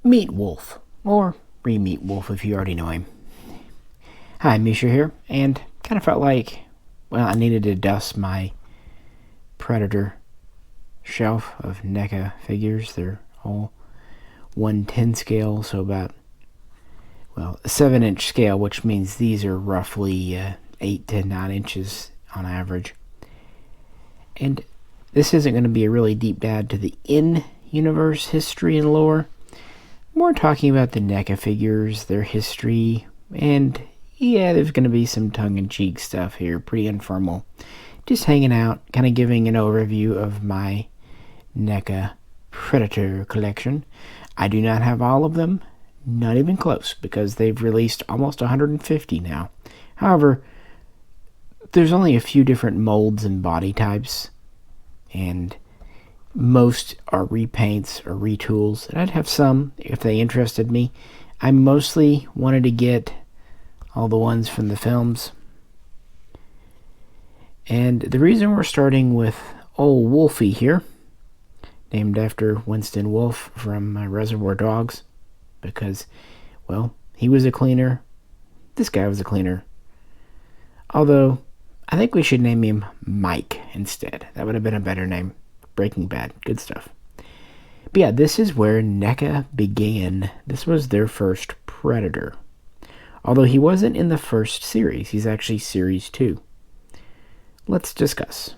Meat Wolf, or Re-Meat Wolf if you already know him. Hi, Misha here, and kind of felt like, well, I needed to dust my Predator shelf of NECA figures. They're all 1/10 scale, so about, well, a 7-inch scale, which means these are roughly 8 to 9 inches on average. And this isn't going to be a really deep dive to the in-universe history and lore. More talking about the NECA figures, their history, and yeah, there's going to be some tongue-in-cheek stuff here, pretty informal. Just hanging out, kind of giving an overview of my NECA Predator collection. I do not have all of them, not even close, because they've released almost 150 now. However, there's only a few different molds and body types, and most are repaints or retools. And I'd have some if they interested me. I mostly wanted to get all the ones from the films. And the reason we're starting with old Wolfie here, named after Winston Wolfe from Reservoir Dogs, because, well, he was a cleaner. This guy was a cleaner. Although, I think we should name him Mike instead. That would have been a better name. Breaking Bad. Good stuff. But yeah, this is where NECA began. This was their first Predator. Although he wasn't in the first series. He's actually series 2. Let's discuss.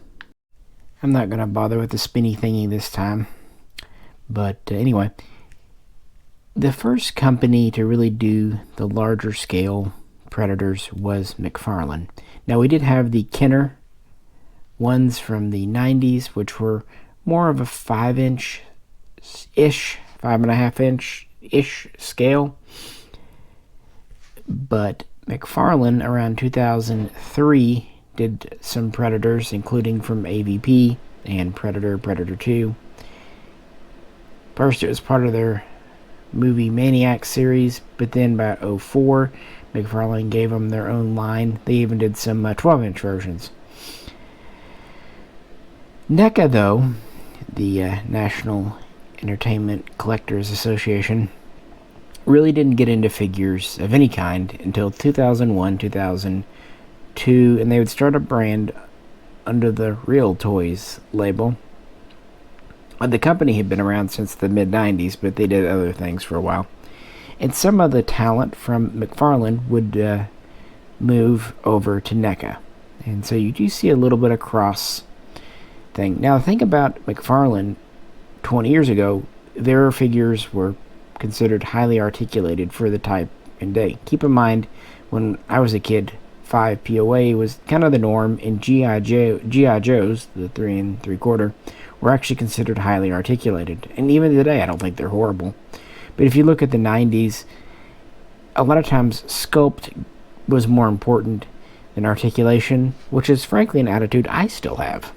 I'm not going to bother with the spinny thingy this time. But anyway, the first company to really do the larger scale Predators was McFarlane. Now, we did have the Kenner ones from the 90s, which were more of a 5-inch-ish, 5.5-inch-ish scale. But McFarlane, around 2003, did some Predators, including from AVP and Predator 2. First, it was part of their movie Maniac series, but then by 2004, McFarlane gave them their own line. They even did some 12-inch versions. NECA, though, the National Entertainment Collectors Association, really didn't get into figures of any kind until 2001, 2002, and they would start a brand under the Real Toys label. The company had been around since the mid-90s, but they did other things for a while. And some of the talent from McFarlane would move over to NECA. And so you do see a little bit of cross thing. Now, think about McFarlane 20 years ago. Their figures were considered highly articulated for the type and day. Keep in mind, when I was a kid, 5 POA was kind of the norm, and G.I. Joes, the 3 3/4, were actually considered highly articulated. And even today, I don't think they're horrible. But if you look at the 90s, a lot of times sculpt was more important than articulation, which is frankly an attitude I still have.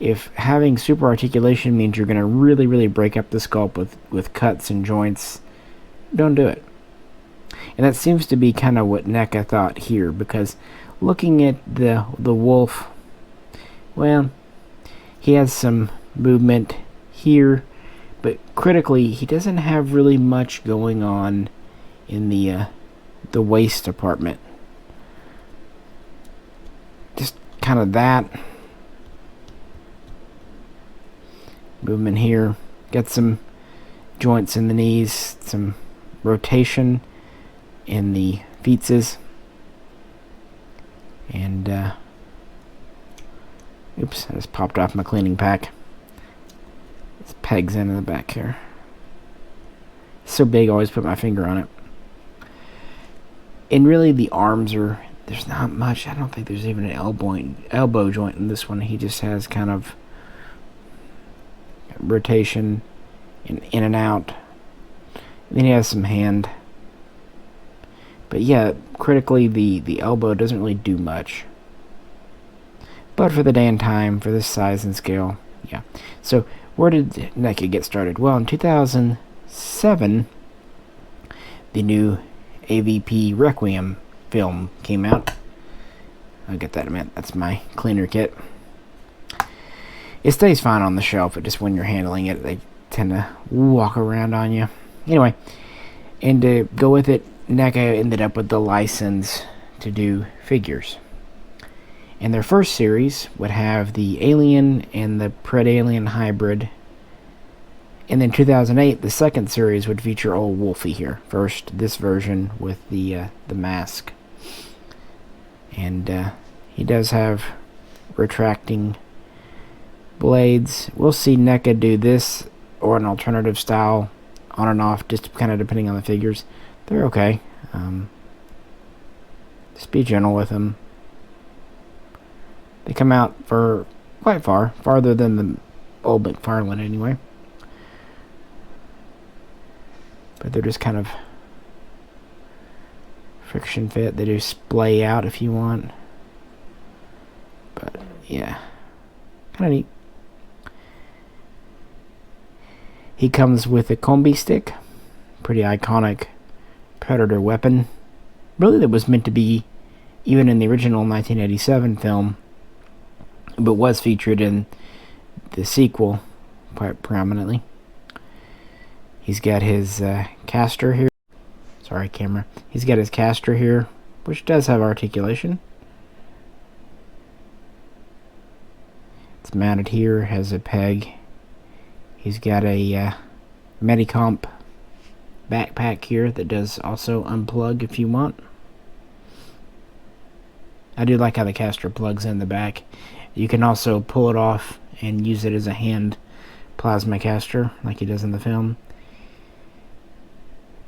If having super articulation means you're going to really, really break up the sculpt with cuts and joints, don't do it. And that seems to be kind of what NECA thought here, because looking at the wolf, well, he has some movement here, but critically, he doesn't have really much going on in the waist department. Just kind of that movement here. Got some joints in the knees, some rotation in the feetses, and oops, I just popped off my cleaning pack. It's pegs in the back here. It's so big, I always put my finger on it. And really, the arms are, there's not much. I don't think there's even an elbow joint in this one. He just has kind of rotation and in and out. And then he has some hand. But yeah, critically, the elbow doesn't really do much. But for the day and time, for this size and scale, yeah. So where did NECA get started? Well, in 2007, the new AVP Requiem film came out. I'll get that in a minute. That's my cleaner kit. It stays fine on the shelf, but just when you're handling it, they tend to walk around on you. Anyway, and to go with it, NECA ended up with the license to do figures. And their first series would have the Alien and the Pred-Alien hybrid. And then 2008, the second series would feature old Wolfie here. First, this version with the mask. And he does have retracting blades. We'll see NECA do this or an alternative style on and off, just kind of depending on the figures. They're okay. Just be gentle with them. They come out for quite far, farther than the old McFarlane anyway. But they're just kind of friction fit. They do splay out if you want. But yeah, kind of neat. He comes with a combi stick, pretty iconic Predator weapon. Really, that was meant to be even in the original 1987 film, but was featured in the sequel quite prominently. He's got his caster here. Sorry, camera. He's got his caster here, which does have articulation. It's mounted here, has a peg. He's got a Medicomp backpack here that does also unplug if you want. I do like how the caster plugs in the back. You can also pull it off and use it as a hand plasma caster like he does in the film.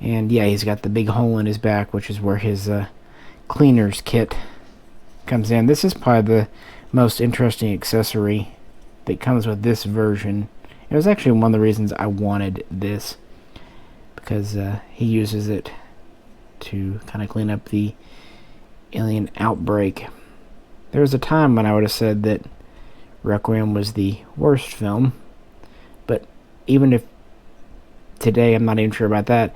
And yeah, he's got the big hole in his back, which is where his cleaner's kit comes in. This is probably the most interesting accessory that comes with this version. It was actually one of the reasons I wanted this, because he uses it to kind of clean up the alien outbreak. There was a time when I would have said that Requiem was the worst film, but even if today I'm not even sure about that,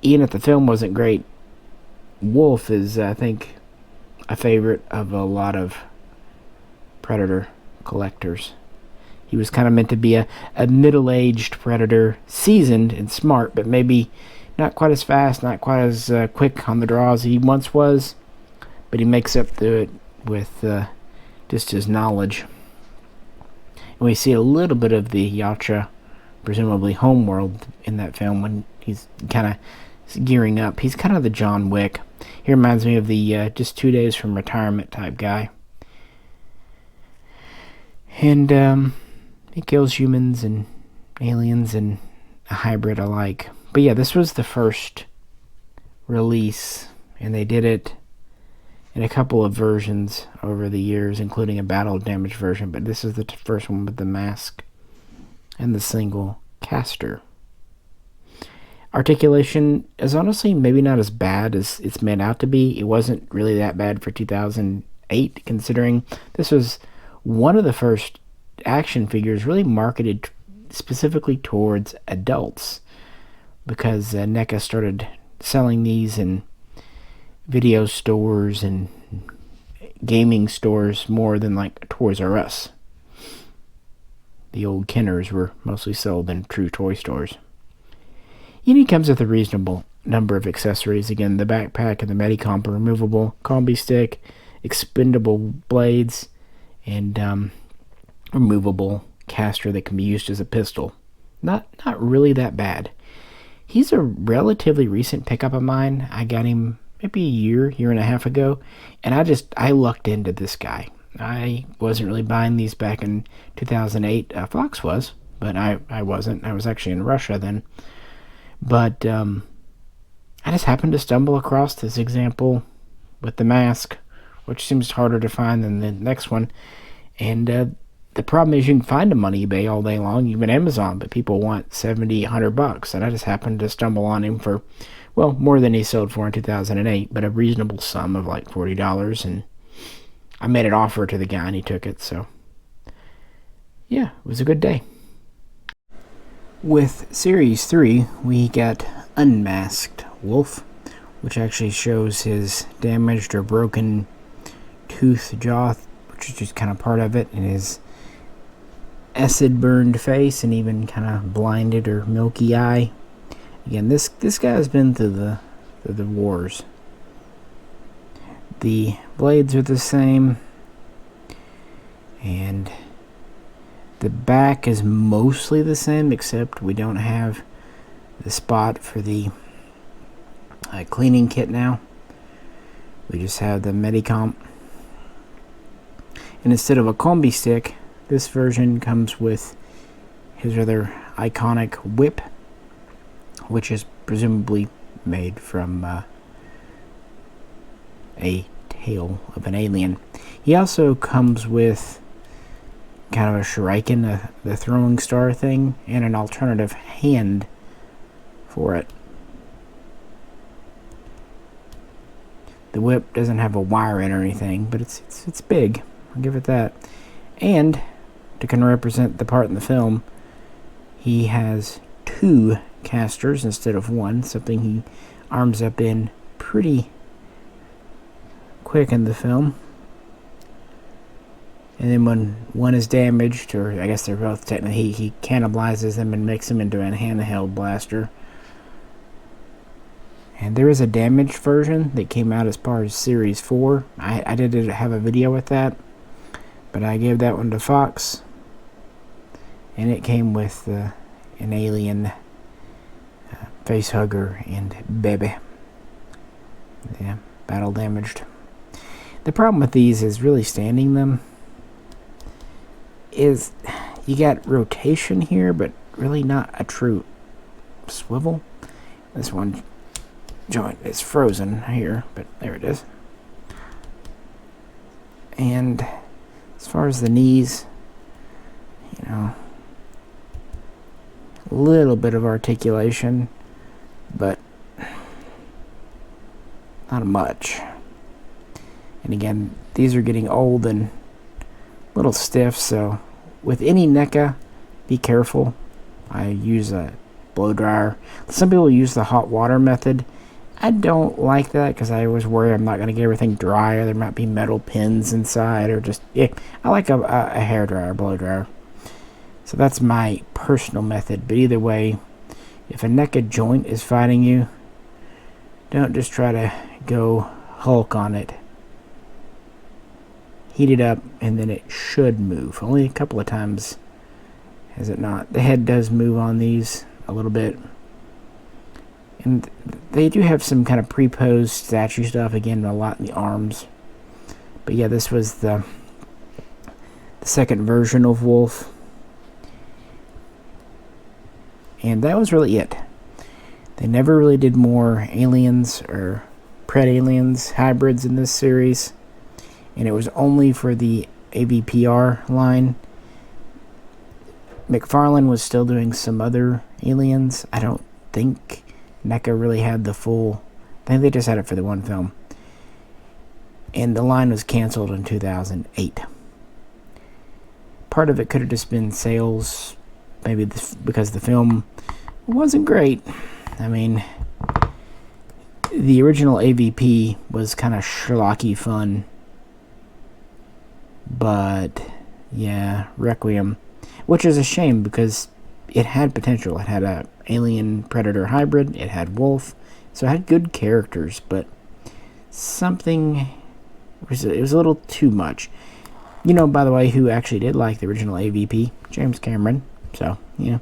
even if the film wasn't great, Wolf is, I think, a favorite of a lot of Predator collectors. He was kind of meant to be a middle-aged Predator, seasoned and smart, but maybe not quite as fast, not quite as quick on the draw as he once was, but he makes up to it with just his knowledge. And we see a little bit of the Yacha, presumably homeworld, in that film when he's kind of gearing up. He's kind of the John Wick. He reminds me of the just 2 days from retirement type guy. And he kills humans and aliens and a hybrid alike. But yeah, this was the first release, and they did it in a couple of versions over the years, including a battle damage version, but this is the first one with the mask and the single caster. Articulation is honestly maybe not as bad as it's made out to be. It wasn't really that bad for 2008, considering this was one of the first action figures really marketed specifically towards adults, because NECA started selling these in video stores and gaming stores more than like Toys R Us. The old Kenners were mostly sold in true toy stores. He comes with a reasonable number of accessories. Again, the backpack and the Medicomp are removable, combi stick, expendable blades, and removable caster that can be used as a pistol. Not really that bad. He's a relatively recent pickup of mine. I got him maybe a year and a half ago, and I lucked into this guy. I wasn't really buying these back in 2008. Fox was, but I wasn't. I was actually in Russia then. But I just happened to stumble across this example with the mask, which seems harder to find than the next one. And the problem is you can find them on eBay all day long, even Amazon, but people want $70, $100, and I just happened to stumble on him for, well, more than he sold for in 2008, but a reasonable sum of like $40, and I made an offer to the guy and he took it, so yeah, it was a good day. With Series 3, we got Unmasked Wolf, which actually shows his damaged or broken tooth jaw, which is just kind of part of it, and his acid-burned face, and even kind of blinded or milky eye. Again, this guy has been through the wars. The blades are the same, and the back is mostly the same, except we don't have the spot for the cleaning kit now. We just have the Medicomp. And instead of a combi stick, this version comes with his rather iconic whip, which is presumably made from a tail of an alien. He also comes with kind of a shuriken, the throwing star thing, and an alternative hand for it. The whip doesn't have a wire in or anything, but it's big. I'll give it that. And to kind of represent the part in the film, he has 2 casters instead of 1, something he arms up in pretty quick in the film. And then when one is damaged, or I guess they're both technically, he cannibalizes them and makes them into a handheld blaster. And there is a damaged version that came out as part of Series 4. I did have a video with that, but I gave that one to Fox. And it came with an alien face hugger and baby. Yeah, battle damaged. The problem with these is really standing them is you got rotation here, but really not a true swivel. This one joint is frozen here, but there it is. And as far as the knees, you know, a little bit of articulation, but not much. And again, these are getting old and a little stiff, so with any NECA, be careful. I use a blow dryer. Some people use the hot water method. I don't like that because I always worry I'm not going to get everything dry, or there might be metal pins inside, or just, yeah, I like a hair dryer, blow dryer. So that's my personal method. But either way, if a NECA joint is fighting you, don't just try to go Hulk on it. Heat it up, and then it should move. Only a couple of times has it not. The head does move on these a little bit. And they do have some kind of pre-posed statue stuff, again, a lot in the arms. But yeah, this was the second version of Wolf. And that was really it. They never really did more aliens or pred-aliens hybrids in this series. And it was only for the AVPR line. McFarlane was still doing some other aliens. I don't think NECA really had the full. I think they just had it for the one film. And the line was canceled in 2008. Part of it could have just been sales, maybe because the film wasn't great. I mean, the original AVP was kind of schlocky fun. But, yeah, Requiem, which is a shame because it had potential. It had a alien predator hybrid, it had Wolf, so it had good characters, but something it was a little too much. You know, by the way, who actually did like the original AVP? James Cameron. So, you know,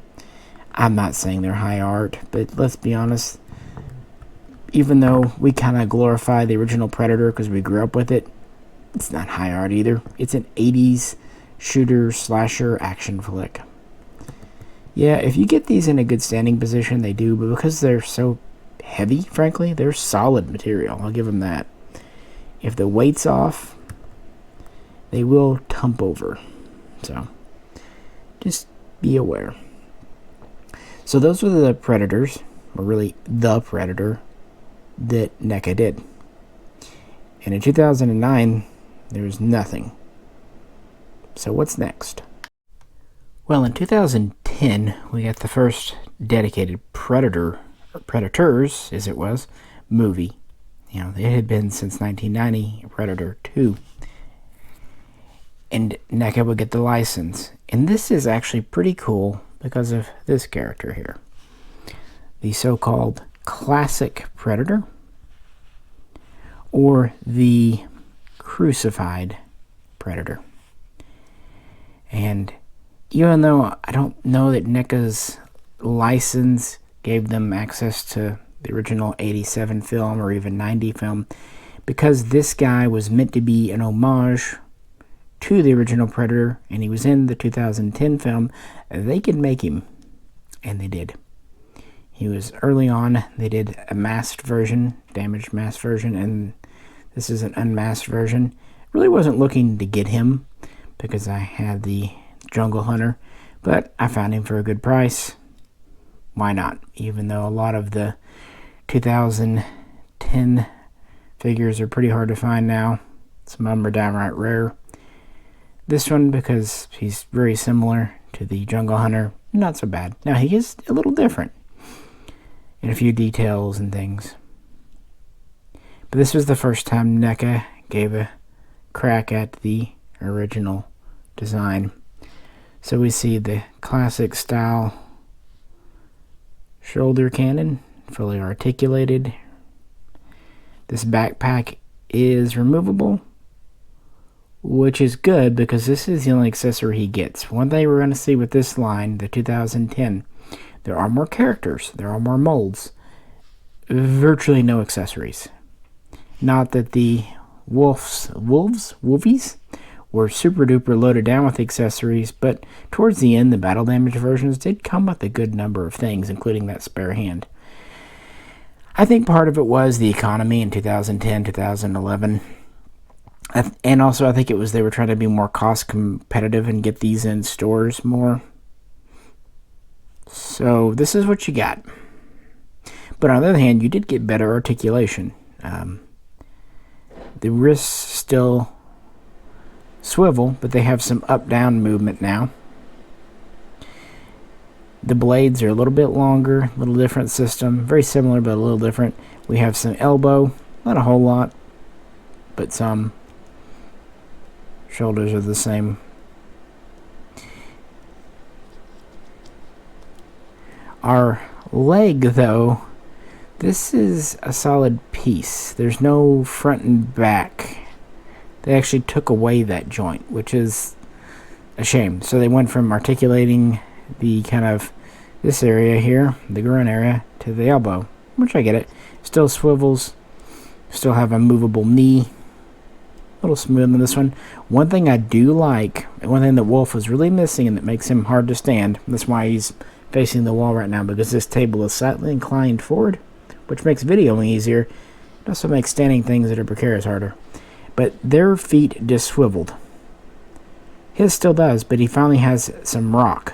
I'm not saying they're high art, but let's be honest, even though we kind of glorify the original Predator because we grew up with it, it's not high art either. It's an 80s shooter slasher action flick. Yeah, if you get these in a good standing position, they do, but because they're so heavy, frankly, they're solid material. I'll give them that. If the weight's off, they will tump over. So, just be aware. So those were the Predators, or really the Predator, that NECA did. And in 2009, there was nothing. So what's next? Well, in 2010, we got the first dedicated Predator, or Predators, as it was, movie. You know, it had been since 1990, Predator 2. And NECA would get the license. And this is actually pretty cool because of this character here. the so-called classic Predator or the crucified Predator. And even though I don't know that NECA's license gave them access to the original 87 film or even 90 film, because this guy was meant to be an homage to the original Predator and he was in the 2010 film, they could make him. And they did. He was early on. They did a masked version, damaged masked version, and this is an unmasked version. Really wasn't looking to get him because I had the Jungle Hunter, but I found him for a good price. Why not? Even though a lot of the 2010 figures are pretty hard to find now. Some of them are downright rare. This one, because he's very similar to the Jungle Hunter, not so bad. Now, he is a little different in a few details and things. But this was the first time NECA gave a crack at the original design. So we see the classic style shoulder cannon, fully articulated. This backpack is removable, which is good because this is the only accessory he gets. One thing we're going to see with this line, the 2010, there are more characters, there are more molds, virtually no accessories. Not that the wolvies were super duper loaded down with accessories, but towards the end the battle damage versions did come with a good number of things, including that spare hand. I think part of it was the economy in 2010, 2011. And also I think it was they were trying to be more cost competitive and get these in stores more. So this is what you got. But on the other hand, you did get better articulation. The wrists still swivel, but they have some up-down movement now. The blades are a little bit longer, a little different system. Very similar, but a little different. We have some elbow, not a whole lot, but some. Shoulders are the same. Our leg, though, this is a solid piece. There's no front and back. They actually took away that joint, which is a shame. So they went from articulating the kind of this area here, the groin area, to the elbow, which I get it. Still swivels, still have a movable knee. A little smooth on this one. One thing I do like, and one thing that Wolf was really missing and that makes him hard to stand, that's why he's facing the wall right now, because this table is slightly inclined forward, which makes videoing easier. It also makes standing things that are precarious harder. But their feet just swiveled. His still does, but he finally has some rock,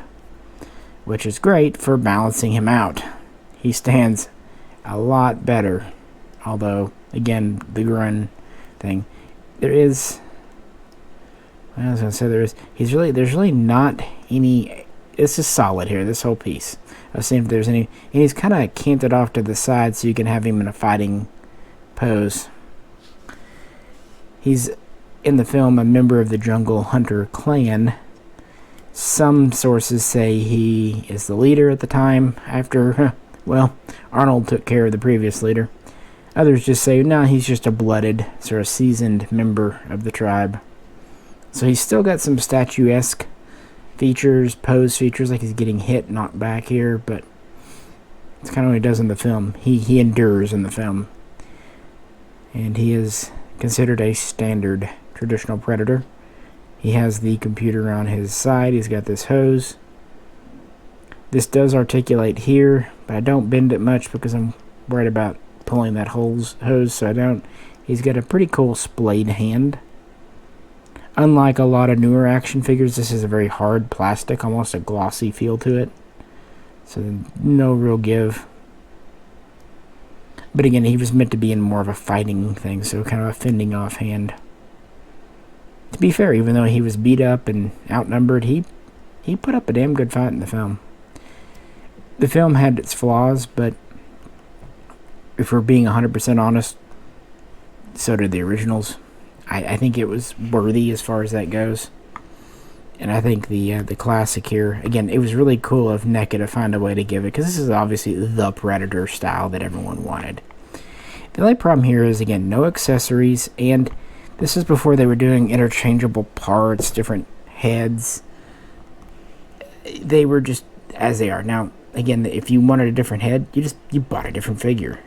which is great for balancing him out. He stands a lot better, although, again, the groin thing. There is, I was going to say there's really not any, this is solid here, this whole piece. I was seeing if there's any, and he's kind of canted off to the side so you can have him in a fighting pose. He's, in the film, a member of the Jungle Hunter clan. Some sources say he is the leader at the time after, well, Arnold took care of the previous leader. Others just say, no, he's just a blooded, sort of seasoned member of the tribe. So he's still got some statuesque features, pose features, like he's getting hit, knocked back here, but it's kind of what he does in the film. He endures in the film. And he is considered a standard traditional predator. He has the computer on his side. He's got this hose. This does articulate here, but I don't bend it much because I'm worried about pulling that hose, so I don't. He's got a pretty cool splayed hand. Unlike a lot of newer action figures, this is a very hard plastic, almost a glossy feel to it. So no real give. But again, he was meant to be in more of a fighting thing, so kind of a fending off hand. To be fair, even though he was beat up and outnumbered, he put up a damn good fight in the film. The film had its flaws, but if we're being 100% honest, so did the originals. I think it was worthy as far as that goes. And I think the classic here, again, it was really cool of NECA to find a way to give it, because this is obviously the Predator style that everyone wanted. The only problem here is, again, no accessories, and this is before they were doing interchangeable parts, different heads. They were just as they are. Now, again, if you wanted a different head, you bought a different figure.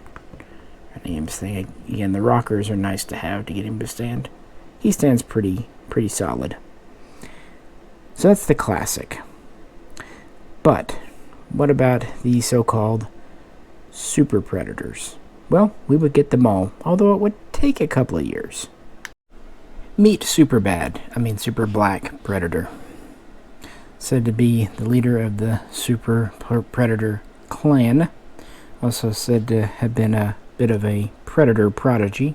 I'm saying, again, the rockers are nice to have to get him to stand. He stands pretty solid. So that's the classic. But what about the so-called Super Predators? Well, we would get them all, although it would take a couple of years. Meet Super Black Predator. Said to be the leader of the Super Predator clan. Also said to have been a bit of a predator prodigy.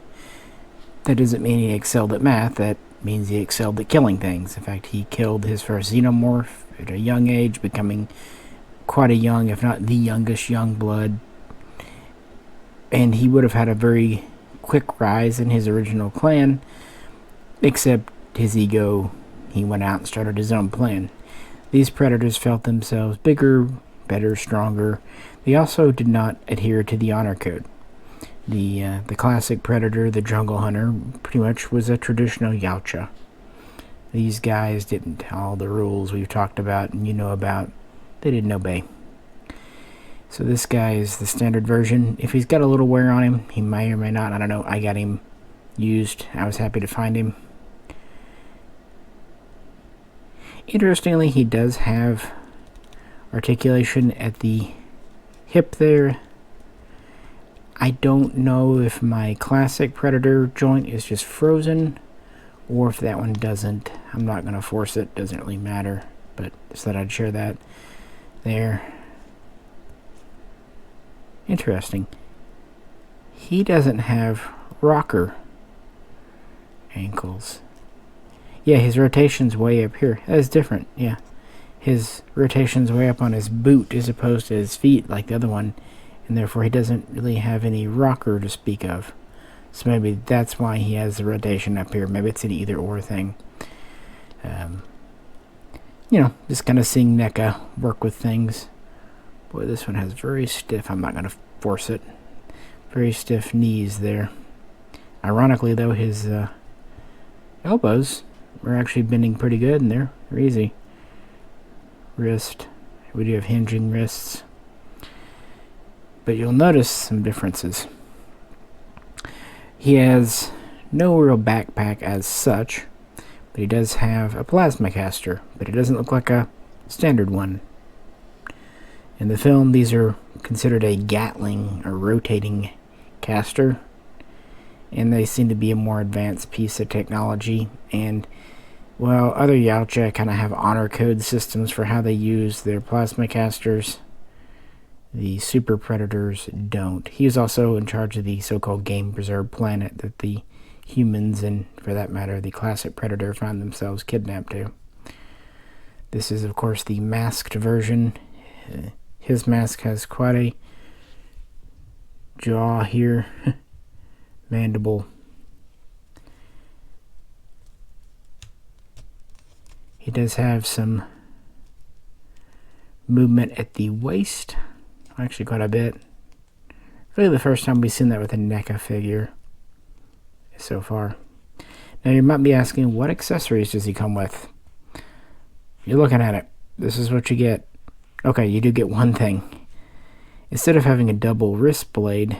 That doesn't mean he excelled at math, that means he excelled at killing things. In fact, he killed his first xenomorph at a young age, becoming quite a young, if not the youngest, young blood. And he would have had a very quick rise in his original clan, except his ego, he went out and started his own plan. These predators felt themselves bigger, better, stronger. They also did not adhere to the honor code. The classic predator, the jungle hunter, pretty much was a traditional Yautja. These guys didn't. All the rules we've talked about and you know about, they didn't obey. So this guy is the standard version. If he's got a little wear on him, he may or may not. I don't know. I got him used. I was happy to find him. Interestingly, he does have articulation at the hip there. I don't know if my classic Predator joint is just frozen or if that one doesn't. I'm not going to force it. Doesn't really matter. But just thought I'd share that there. Interesting. He doesn't have rocker ankles. Yeah, his rotation's way up here. That is different, yeah. His rotation's way up on his boot as opposed to his feet like the other one. And therefore he doesn't really have any rocker to speak of. So maybe that's why he has the rotation up here. Maybe it's an either or thing. Just kind of seeing NECA work with things. Boy, this one has very stiff, I'm not going to force it, very stiff knees there. Ironically though, his elbows are actually bending pretty good and they're easy. Wrist, we do have hinging wrists. But you'll notice some differences. He has no real backpack as such, but he does have a plasma caster, but it doesn't look like a standard one. In the film, these are considered a Gatling or rotating caster, and they seem to be a more advanced piece of technology. And while other Yautja kind of have honor code systems for how they use their plasma casters, the Super Predators don't. He is also in charge of the so-called game preserve planet that the humans, and for that matter, the classic Predator, find themselves kidnapped to. This is, of course, the masked version. His mask has quite a jaw here. Mandible. He does have some movement at the waist. Actually, quite a bit. Really the first time we've seen that with a NECA figure so far. Now you might be asking, what accessories does he come with? You're looking at it. This is what you get. Okay, you do get one thing. Instead of having a double wrist blade,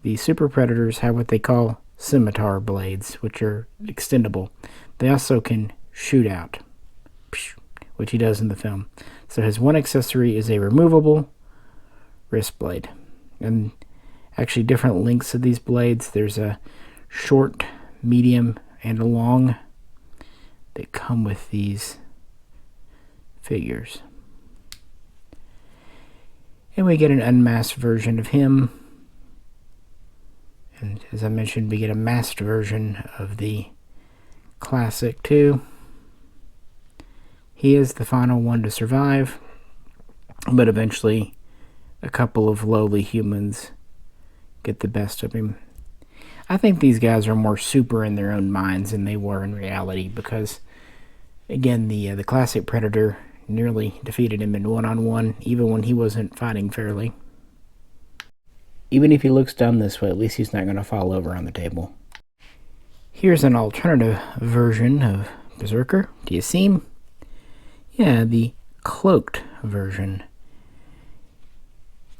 the Super Predators have what they call scimitar blades, which are extendable. They also can shoot out, which he does in the film. So his one accessory is a removable wrist blade. And actually different lengths of these blades. There's a short, medium, and a long that come with these figures. And we get an unmasked version of him. And as I mentioned, we get a masked version of the classic too. He is the final one to survive, but eventually a couple of lowly humans get the best of him. I think these guys are more super in their own minds than they were in reality, because Again, the classic Predator nearly defeated him in one-on-one, even when he wasn't fighting fairly. Even if he looks dumb this way, at least he's not going to fall over on the table. Here's an alternative version of Berserker. Do you see him? Yeah, the cloaked version.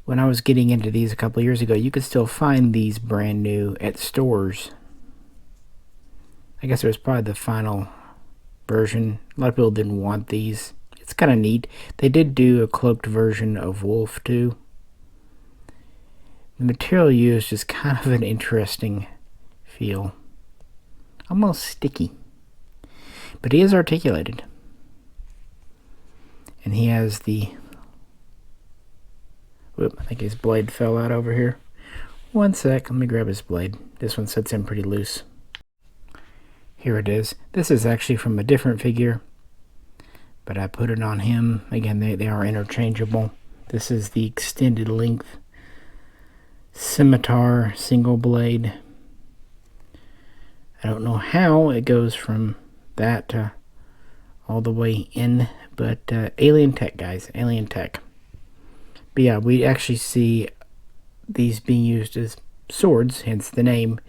When I was getting into these a couple years ago, you could still find these brand new at stores. I guess it was probably the final version. A lot of people didn't want these. It's kind of neat. They did do a cloaked version of Wolf too. The material used is kind of an interesting feel. Almost sticky. But he is articulated. And he has the... Whoop, I think his blade fell out over here. One sec, let me grab his blade. This one sits in pretty loose. Here it is. This is actually from a different figure, but I put it on him. Again, they are interchangeable. This is the extended length scimitar single blade. I don't know how it goes from that to all the way in, but alien tech, guys, alien tech. But yeah, we actually see these being used as swords, hence the name.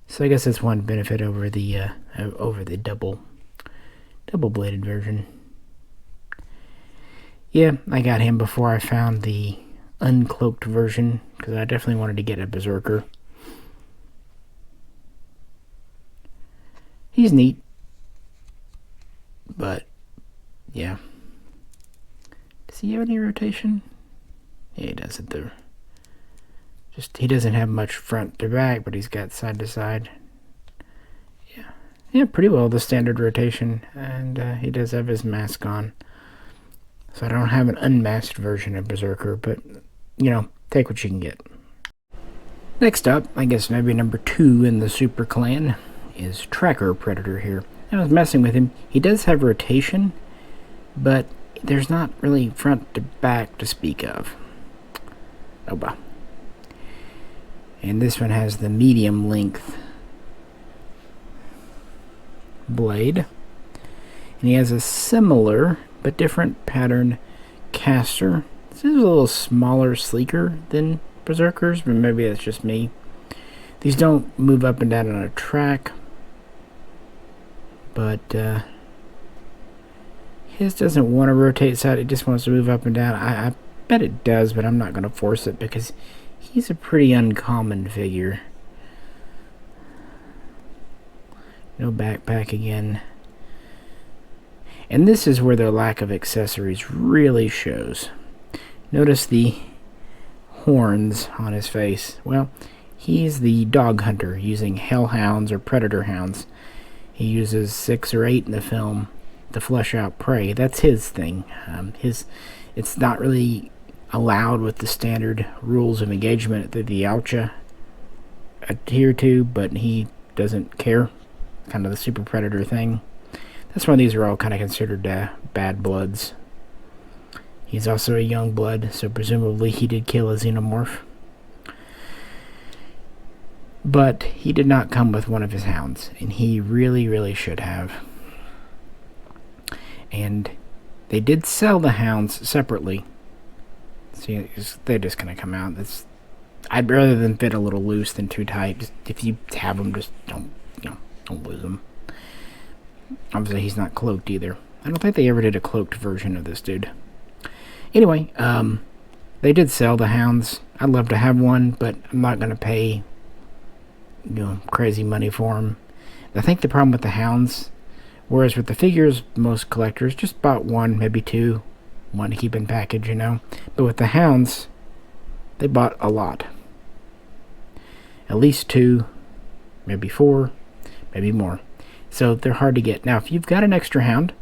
So I guess that's one benefit over the double-bladed version. Yeah, I got him before I found the uncloaked version, because I definitely wanted to get a Berserker. He's neat, but yeah. Does he have any rotation? Yeah, he doesn't. He doesn't have much front to back, but he's got side to side. Yeah, pretty well the standard rotation, and he does have his mask on. So I don't have an unmasked version of Berserker, but you know, take what you can get. Next up, I guess maybe number 2 in the Super Clan is Tracker Predator here. I was messing with him. He does have rotation, but there's not really front to back to speak of. Oh well. And this one has the medium length blade. And he has a similar but different pattern caster. This is a little smaller, sleeker than Berserkers, but maybe that's just me. These don't move up and down on a track, but his doesn't want to rotate side, it just wants to move up and down. I bet it does, but I'm not going to force it because he's a pretty uncommon figure. No backpack again. And this is where their lack of accessories really shows. Notice the horns on his face. Well, he's the dog hunter using hellhounds or predator hounds. He uses 6 or 8 in the film to flush out prey. That's his thing. It's not really allowed with the standard rules of engagement that the Yautja adhere to, but he doesn't care. Kind of the super predator thing. That's why these are all kind of considered bad bloods. He's also a young blood, so presumably he did kill a xenomorph. But he did not come with one of his hounds, and he really, really should have. And they did sell the hounds separately. See, they're just going to come out. I'd rather than fit a little loose than too tight. Just, if you have them, just don't lose them. Obviously, he's not cloaked either. I don't think they ever did a cloaked version of this dude. Anyway, they did sell the hounds. I'd love to have one, but I'm not going to pay crazy money for them. I think the problem with the hounds, whereas with the figures, most collectors just bought one, maybe 2, one to keep in package, But with the hounds, they bought a lot. At least 2, maybe 4, maybe more. So they're hard to get. Now, if you've got an extra hound,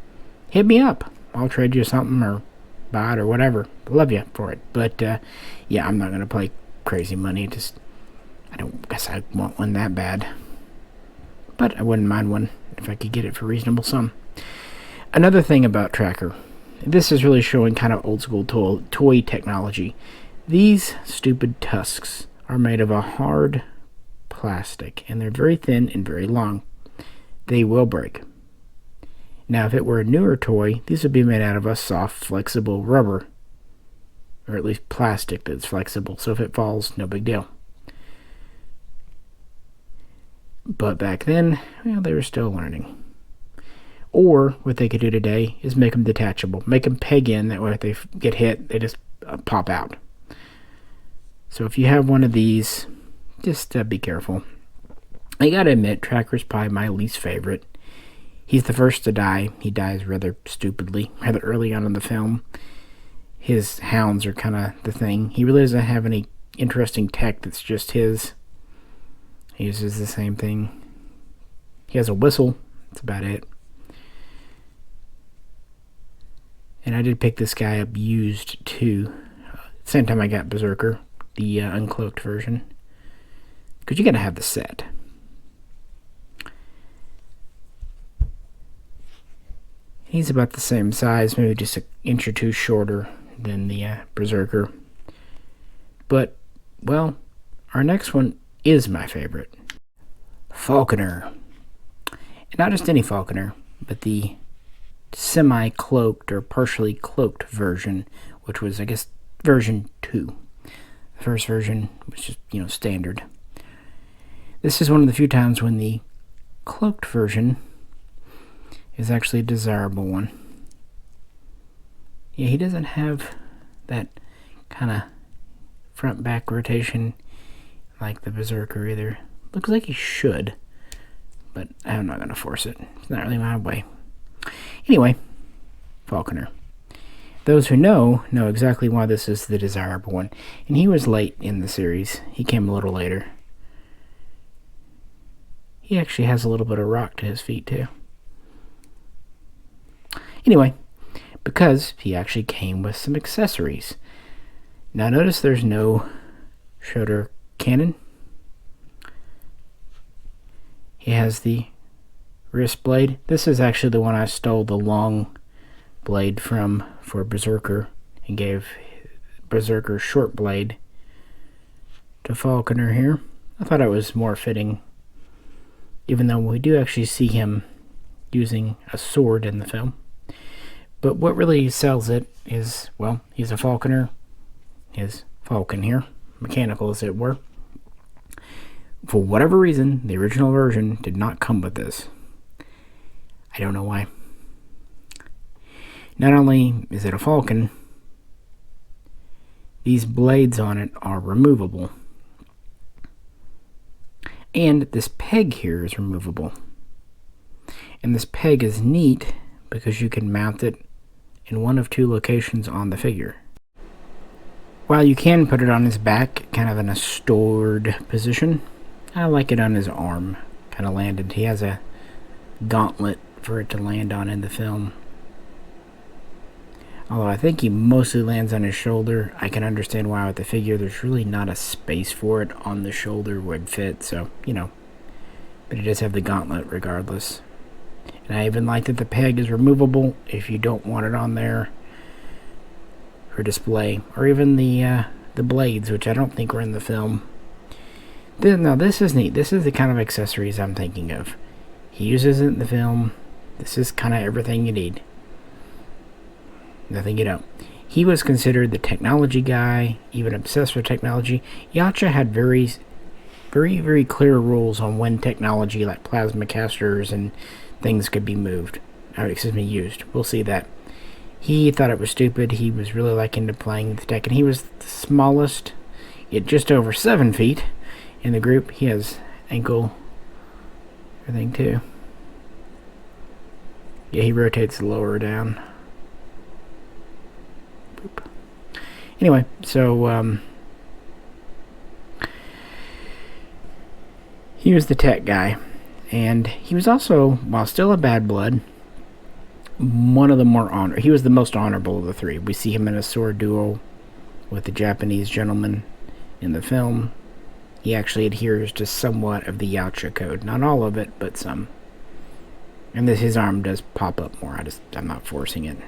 hit me up. I'll trade you something or buy it or whatever. Love you for it. But, yeah, I'm not going to play crazy money. I don't guess I want one that bad. But I wouldn't mind one if I could get it for a reasonable sum. Another thing about Tracker. This is really showing kind of old school toy technology. These stupid tusks are made of a hard plastic, and they're very thin and very long. They will break. Now, if it were a newer toy, these would be made out of a soft, flexible rubber, or at least plastic that's flexible, so if it falls, no big deal. But back then, well, they were still learning. Or what they could do today is make them detachable, make them peg in, that way if they get hit, they just pop out. So if you have one of these, just be careful. I gotta admit, Tracker's probably my least favorite. He's the first to die. He dies rather stupidly, rather early on in the film. His hounds are kind of the thing. He really doesn't have any interesting tech that's just his. He uses the same thing. He has a whistle. That's about it. And I did pick this guy up used too. Same time I got Berserker, the uncloaked version. Because you gotta have the set. He's about the same size, maybe just an inch or two shorter than the Berserker. But, well, our next one is my favorite. Falconer. And not just any Falconer, but the semi-cloaked or partially cloaked version, which was, I guess, version 2. The first version was just, standard. This is one of the few times when the cloaked version is actually a desirable one. Yeah, he doesn't have that kind of front-back rotation like the Berserker either. Looks like he should, but I'm not going to force it. It's not really my way. Anyway, Falconer. Those who know exactly why this is the desirable one. And he was late in the series. He came a little later. He actually has a little bit of rock to his feet, too. Anyway, because he actually came with some accessories. Now notice there's no shoulder cannon. He has the wrist blade. This is actually the one I stole the long blade from for Berserker and gave Berserker short blade to Falconer here. I thought it was more fitting, even though we do actually see him using a sword in the film. But what really sells it is, well, he's a Falconer, his falcon here, mechanical as it were. For whatever reason, the original version did not come with this. I don't know why. Not only is it a falcon, these blades on it are removable. And this peg here is removable. And this peg is neat because you can mount it in one of two locations on the figure. While you can put it on his back, kind of in a stored position, I like it on his arm, kind of landed. He has a gauntlet for it to land on in the film. Although I think he mostly lands on his shoulder. I can understand why with the figure there's really not a space for it on the shoulder would fit, so, But it does have the gauntlet regardless. And I even like that the peg is removable if you don't want it on there for display. Or even the blades, which I don't think were in the film. Now this is neat. This is the kind of accessories I'm thinking of. He uses it in the film. This is kind of everything you need. Nothing you don't. He was considered the technology guy, even obsessed with technology. Yacha had very, very clear rules on when technology like plasma casters and things could be used. We'll see that. He thought it was stupid. He was really into playing with tech, and he was the smallest, at just over 7 feet in the group. He has ankle everything too. Yeah, he rotates the lower down. Boop. Anyway, so he was the tech guy. And he was also, while still a bad blood, one of the more he was the most honorable of the three. We see him in a sword duel with the Japanese gentleman in the film. He actually adheres to somewhat of the Yacha code. Not all of it, but some. And his arm does pop up more. I'm not forcing it.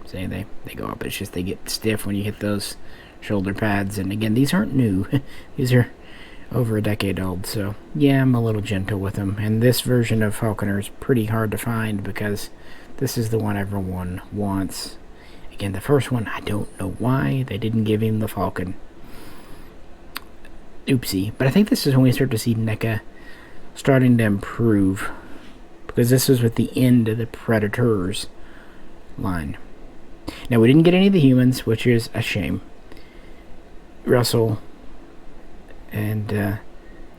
See, they go up. It's just they get stiff when you hit those shoulder pads. And again, these aren't new. These are over a decade old, so yeah, I'm a little gentle with them. And this version of Falconer is pretty hard to find because this is the one everyone wants. Again, the first one, I don't know why they didn't give him the Falcon. Oopsie. But I think this is when we start to see NECA starting to improve, because this was with the end of the Predators line. Now, we didn't get any of the humans, which is a shame. Russell and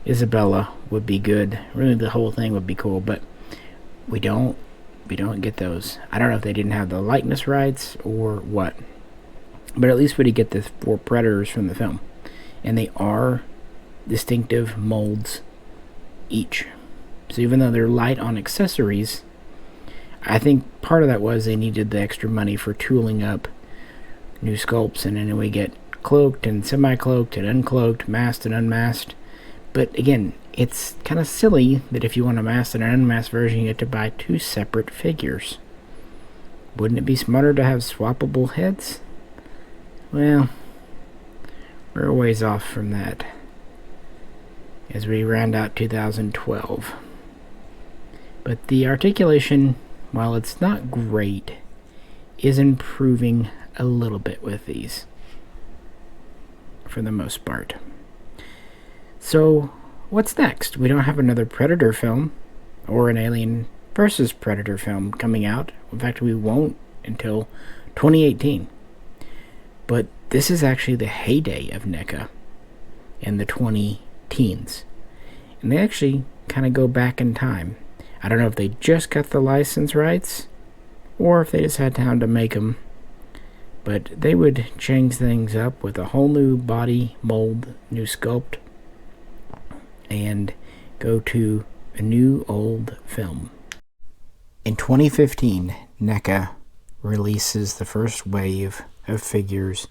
Isabella would be good. Really, the whole thing would be cool, but we don't get those. I don't know if they didn't have the likeness rights or what, but at least we did get the 4 Predators from the film, and they are distinctive molds each. So even though they're light on accessories, I think part of that was they needed the extra money for tooling up new sculpts, and then we get cloaked and semi-cloaked and uncloaked, masked and unmasked. But again, it's kind of silly that if you want a masked and an unmasked version, you have to buy 2 separate figures. Wouldn't it be smarter to have swappable heads? Well, we're a ways off from that as we round out 2012. But the articulation, while it's not great, is improving a little bit with these, for the most part. So, what's next? We don't have another Predator film or an Alien versus Predator film coming out. In fact, we won't until 2018. But this is actually the heyday of NECA in the 2010s. And they actually kind of go back in time. I don't know if they just got the license rights or if they just had time to make them. But they would change things up with a whole new body mold, new sculpt, and go to a new old film. In 2015, NECA releases the first wave of figures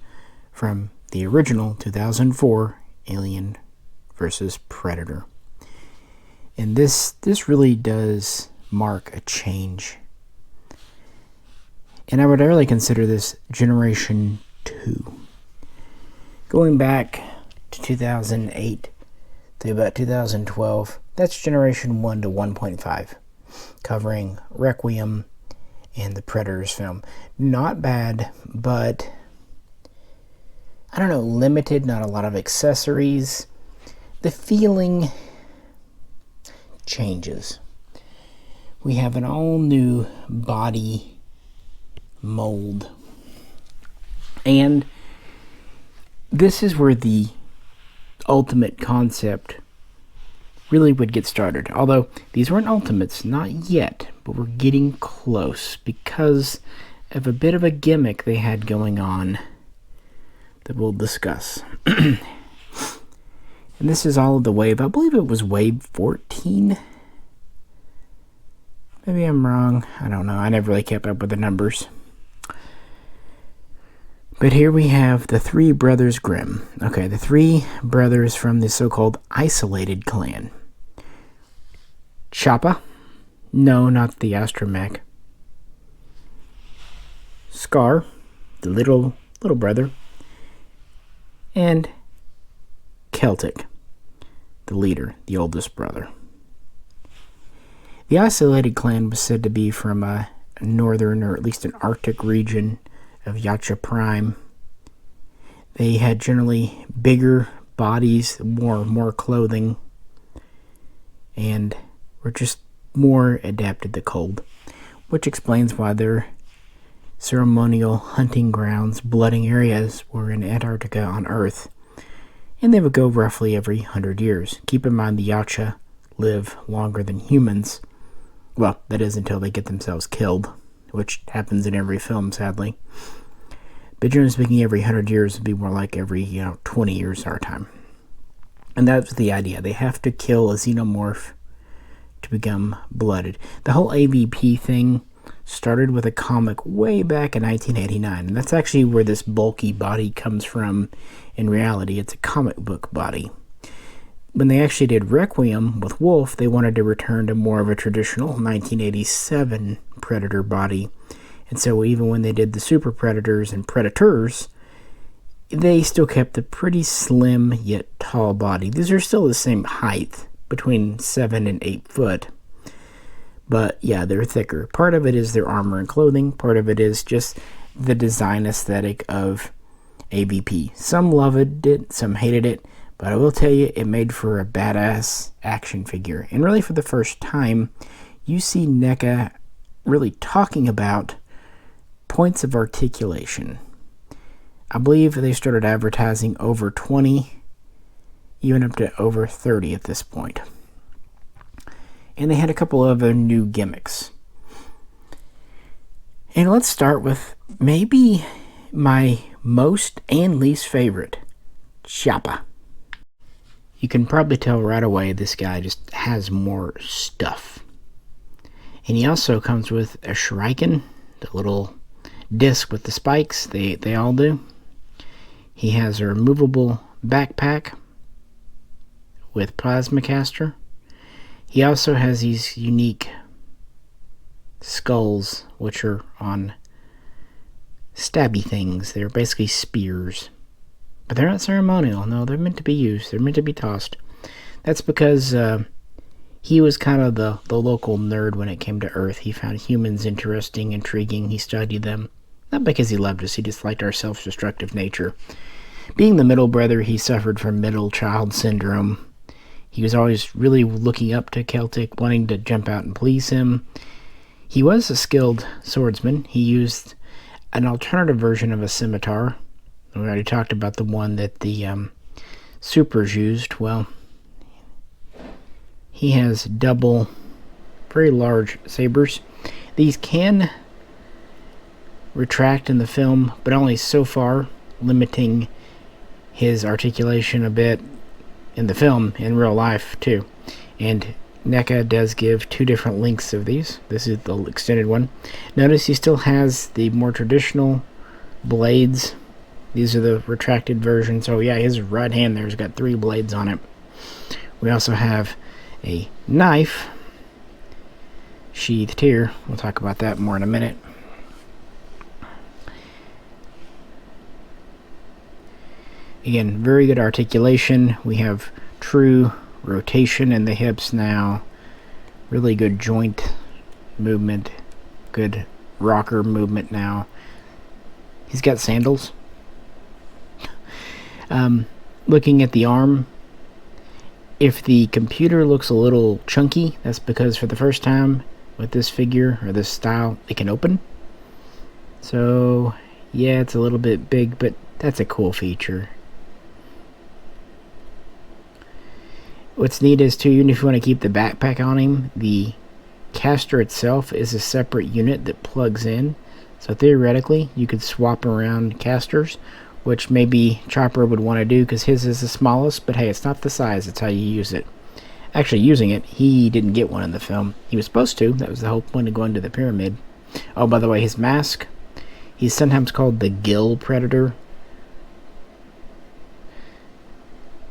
from the original 2004 Alien vs. Predator. And this really does mark a change. And I would really consider this Generation 2. Going back to 2008 to about 2012, that's Generation 1 to 1.5, covering Requiem and the Predators film. Not bad, but I don't know, limited, not a lot of accessories. The feeling changes. We have an all new body mold. And this is where the ultimate concept really would get started. Although these weren't ultimates, not yet, but we're getting close because of a bit of a gimmick they had going on that we'll discuss. And this is all of the wave. I believe it was wave 14. Maybe I'm wrong. I don't know. I never really kept up with the numbers. But here we have the 3 brothers Grimm. Okay, the 3 brothers from the so-called isolated clan. Choppa. No, not the astromech. Scar, the little brother. And Celtic, the leader, the oldest brother. The isolated clan was said to be from a northern, or at least an Arctic region of Yacha Prime. They had generally bigger bodies, more clothing, and were just more adapted to cold, which explains why their ceremonial hunting grounds, blooding areas, were in Antarctica on Earth, and they would go roughly every 100 years. Keep in mind the Yacha live longer than humans. Well, that is until they get themselves killed, which happens in every film, sadly. But generally speaking, every 100 years would be more like every 20 years our time. And that's the idea. They have to kill a xenomorph to become blooded. The whole AVP thing started with a comic way back in 1989, and that's actually where this bulky body comes from. In reality, it's a comic book body. When they actually did Requiem with Wolf, they wanted to return to more of a traditional 1987 Predator body. And so even when they did the Super Predators and Predators, they still kept a pretty slim yet tall body. These are still the same height, between 7 and 8 foot. But yeah, they're thicker. Part of it is their armor and clothing. Part of it is just the design aesthetic of AVP. Some loved it, some hated it. But I will tell you, it made for a badass action figure. And really for the first time, you see NECA really talking about points of articulation. I believe they started advertising over 20, even up to over 30 at this point. And they had a couple of other new gimmicks. And let's start with maybe my most and least favorite, Choppa. You can probably tell right away this guy just has more stuff. And he also comes with a shuriken, the little disc with the spikes, they all do. He has a removable backpack with plasma caster. He also has these unique skulls, which are on stabby things. They're basically spears. But they're not ceremonial. No, they're meant to be used. They're meant to be tossed. That's because he was kind of the local nerd when it came to Earth. He found humans interesting, intriguing. He studied them. Not because he loved us. He just liked our self-destructive nature. Being the middle brother, he suffered from middle child syndrome. He was always really looking up to Celtic, wanting to jump out and please him. He was a skilled swordsman. He used an alternative version of a scimitar. We already talked about the one that the supers used. Well, he has double, very large sabers. These can retract in the film, but only so far, limiting his articulation a bit in the film, in real life too. And NECA does give two different lengths of these. This is the extended one. Notice he still has the more traditional blades. These are the retracted versions. Oh yeah, his right hand there's got 3 blades on it. We also have a knife sheathed here. We'll talk about that more in a minute. Again, very good articulation. We have true rotation in the hips now. Really good joint movement. Good rocker movement now. He's got sandals. Looking at the arm, if the computer looks a little chunky, that's because for the first time with this figure or this style, it can open. So yeah, it's a little bit big, but that's a cool feature. What's neat is too, even if you want to keep the backpack on him, the caster itself is a separate unit that plugs in. So theoretically, you could swap around casters, which maybe Chopper would want to do because his is the smallest, but hey, it's not the size, it's how you use it. Actually, using it, he didn't get one in the film. He was supposed to. That was the whole point of going to the pyramid. Oh, by the way, his mask, he's sometimes called the Gill Predator.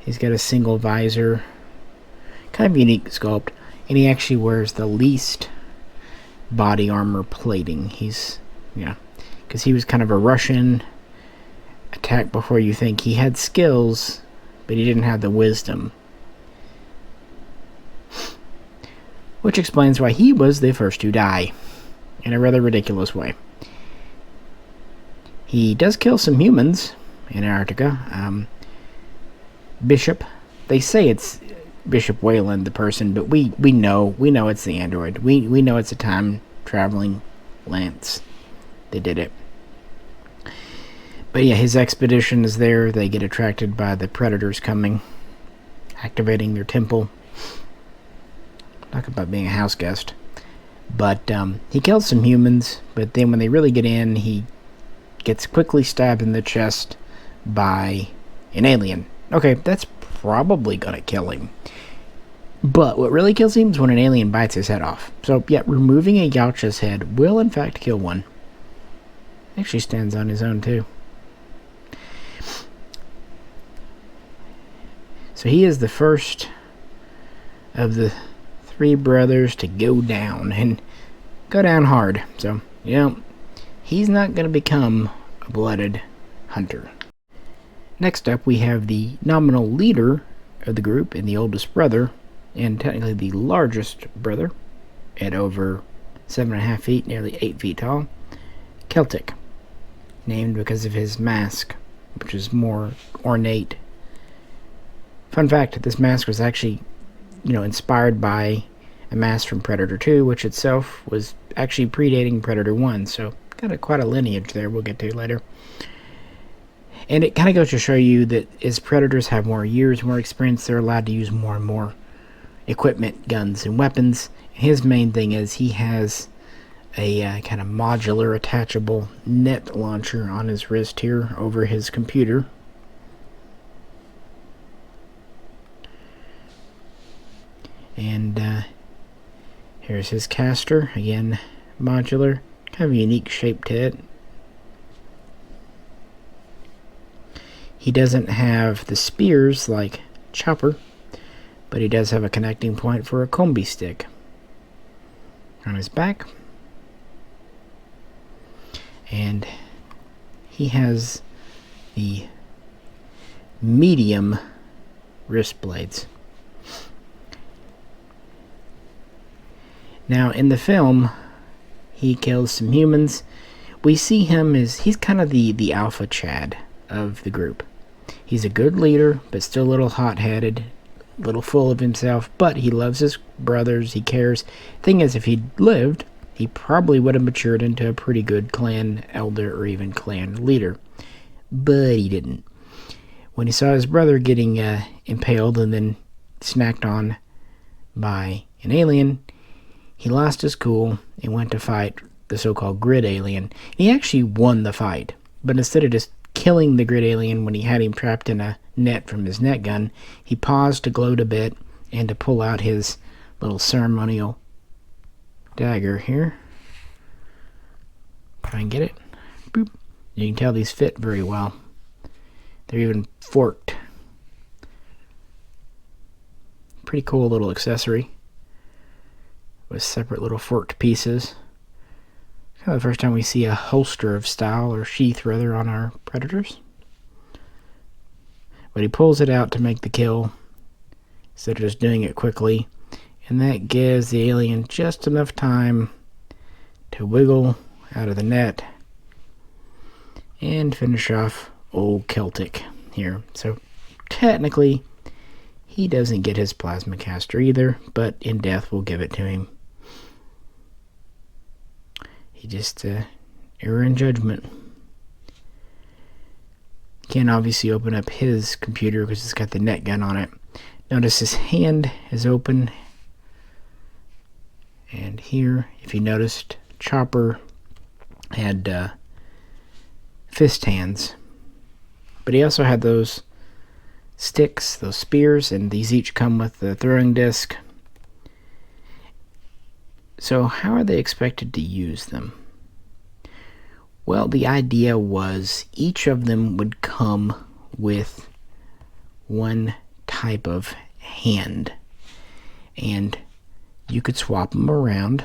He's got a single visor. Kind of unique sculpt. And he actually wears the least body armor plating. Yeah, because he was kind of a Russian. Attack before you think. He had skills, but he didn't have the wisdom. Which explains why he was the first to die. In a rather ridiculous way. He does kill some humans in Antarctica. Bishop. They say it's Bishop Wayland, the person, but we know it's the android. We know it's a time-traveling lance. They did it. But yeah, his expedition is there. They get attracted by the predators coming, activating their temple. Talk about being a house guest. But he kills some humans, but then when they really get in, he gets quickly stabbed in the chest by an alien. Okay, that's probably gonna kill him. But what really kills him is when an alien bites his head off. So yeah, removing a Yautja's head will in fact kill one. Actually stands on his own too. So he is the first of the 3 brothers to go down, and go down hard. So, you know, he's not going to become a blooded hunter. Next up, we have the nominal leader of the group and the oldest brother, and technically the largest brother, at over 7.5 feet, nearly 8 feet tall, Celtic, named because of his mask, which is more ornate. Fun fact, this mask was actually, inspired by a mask from Predator 2, which itself was actually predating Predator 1, so got quite a lineage there we'll get to later. And it kind of goes to show you that as Predators have more years, more experience, they're allowed to use more and more equipment, guns, and weapons. His main thing is he has a kind of modular, attachable net launcher on his wrist here over his computer. And here's his caster, again, modular, kind of a unique shape to it. He doesn't have the spears like Chopper, but he does have a connecting point for a combi stick on his back. And he has the medium wrist blades. Now, in the film, he kills some humans. We see him as he's kind of the alpha Chad of the group. He's a good leader, but still a little hot-headed, a little full of himself, but he loves his brothers, he cares. Thing is, if he'd lived, he probably would have matured into a pretty good clan elder or even clan leader. But he didn't. When he saw his brother getting impaled and then snacked on by an alien, he lost his cool and went to fight the so-called grid alien. He actually won the fight, but instead of just killing the grid alien when he had him trapped in a net from his net gun, he paused to gloat a bit and to pull out his little ceremonial dagger here. Try and get it. Boop. You can tell these fit very well. They're even forked. Pretty cool little accessory with separate little forked pieces. Kind of the first time we see a holster of style, or sheath rather, on our Predators. But he pulls it out to make the kill instead of just doing it quickly, and that gives the alien just enough time to wiggle out of the net and finish off old Celtic here. So technically he doesn't get his plasma caster either, but in death we'll give it to him. He just error in judgment. Can't obviously open up his computer because it's got the net gun on it. Notice his hand is open, and here, if you noticed, Chopper had fist hands, but he also had those sticks, those spears, and these each come with the throwing disc. So how are they expected to use them? Well, the idea was each of them would come with one type of hand, and you could swap them around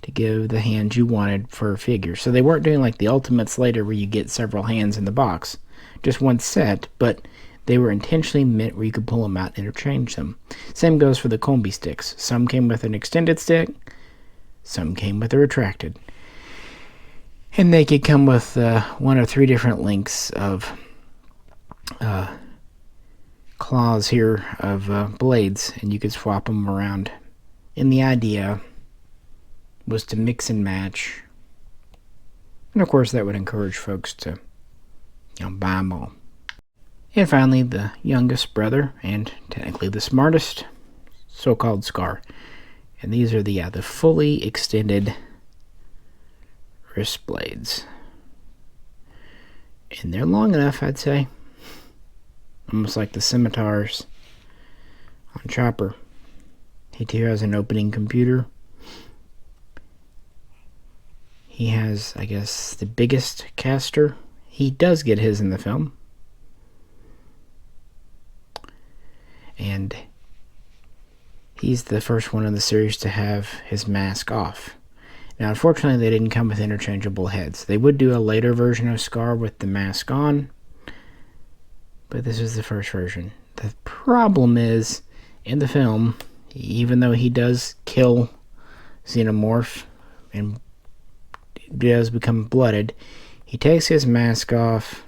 to give the hands you wanted for a figure. So they weren't doing like the Ultimates later where you get several hands in the box, just one set, but they were intentionally meant where you could pull them out and interchange them. Same goes for the combi sticks. Some came with an extended stick, some came with a retracted. And they could come with 1 or 3 different lengths of claws here of blades, and you could swap them around. And the idea was to mix and match. And of course that would encourage folks to buy them all. And finally, the youngest brother, and technically the smartest, so-called Scar. And these are the fully extended wrist blades. And they're long enough, I'd say. Almost like the scimitars on Chopper. He too has an opening computer. He has, I guess, the biggest caster. He does get his in the film. And he's the first one in the series to have his mask off. Now, unfortunately, they didn't come with interchangeable heads. They would do a later version of Scar with the mask on, but this is the first version. The problem is, in the film, even though he does kill Xenomorph and does become blooded, he takes his mask off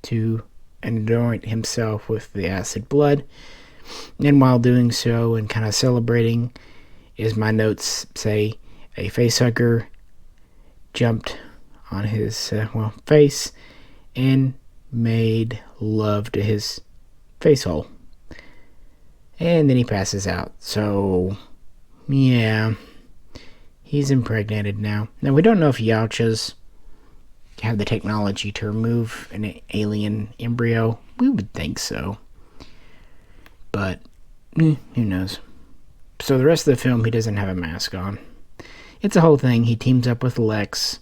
to anoint himself with the acid blood, and while doing so and kind of celebrating, as my notes say, a facehugger jumped on his face and made love to his face hole, and then he passes out. So yeah, he's impregnated now. Now we don't know if Yautjas have the technology to remove an alien embryo. We would think so, but who knows. So the rest of the film, he doesn't have a mask on. It's a whole thing. He teams up with Lex.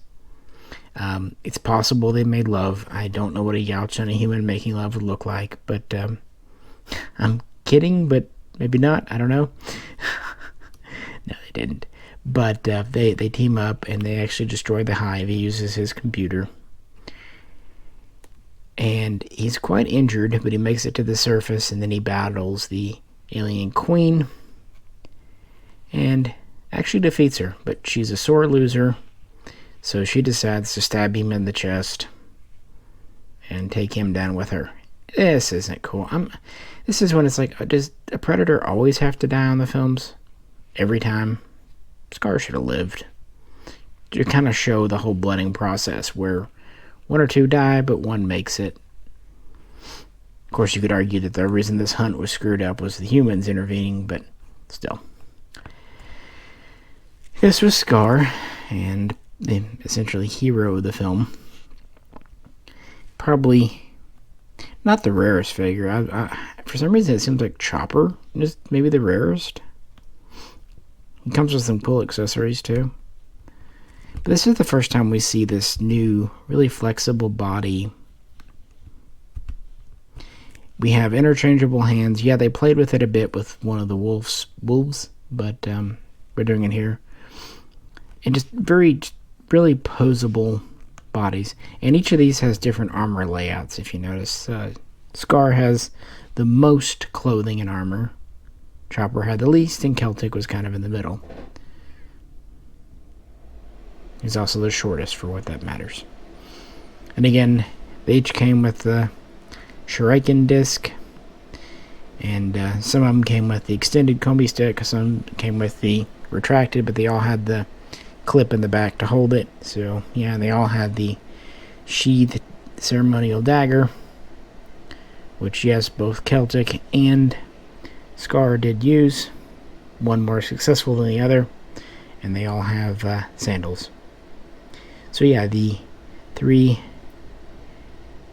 It's possible they made love. I don't know what a Yautja and a human making love would look like, but I'm kidding, but maybe not. I don't know. No, they didn't. But they team up and they actually destroy the hive. He uses his computer. And he's quite injured, but he makes it to the surface, and then he battles the alien queen and actually defeats her. But she's a sore loser, so she decides to stab him in the chest and take him down with her. This isn't cool. This is when it's like, does a Predator always have to die on the films? Every time? Scar should have lived. To kind of show the whole blooding process where one or two die, but one makes it. Of course, you could argue that the reason this hunt was screwed up was the humans intervening, but still. This was Scar, and the essentially hero of the film. Probably not the rarest figure. For some reason, it seems like Chopper is maybe the rarest. He comes with some cool accessories too. But this is the first time we see this new, really flexible body. We have interchangeable hands. Yeah, they played with it a bit with one of the wolves, but we're doing it here. And just really posable bodies. And each of these has different armor layouts, if you notice. Scar has the most clothing and armor. Chopper had the least, and Celtic was kind of in the middle. He's also the shortest, for what that matters. And again, they each came with the Shuriken disc, and some of them came with the extended combi stick, some came with the retracted, but they all had the clip in the back to hold it. So yeah, they all had the sheathed ceremonial dagger, which yes, both Celtic and Scar did use, one more successful than the other, and they all have sandals. So yeah, the three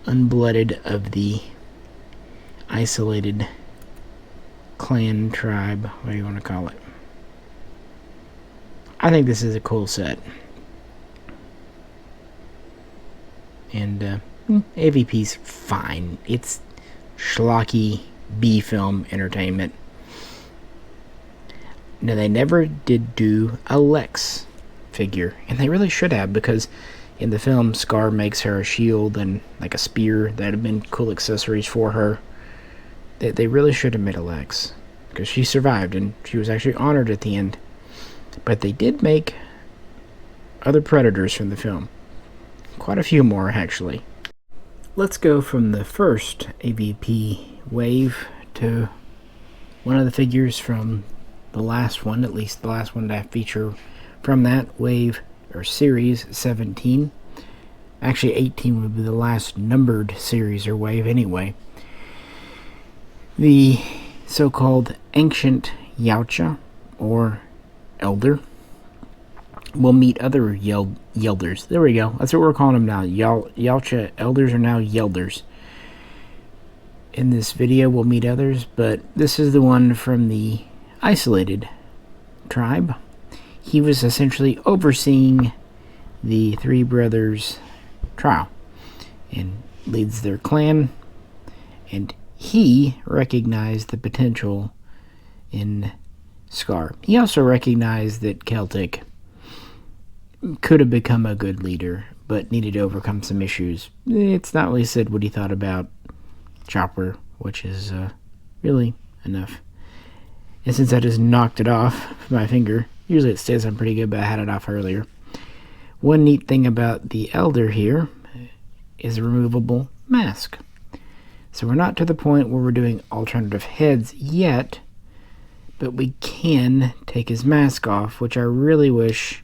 unblooded of the isolated clan tribe, what do you want to call it? I think this is a cool set. And AVP's fine. It's schlocky B-film entertainment. Now, they never did do a Lex figure, and they really should have, because in the film, Scar makes her a shield and like a spear. That would have been cool accessories for her. They really should have made a Lex, because she survived, and she was actually honored at the end. But they did make other Predators from the film. Quite a few more, actually. Let's go from the first AVP wave to one of the figures from the last one, at least the last one to feature from that wave, or series 17. Actually, 18 would be the last numbered series or wave anyway. The so-called Ancient Yautja, or Elder, will meet other Yelders. There we go. That's what we're calling them now. Yautja Elders are now Yelders. In this video, we'll meet others, but this is the one from the isolated tribe. He was essentially overseeing the three brothers' trial and leads their clan, and he recognized the potential in Scar. He also recognized that Celtic could have become a good leader, but needed to overcome some issues. It's not really said what he thought about Chopper, which is really enough. And since I just knocked it off with my finger, usually it stays on pretty good, but I had it off earlier. One neat thing about the Elder here is a removable mask. So we're not to the point where we're doing alternative heads yet, but we can take his mask off, which I really wish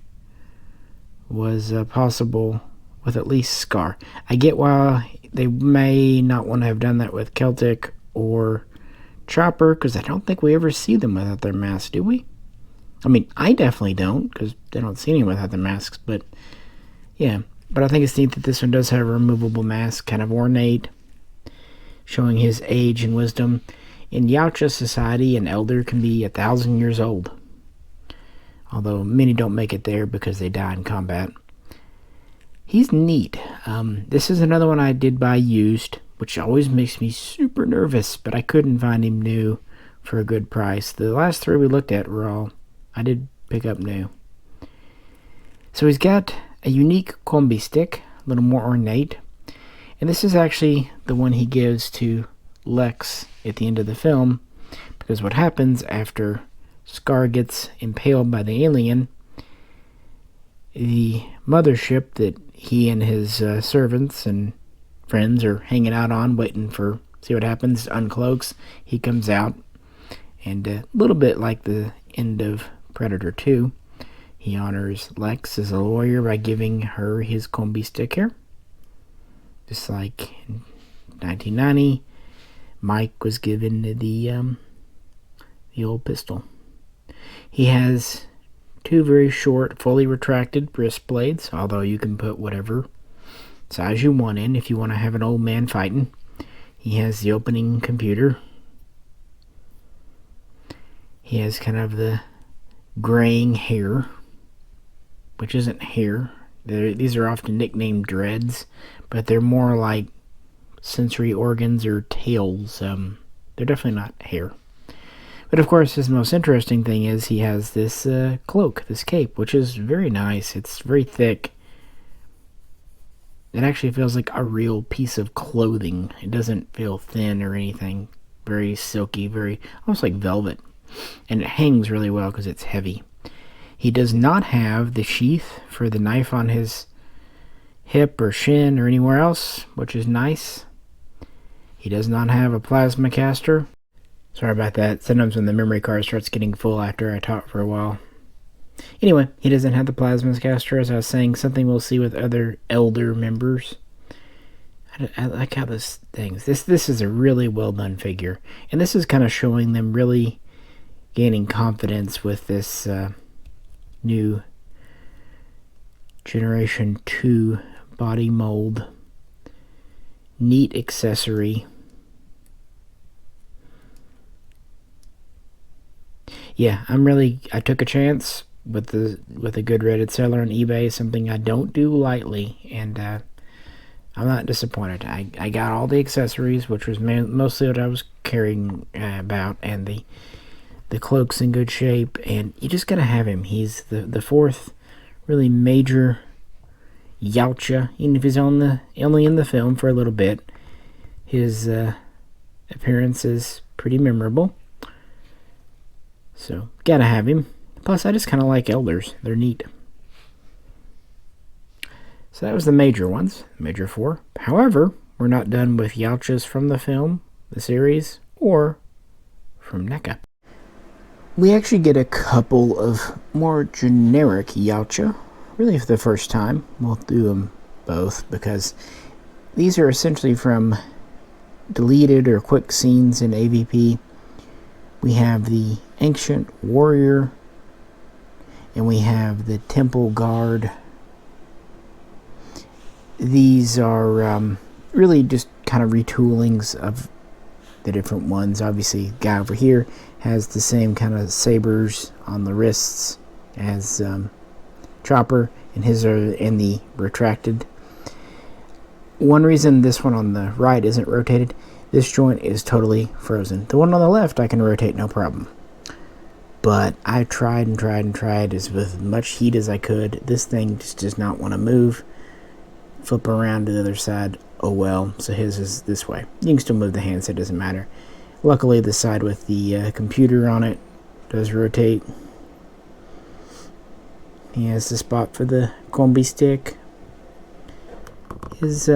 was possible with at least Scar. I get why they may not want to have done that with Celtic or Chopper, because I don't think we ever see them without their masks, do we? I mean, I definitely don't, because they don't see anyone without their masks, but yeah. But I think it's neat that this one does have a removable mask, kind of ornate, showing his age and wisdom. In Yautja society, an elder can be 1,000 years old, although many don't make it there because they die in combat. He's neat. This is another one I did buy used, which always makes me super nervous, but I couldn't find him new for a good price. The last three we looked at were all I did pick up new. So he's got a unique combi stick, a little more ornate, and this is actually the one he gives to Lex at the end of the film, because what happens after Scar gets impaled by the alien, the mothership that he and his servants and friends are hanging out on, waiting for see what happens, uncloaks. He comes out, and a little bit like the end of Predator 2, he honors Lex as a lawyer by giving her his combi stick here, just like in 1990 Mike was given the old pistol. He has two very short, fully retracted wrist blades, although you can put whatever size you want in if you want to have an old man fighting. He has the opening computer. He has kind of the graying hair, which isn't hair. These are often nicknamed dreads, but they're more like sensory organs or tails. They're definitely not hair. But of course, his most interesting thing is he has this cloak, this cape, which is very nice. It's very thick. It actually feels like a real piece of clothing. It doesn't feel thin or anything. Very silky, very almost like velvet. And it hangs really well because it's heavy. He does not have the sheath for the knife on his hip or shin or anywhere else, which is nice. He does not have a plasma caster. Sorry about that. Sometimes when the memory card starts getting full after I talk for a while. Anyway, he doesn't have the plasma caster, as I was saying, something we'll see with other Elder members. I like how this thing... This is a really well done figure. And this is kind of showing them really gaining confidence with this new Generation 2 body mold. Neat accessory. Yeah, I took a chance with a good rated seller on eBay, something I don't do lightly, and I'm not disappointed. I got all the accessories, which was mostly what I was caring about, and the cloak's in good shape, and you just gotta have him. He's the fourth really major Yautja, even if he's only in the film for a little bit. His appearance is pretty memorable. So, gotta have him. Plus, I just kind of like elders. They're neat. So that was the major ones, major four. However, we're not done with Yautjas from the film, the series, or from NECA. We actually get a couple of more generic Yautja, really for the first time. We'll do them both because these are essentially from deleted or quick scenes in AVP. We have the Ancient Warrior, and we have the Temple Guard. These are really just kind of retoolings of the different ones. Obviously, the guy over here has the same kind of sabers on the wrists as Chopper, and his are in the retracted. One reason this one on the right isn't rotated, this joint is totally frozen. The one on the left I can rotate no problem. But I tried and tried and tried with as much heat as I could. This thing just does not want to move. Flip around to the other side oh well. So his is this way. You can still move the hand, so it doesn't matter. Luckily, the side with the computer on it does rotate. He has the spot for the combi stick. His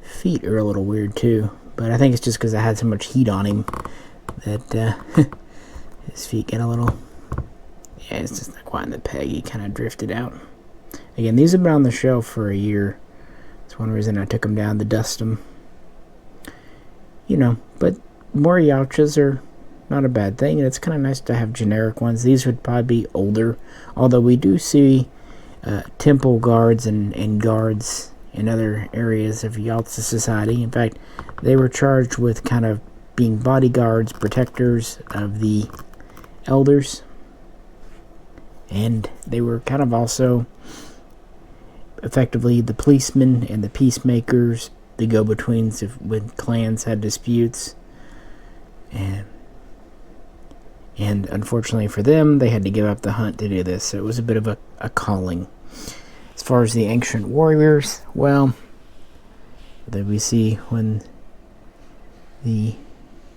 feet are a little weird too, but I think it's just because I had so much heat on him that his feet get a little... Yeah, it's just not quite in the peg. He kind of drifted out. Again, these have been on the shelf for a year. That's one reason I took them down to dust them. You know, but more Yautjas are not a bad thing, and it's kind of nice to have generic ones. These would probably be older, although we do see temple guards and guards in other areas of Yautja society. In fact, they were charged with kind of being bodyguards, protectors of the elders, and they were kind of also effectively the policemen and the peacemakers, the go-betweens when clans had disputes. And unfortunately for them, they had to give up the hunt to do this. So it was a bit of a calling. As far as the ancient warriors, well, that we see when the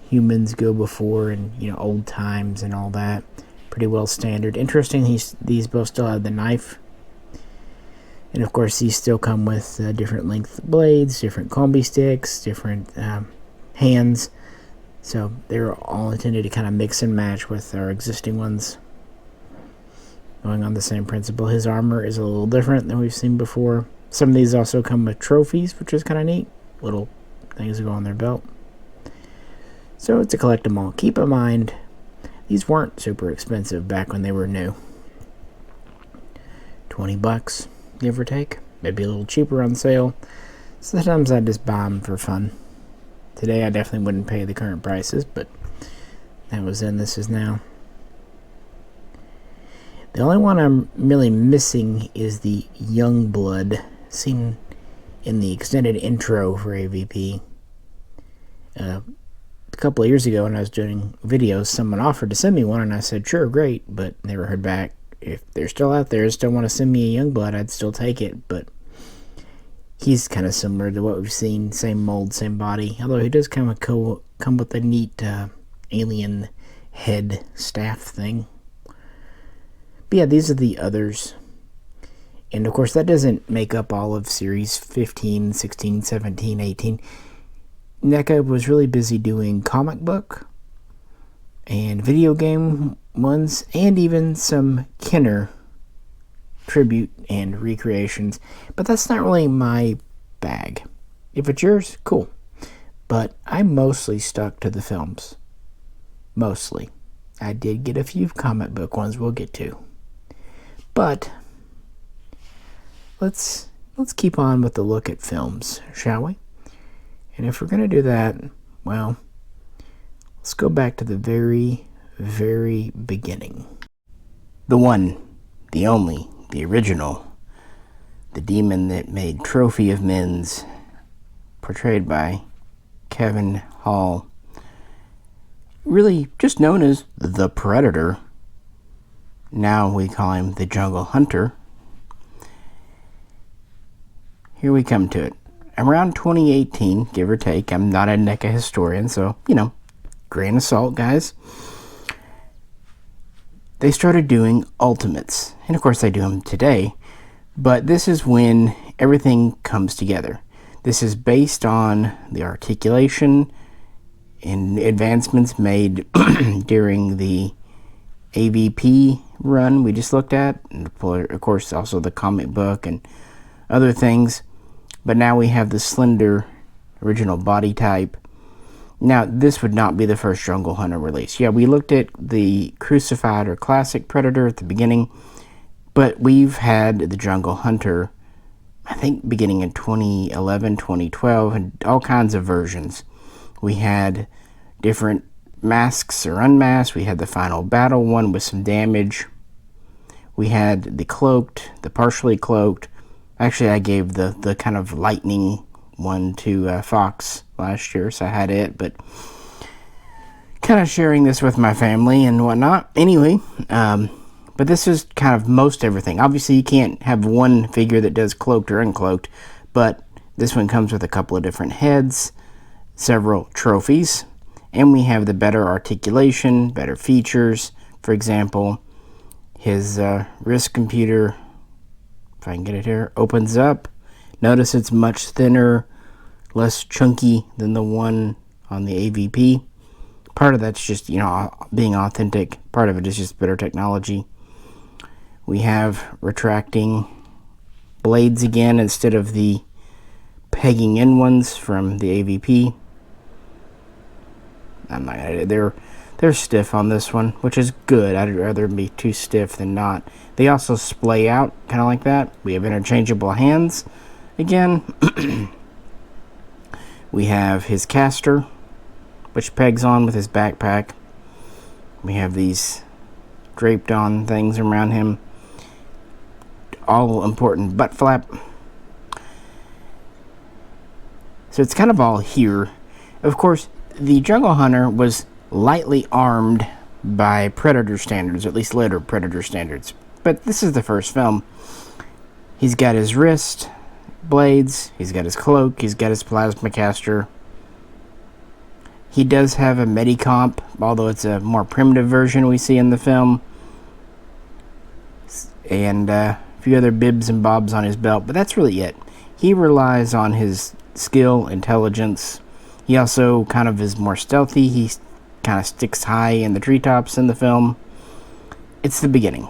humans go before and, you know, old times and all that. Pretty well standard. Interesting, these both still have the knife. And of course, these still come with different length blades, different combi sticks, different hands. So they're all intended to kind of mix and match with our existing ones. Going on the same principle. His armor is a little different than we've seen before. Some of these also come with trophies, which is kind of neat. Little things that go on their belt. So it's a collect them all. Keep in mind, these weren't super expensive back when they were new. $20, give or take. Maybe a little cheaper on sale. Sometimes I just buy them for fun. Today I definitely wouldn't pay the current prices, but that was then, this is now. The only one I'm really missing is the young blood seen in the extended intro for AVP. A couple of years ago when I was doing videos, someone offered to send me one, and I said, sure, great, but never heard back. If they're still out there, still want to send me a young blood, I'd still take it, but he's kind of similar to what we've seen, same mold, same body, although he does kind of come with a neat alien head staff thing. But yeah, these are the others. And of course, that doesn't make up all of series 15, 16, 17, 18. NECA was really busy doing comic book and video game ones, and even some Kenner tribute and recreations, but that's not really my bag. If it's yours, cool. But I mostly stuck to the films. Mostly. I did get a few comic book ones we'll get to. But let's keep on with the look at films, shall we? And if we're going to do that, well, let's go back to the very, very beginning. The one, the only, the original, the demon that made Trophy of Men's, portrayed by Kevin Hall, really just known as the Predator. Now we call him the Jungle Hunter. Here we come to it. Around 2018, give or take. I'm not a NECA historian, so, you know, grain of salt, guys. They started doing ultimates, and of course they do them today, but this is when everything comes together. This is based on the articulation and advancements made during the AVP run we just looked at, and of course also the comic book and other things, but now we have the slender original body type. Now, this would not be the first Jungle Hunter release. Yeah, we looked at the Crucified or Classic Predator at the beginning, but we've had the Jungle Hunter, I think, beginning in 2011, 2012, and all kinds of versions. We had different masks or unmasked. We had the final battle one with some damage. We had the cloaked, the partially cloaked. Actually, I gave the kind of lightning one to Fox last year, so I had it, but kind of sharing this with my family and whatnot. Anyway, but this is kind of most everything. Obviously, you can't have one figure that does cloaked or uncloaked, but This one comes with a couple of different heads, several trophies, and we have the better articulation, better features. For example, his wrist computer, if I can get it here, opens up. Notice it's much thinner, less chunky than the one on the AVP. Part of that's just, being authentic. Part of it is just better technology. We have retracting blades again instead of the pegging in ones from the AVP. I'm not gonna. They're stiff on this one, which is good. I'd rather be too stiff than not. They also splay out, kind of like that. We have interchangeable hands. Again, we have his caster, which pegs on with his backpack. We have these draped on things around him. All important butt flap. So it's kind of all here. Of course, the Jungle Hunter was lightly armed by Predator standards, or at least later Predator standards. But this is the first film. He's got his wrist blades, he's got his cloak, he's got his plasma caster. He does have a Medicomp, although it's a more primitive version we see in the film. And a few other bibs and bobs on his belt, but that's really it. He relies on his skill, intelligence. He also kind of is more stealthy. He kind of sticks high in the treetops in the film. It's the beginning.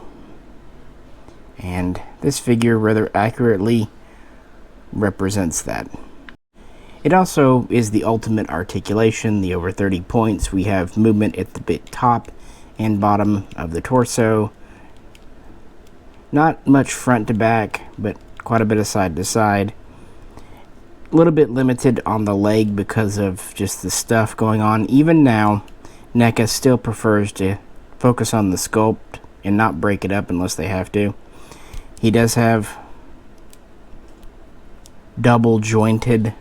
And this figure rather accurately represents that. It also is the ultimate articulation, the over 30 points. We have movement at the top and bottom of the torso. Not much front to back, but quite a bit of side to side. A little bit limited on the leg because of just the stuff going on. Even now, NECA still prefers to focus on the sculpt and not break it up unless they have to. He does have double jointed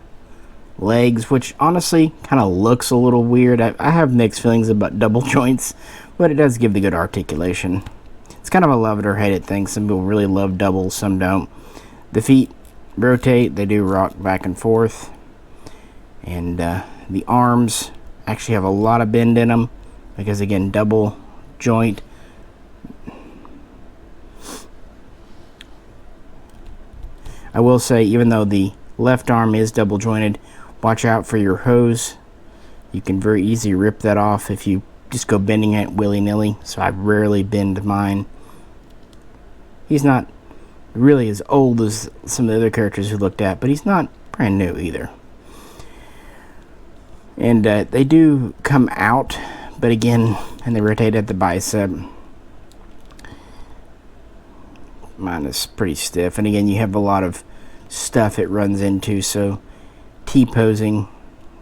legs, which honestly kind of looks a little weird. I have mixed feelings about double joints, but it does give the good articulation. It's kind of a love it or hate it thing. Some people really love doubles, some don't. The feet rotate, they do rock back and forth. And the arms actually have a lot of bend in them because, again, double joint. I will say, even though the left arm is double jointed, watch out for your hose. You can very easily rip that off if you just go bending it willy-nilly, so I rarely bend mine. He's not really as old as some of the other characters we looked at, but he's not brand new either. And they do come out, but again, and they rotate at the bicep. Mine is pretty stiff, and again, you have a lot of stuff it runs into, so T-posing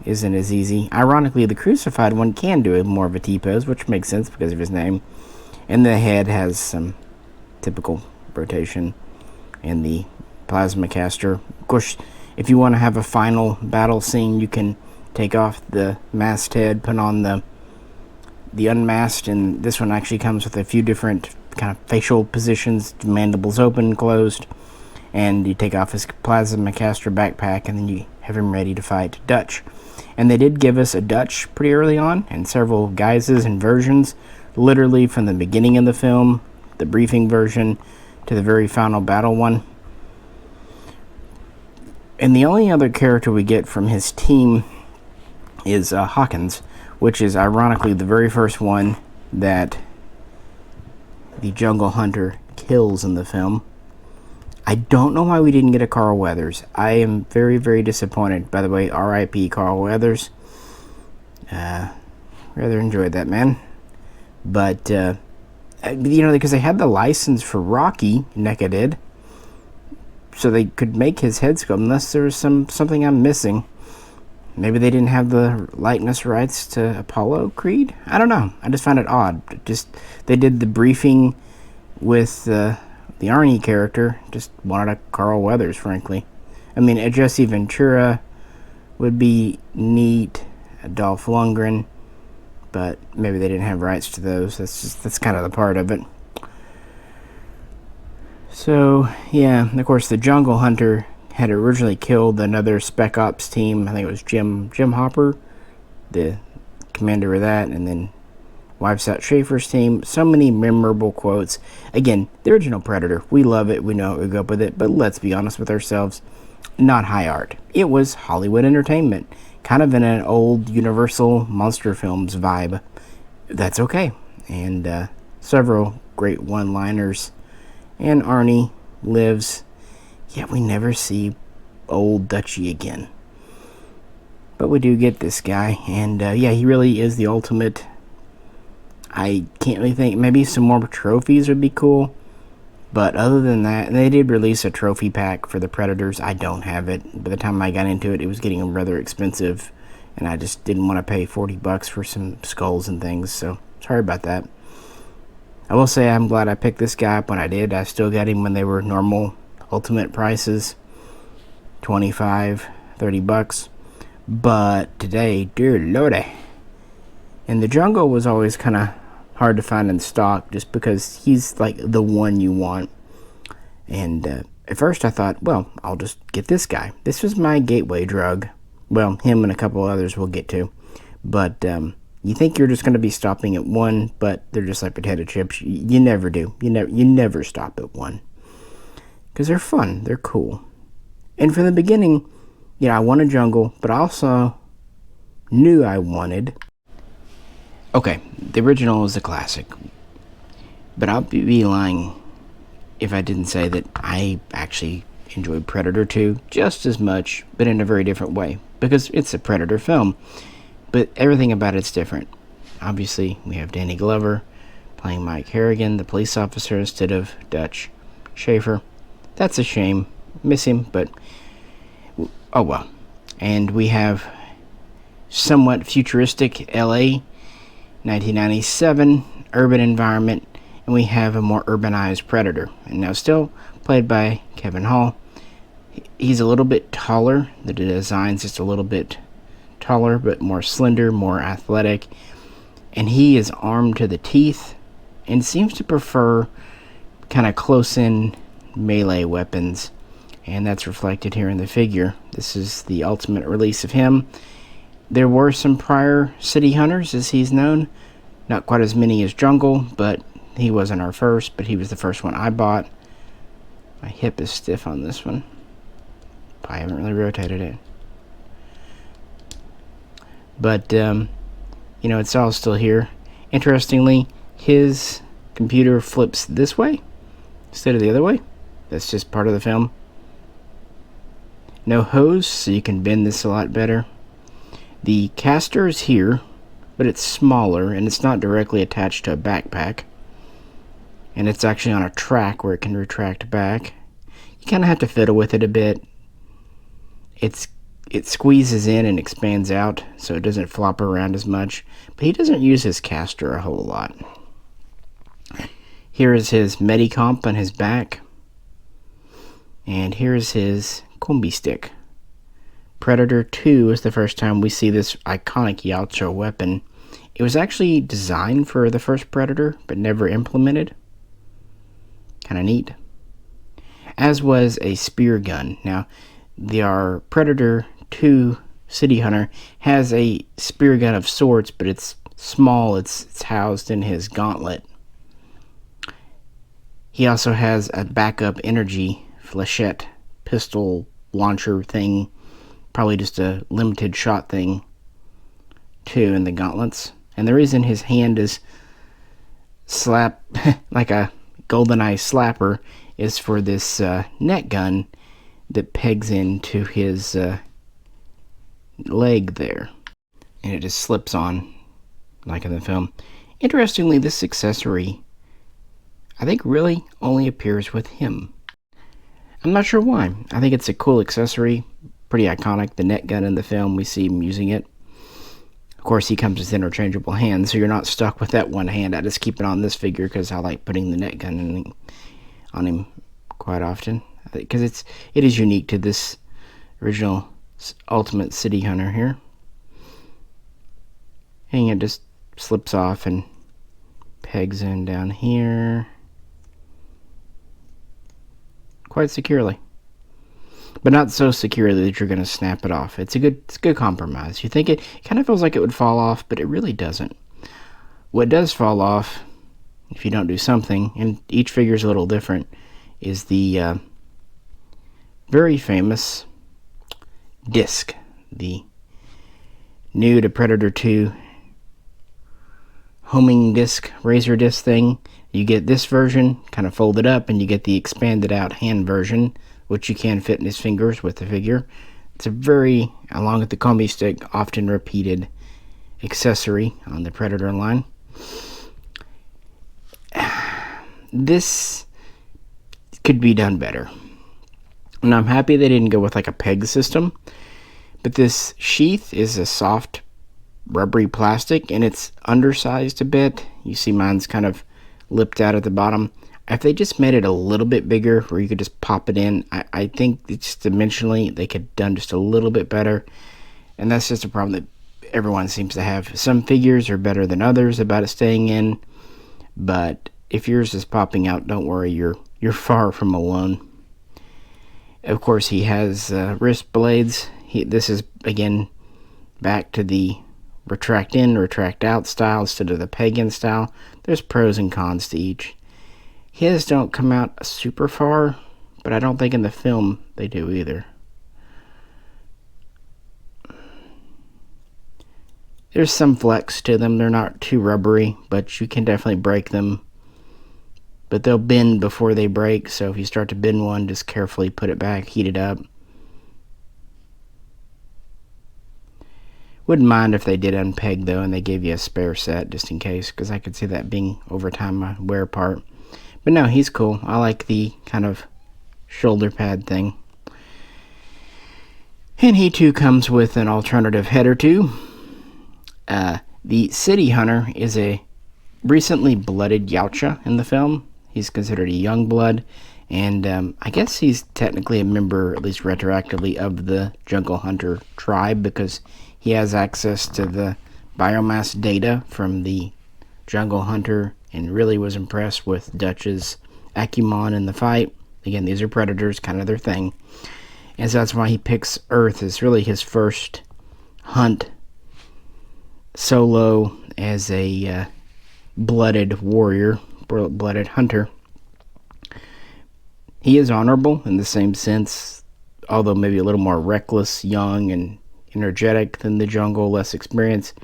isn't as easy. Ironically, the crucified one can do more of a T-pose, which makes sense because of his name. And the head has some typical rotation. And the plasma caster. Of course, if you want to have a final battle scene, you can take off the masked head, put on the unmasked, and this one actually comes with a few different kind of facial positions, mandibles open, closed, and you take off his plasma caster backpack, and then you have him ready to fight Dutch. And they did give us a Dutch pretty early on, and several guises and versions, literally from the beginning of the film, the briefing version, to the very final battle one. And the only other character we get from his team is Hawkins, which is ironically the very first one that the Jungle Hunter kills in the film. I don't know why we didn't get a Carl Weathers. I am very, very disappointed. By the way, R.I.P. Carl Weathers. Rather enjoyed that man. But, because they had the license for Rocky, NECA did, so they could make his head sculpt, unless there was something I'm missing. Maybe they didn't have the likeness rights to Apollo Creed? I don't know. I just found it odd. They did the briefing with the Arnie character. Just wanted a Carl Weathers, frankly. I mean, a Jesse Ventura would be neat. A Dolph Lundgren. But maybe they didn't have rights to those. That's kind of the part of it. So, yeah, of course, the Jungle Hunter had originally killed another Spec Ops team. I think it was Jim Hopper, the commander of that, and then wipes out Schaefer's team. So many memorable quotes. Again, the original Predator. We love it. We know it. We go up with it. But let's be honest with ourselves. Not high art. It was Hollywood entertainment. Kind of in an old Universal monster films vibe. That's okay. And several great one-liners. And Arnie lives. Yeah, we never see old Dutchie again. But we do get this guy. And yeah, he really is the ultimate. I can't really think. Maybe some more trophies would be cool. But other than that, they did release a trophy pack for the Predators. I don't have it. By the time I got into it, it was getting rather expensive. And I just didn't want to pay $40 for some skulls and things. So, sorry about that. I will say I'm glad I picked this guy up when I did. I still got him when they were normal ultimate prices. $25, $30. But today, dear lordy. And the jungle was always kind of hard to find in stock just because he's like the one you want. And at first I thought, well, I'll just get this guy. This was my gateway drug. Well, him and a couple others we'll get to. But you think you're just going to be stopping at one, but they're just like potato chips. You never do. You never stop at one. Because they're fun. They're cool. And from the beginning, you know, I wanted jungle, but I also knew I wanted... Okay, the original is a classic, but I'll be lying if I didn't say that I actually enjoyed Predator 2 just as much, but in a very different way, because it's a Predator film, but everything about it's different. Obviously, we have Danny Glover playing Mike Harrigan, the police officer, instead of Dutch Schaefer. That's a shame. Miss him, but oh well. And we have somewhat futuristic LA, 1997 urban environment, and we have a more urbanized Predator, and now still played by Kevin Hall. He's a little bit taller. The design's just a little bit taller, but more slender, more athletic, and he is armed to the teeth and seems to prefer kind of close-in melee weapons, and that's reflected here in the figure. This is the ultimate release of him. There were some prior City Hunters, as he's known. Not quite as many as Jungle, but he wasn't our first, but he was the first one I bought. My hip is stiff on this one. I haven't really rotated it. But, you know, it's all still here. Interestingly, his computer flips this way instead of the other way. That's just part of the film. No hose, so you can bend this a lot better. The caster is here, but it's smaller, and it's not directly attached to a backpack. And it's actually on a track where it can retract back. You kind of have to fiddle with it a bit. It squeezes in and expands out, so it doesn't flop around as much. But he doesn't use his caster a whole lot. Here is his Medicomp on his back. And here's his combi stick. Predator 2 is the first time we see this iconic Yautja weapon. It was actually designed for the first Predator, but never implemented. Kind of neat. As was a spear gun. Now, our Predator 2 City Hunter has a spear gun of sorts, but it's small. It's housed in his gauntlet. He also has a backup energy flechette pistol launcher thing. Probably just a limited shot thing, too, in the gauntlets. And the reason his hand is like a GoldenEye slapper is for this net gun that pegs into his leg there. And it just slips on, like in the film. Interestingly, this accessory, I think, really only appears with him. I'm not sure why. I think it's a cool accessory. Pretty iconic. The net gun in the film, we see him using it. Of course, he comes with interchangeable hands, so you're not stuck with that one hand. I just keep it on this figure because I like putting the net gun on him quite often. Because it is unique to this original Ultimate City Hunter here. And it just slips off and pegs in down here quite securely. but not so securely that you're going to snap it off. It's a good compromise. You think it kind of feels like it would fall off, but it really doesn't. What does fall off, if you don't do something, and each figure is a little different, is the very famous disc, the new to Predator 2 homing disc, razor disc thing. You get this version, kind of folded up, and you get the expanded out hand version, which you can fit in his fingers with the figure. It's a very, along with the combi stick, often repeated accessory on the Predator line. This could be done better. And I'm happy they didn't go with like a peg system. But this sheath is a soft, rubbery plastic, and it's undersized a bit. You see mine's kind of lipped out at the bottom. If they just made it a little bit bigger where you could just pop it in, I think it's dimensionally they could have done just a little bit better. And that's just a problem that everyone seems to have. Some figures are better than others about it staying in, but if yours is popping out, don't worry, you're far from alone. Of course, he has wrist blades. This is, again, back to the retract in, retract out style instead of the peg in style. There's pros and cons to each. His don't come out super far, but I don't think in the film they do either. There's some flex to them. They're not too rubbery, but you can definitely break them. But they'll bend before they break, so if you start to bend one, just carefully put it back, heat it up. Wouldn't mind if they did unpeg, though, and they gave you a spare set, just in case, because I could see that being, over time, my wear part. But no, he's cool. I like the kind of shoulder pad thing. And he, too, comes with an alternative head or two. The City Hunter is a recently blooded Yautja in the film. He's considered a young blood, and I guess he's technically a member, at least retroactively, of the Jungle Hunter tribe, because he has access to the biomass data from the Jungle Hunter and really was impressed with Dutch's acumen in the fight. Again, these are predators, kind of their thing. And so that's why he picks Earth as really his first hunt solo as a blooded warrior, blooded hunter. He is honorable in the same sense, although maybe a little more reckless, young, and energetic than the Jungle, less experienced.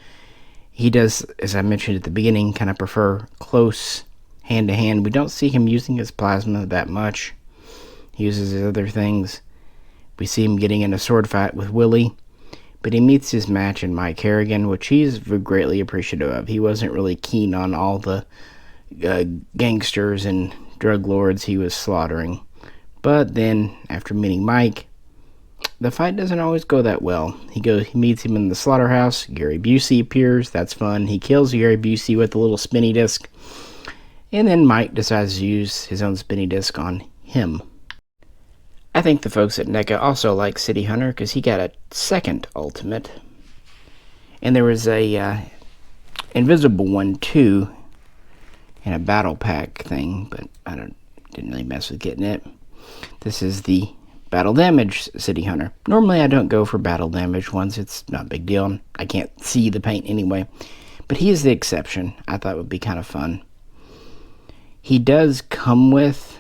He does, as I mentioned at the beginning, kind of prefer close hand-to-hand. We don't see him using his plasma that much. He uses his other things. We see him getting in a sword fight with Willie, but he meets his match in Mike Harrigan, which he's greatly appreciative of. He wasn't really keen on all the gangsters and drug lords he was slaughtering. But then, after meeting Mike, the fight doesn't always go that well. He meets him in the slaughterhouse. Gary Busey appears. That's fun. He kills Gary Busey with a little spinny disc. And then Mike decides to use his own spinny disc on him. I think the folks at NECA also like City Hunter because he got a second ultimate. And there was a invisible one too in a battle pack thing, but I didn't really mess with getting it. This is the battle damage City Hunter. Normally I don't go for battle damage ones. It's not a big deal. I can't see the paint anyway. But he is the exception. I thought it would be kind of fun. He does come with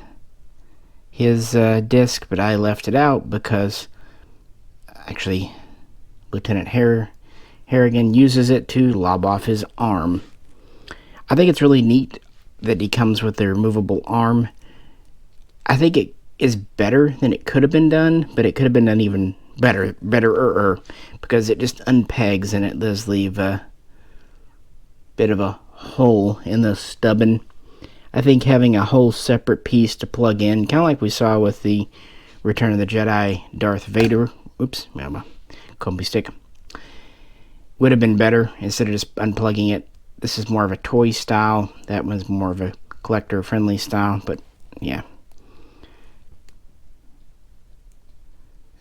his disc, but I left it out because actually Lieutenant Harrigan uses it to lob off his arm. I think it's really neat that he comes with the removable arm. I think it is better than it could have been done, but it could have been done even better, because it just unpegs and it does leave a bit of a hole in the stubbing. I think having a whole separate piece to plug in, kind of like we saw with the Return of the Jedi Darth Vader, combi stick, would have been better instead of just unplugging it. This is more of a toy style. That one's more of a collector-friendly style, but yeah.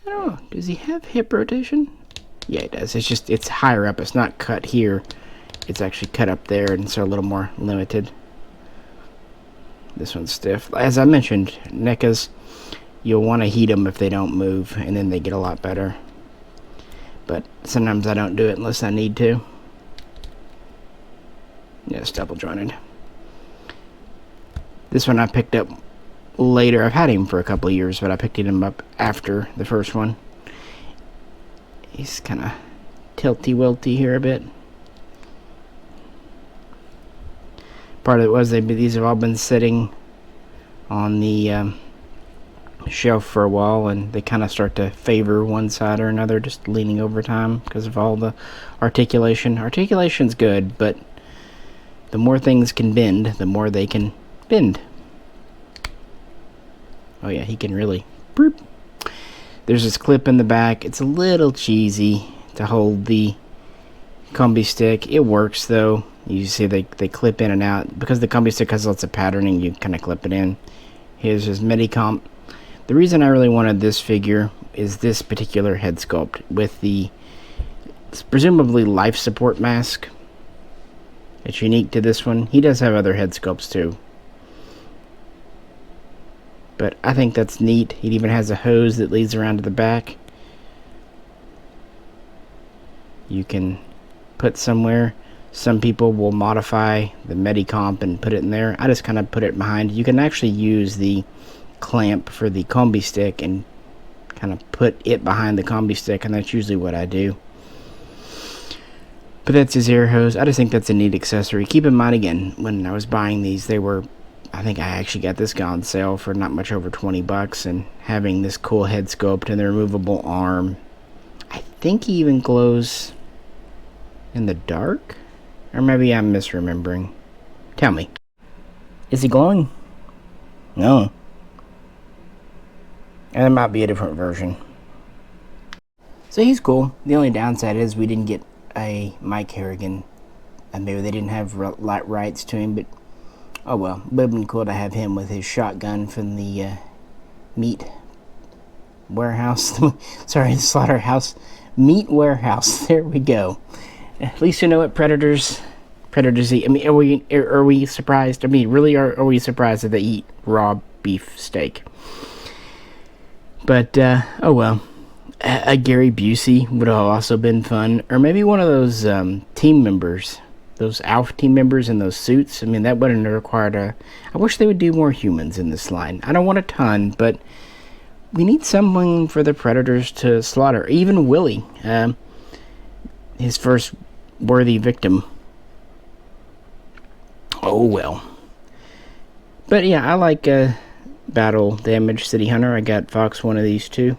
I don't know, does he have hip rotation? Yeah, it does. It's higher up. It's not cut here. It's actually cut up there, and so a little more limited. This one's stiff. As I mentioned, NECA's you'll want to heat them if they don't move, and then they get a lot better. But sometimes I don't do it unless I need to. Yeah, it's double jointed. This one I picked up later. I've had him for a couple of years, but I picked him up after the first one. He's kind of tilty-wilty here a bit. Part of it was these have all been sitting on the shelf for a while, and they kind of start to favor one side or another, just leaning over time because of all the articulation. Articulation's good, but the more things can bend, the more they can bend. Oh yeah, he can really boop. There's this clip in the back. It's a little cheesy to hold the combi stick. It works though. You see they clip in and out. Because the combi stick has lots of patterning, you kind of clip it in. Here's his Medicomp. The reason I really wanted this figure is this particular head sculpt with the presumably life support mask. It's unique to this one. He does have other head sculpts too, but I think that's neat. It even has a hose that leads around to the back. You can put somewhere. Some people will modify the Medicomp and put it in there. I just kind of put it behind. You can actually use the clamp for the combi stick and kind of put it behind the combi stick, and that's usually what I do. But that's his air hose. I just think that's a neat accessory. Keep in mind, again, when I was buying these, they were, I think I actually got this guy on sale for not much over 20 bucks, and having this cool head sculpt and the removable arm. I think he even glows in the dark? Or maybe I'm misremembering. Tell me. Is he glowing? No. And there might be a different version. So he's cool. The only downside is we didn't get a Mike Harrigan. And maybe they didn't have rights to him, but oh well. It would have been cool to have him with his shotgun from the meat warehouse. Sorry, the slaughterhouse. Meat warehouse. There we go. At least you know what predators eat. I mean, are we surprised? I mean, really, are we surprised that they eat raw beef steak? But, oh well. A Gary Busey would have also been fun. Or maybe one of those team members. Those ALF team members in those suits. I mean, that wouldn't have required a... I wish they would do more humans in this line. I don't want a ton, but we need someone for the predators to slaughter. Even Willie. His first worthy victim. Oh well. But yeah, I like Battle Damage City Hunter. I got Fox one of these too.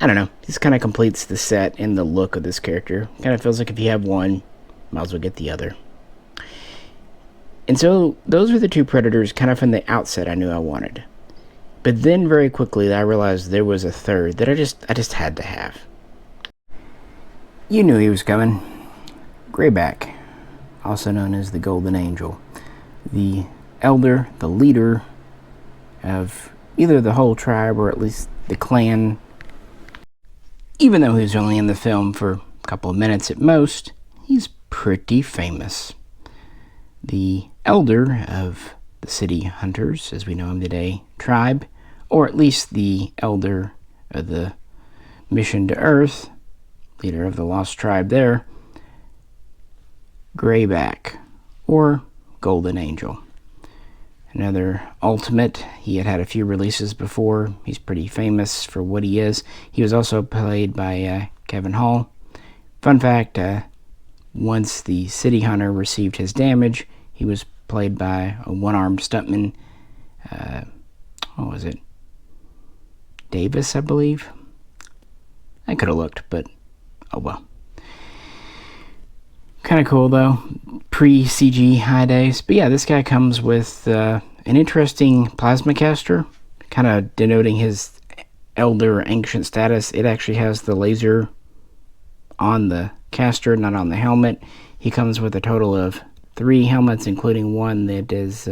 I don't know. This kind of completes the set and the look of this character. Kind of feels like if you have one, might as well get the other. And so those are the two predators kind of from the outset I knew I wanted. But then very quickly I realized there was a third that I just had to have. You knew he was coming. Greyback, also known as the Golden Angel. The elder, the leader of either the whole tribe or at least the clan. Even though he was only in the film for a couple of minutes at most, he's pretty famous. The elder of the City Hunters, as we know him today, tribe, or at least the elder of the Mission to Earth, leader of the Lost Tribe there, Greyback, or Golden Angel. Another ultimate. He had a few releases before. He's pretty famous for what he is. He was also played by Kevin Hall. Fun fact, once the City Hunter received his damage, he was played by a one-armed stuntman. What was it? Davis, I believe. I could have looked, but oh well. Kind of cool though, pre-CG high days. But yeah, this guy comes with an interesting plasma caster, kind of denoting his elder ancient status. It actually has the laser on the caster, not on the helmet. He comes with a total of 3 helmets, including one that is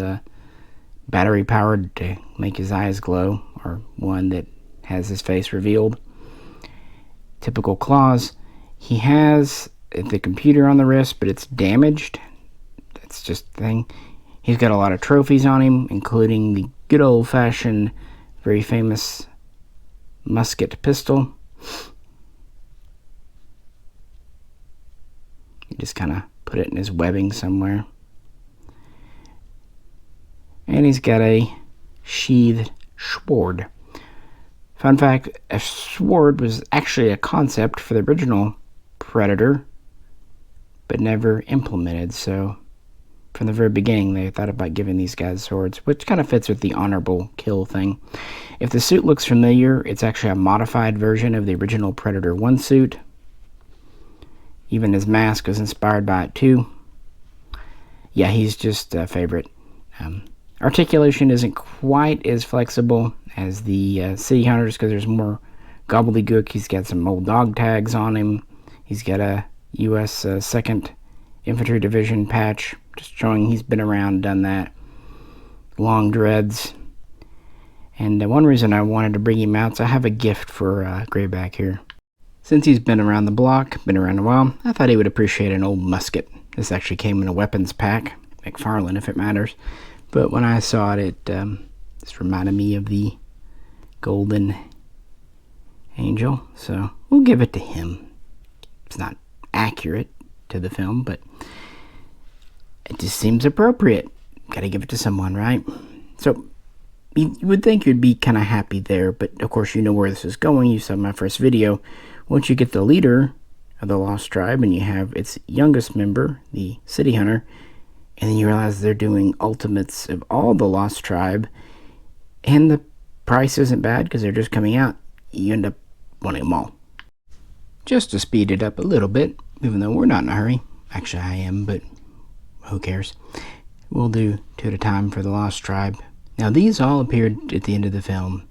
battery powered to make his eyes glow, or one that has his face revealed. Typical claws. He has the computer on the wrist, but it's damaged. That's just the thing. He's got a lot of trophies on him, including the good old-fashioned very famous musket pistol. You just kind of put it in his webbing somewhere. And he's got a sheathed sword. Fun fact, a sword was actually a concept for the original Predator, but never implemented. So from the very beginning, they thought about giving these guys swords, which kind of fits with the honorable kill thing. If the suit looks familiar, it's actually a modified version of the original Predator 1 suit. Even his mask was inspired by it too. Yeah, he's just a favorite. Articulation isn't quite as flexible as the City Hunters because there's more gobbledygook. He's got some old dog tags on him. He's got a U.S. 2nd Infantry Division patch, just showing he's been around, done that. Long dreads. And one reason I wanted to bring him out is I have a gift for Grayback here. Since he's been around the block, been around a while, I thought he would appreciate an old musket. This actually came in a weapons pack, McFarlane if it matters. But when I saw it, it just reminded me of the Golden Angel. So we'll give it to him. It's not accurate to the film, but it just seems appropriate. Gotta give it to someone, right? So you would think you'd be kind of happy there, but of course you know where this is going. You saw my first video. Once you get the leader of the Lost Tribe and you have its youngest member, the City Hunter, and then you realize they're doing ultimates of all the Lost Tribe, and the price isn't bad because they're just coming out, you end up wanting them all. Just to speed it up a little bit, even though we're not in a hurry. Actually, I am, but who cares? We'll do 2 at a time for the Lost Tribe. Now, these all appeared at the end of the film.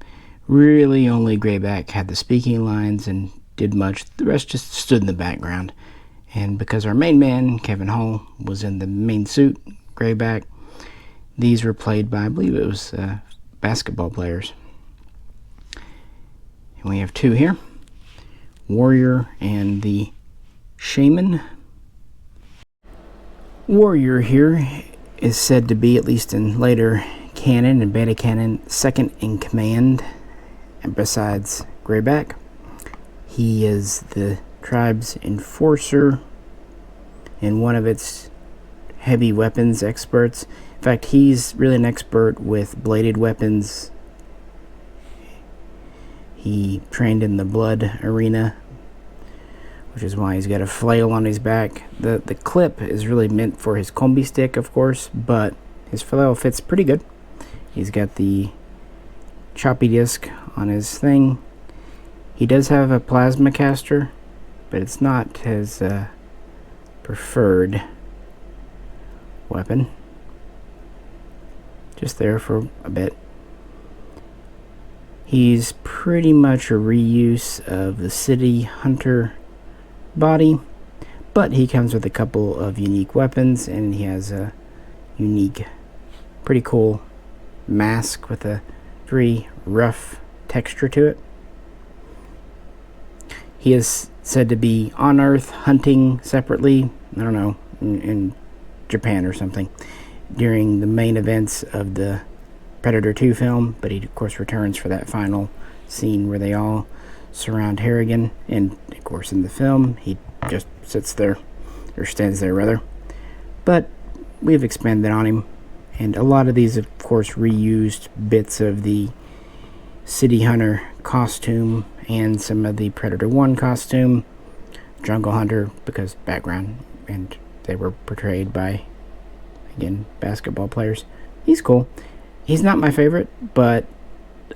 Really, only Grayback had the speaking lines and did much. The rest just stood in the background. And because our main man, Kevin Hall, was in the main suit, Grayback, these were played by, I believe it was basketball players. And we have 2 here. Warrior and the Shaman. Warrior here is said to be, at least in later canon and beta canon, second in command. And besides Grayback, he is the tribe's enforcer and one of its heavy weapons experts. In fact, he's really an expert with bladed weapons. He trained in the blood arena, which is why he's got a flail on his back. The clip is really meant for his combi stick, of course, but his flail fits pretty good. He's got the choppy disc on his thing. He does have a plasma caster, but it's not his preferred weapon. Just there for a bit. He's pretty much a reuse of the City Hunter body, but he comes with a couple of unique weapons, and he has a unique, pretty cool mask with a very rough texture to it. He is said to be on Earth hunting separately, I don't know, in Japan or something, during the main events of the Predator 2 film, but he of course returns for that final scene where they all surround Harrigan, and of course in the film he just sits there, or stands there rather. But we've expanded on him, and a lot of these of course reused bits of the City Hunter costume and some of the Predator 1 costume, Jungle Hunter, because background, and they were portrayed by, again, basketball players. He's cool. He's not my favorite, but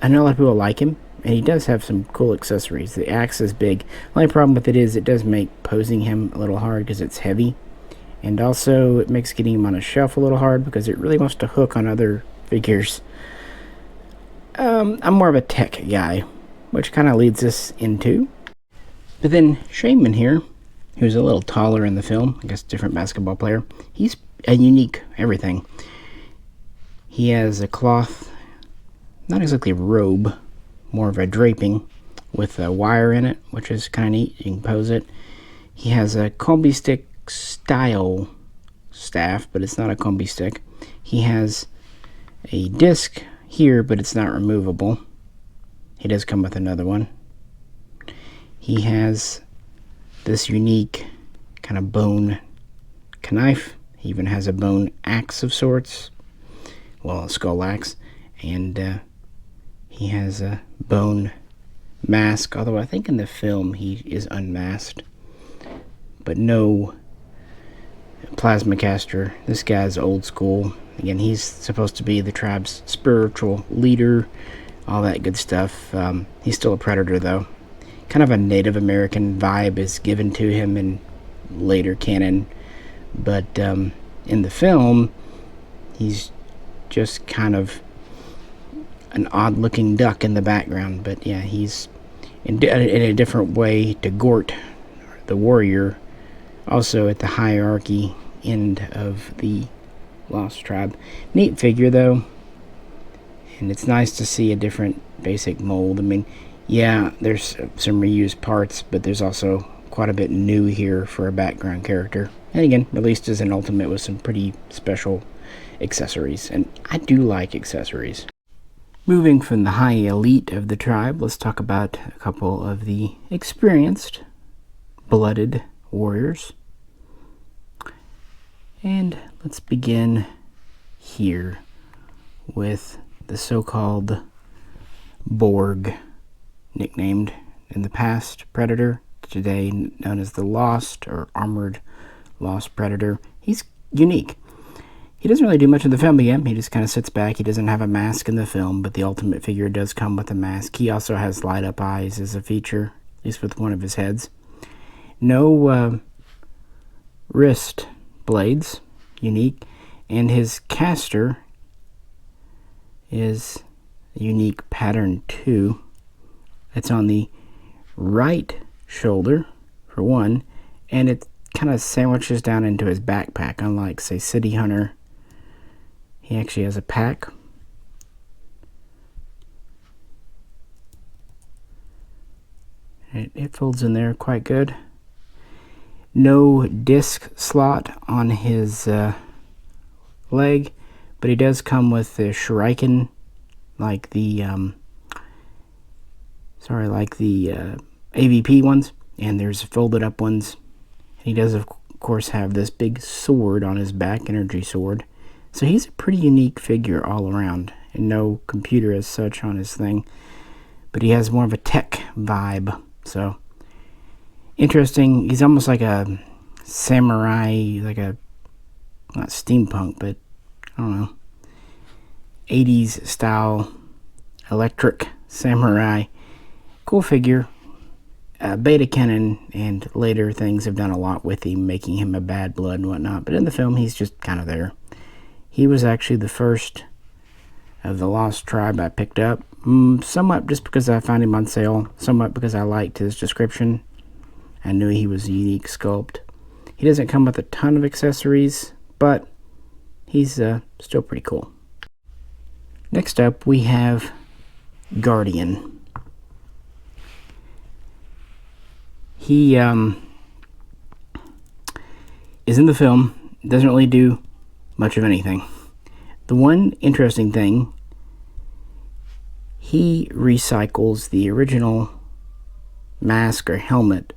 I know a lot of people like him, and he does have some cool accessories. The axe is big. The only problem with it is it does make posing him a little hard because it's heavy, and also it makes getting him on a shelf a little hard because it really wants to hook on other figures. I'm more of a tech guy, which kind of leads us into. But then Shaman here, who's a little taller in the film, I guess different basketball player, he's a unique everything. He has a cloth, not exactly a robe, more of a draping with a wire in it, which is kind of neat. You can pose it. He has a combi stick style staff, but it's not a combi stick. He has a disc here, but it's not removable. he does come with another one. He has this unique kind of bone knife. He even has a bone axe of sorts. Well, a skull axe. And he has a bone mask, although I think in the film he is unmasked. But no plasma caster. This guy's old school. Again, he's supposed to be the tribe's spiritual leader, all that good stuff. He's still a predator, though. Kind of a Native American vibe is given to him in later canon. But in the film, he's just kind of an odd-looking duck in the background. But yeah, he's in a different way to Gort, the warrior, also at the hierarchy end of the Lost Tribe. Neat figure, though, and it's nice to see a different basic mold. I mean, yeah, there's some reused parts, but there's also quite a bit new here for a background character. And again, released as an Ultimate with some pretty special accessories, and I do like accessories. Moving from the high elite of the tribe, let's talk about a couple of the experienced, blooded warriors. And let's begin here with the so-called Borg, nicknamed in the past Predator, today known as the Lost or Armored Lost Predator. He's unique. He doesn't really do much in the film again. He just kind of sits back. He doesn't have a mask in the film, but the Ultimate figure does come with a mask. He also has light-up eyes as a feature, at least with one of his heads. No wrist blades, unique, and his caster is a unique pattern too. It's on the right shoulder for one, and it kind of sandwiches down into his backpack, unlike, say, City Hunter. He actually has a pack. It folds in there quite good. No disc slot on his leg, but he does come with the shuriken, like the AVP ones, and there's folded up ones. He does, of course, have this big sword on his back, energy sword. So he's a pretty unique figure all around, and no computer as such on his thing, but he has more of a tech vibe. So interesting. He's almost like a samurai, like a, not steampunk, but I don't know, 80s style electric samurai. Cool figure. Beta canon and later things have done a lot with him, making him a bad blood and whatnot, but in the film he's just kind of there. He was actually the first of the Lost Tribe I picked up, somewhat just because I found him on sale, somewhat because I liked his description. I knew he was a unique sculpt. He doesn't come with a ton of accessories, but he's still pretty cool. Next up we have Guardian. He is in the film, doesn't really do much of anything. The one interesting thing, he recycles the original mask or helmet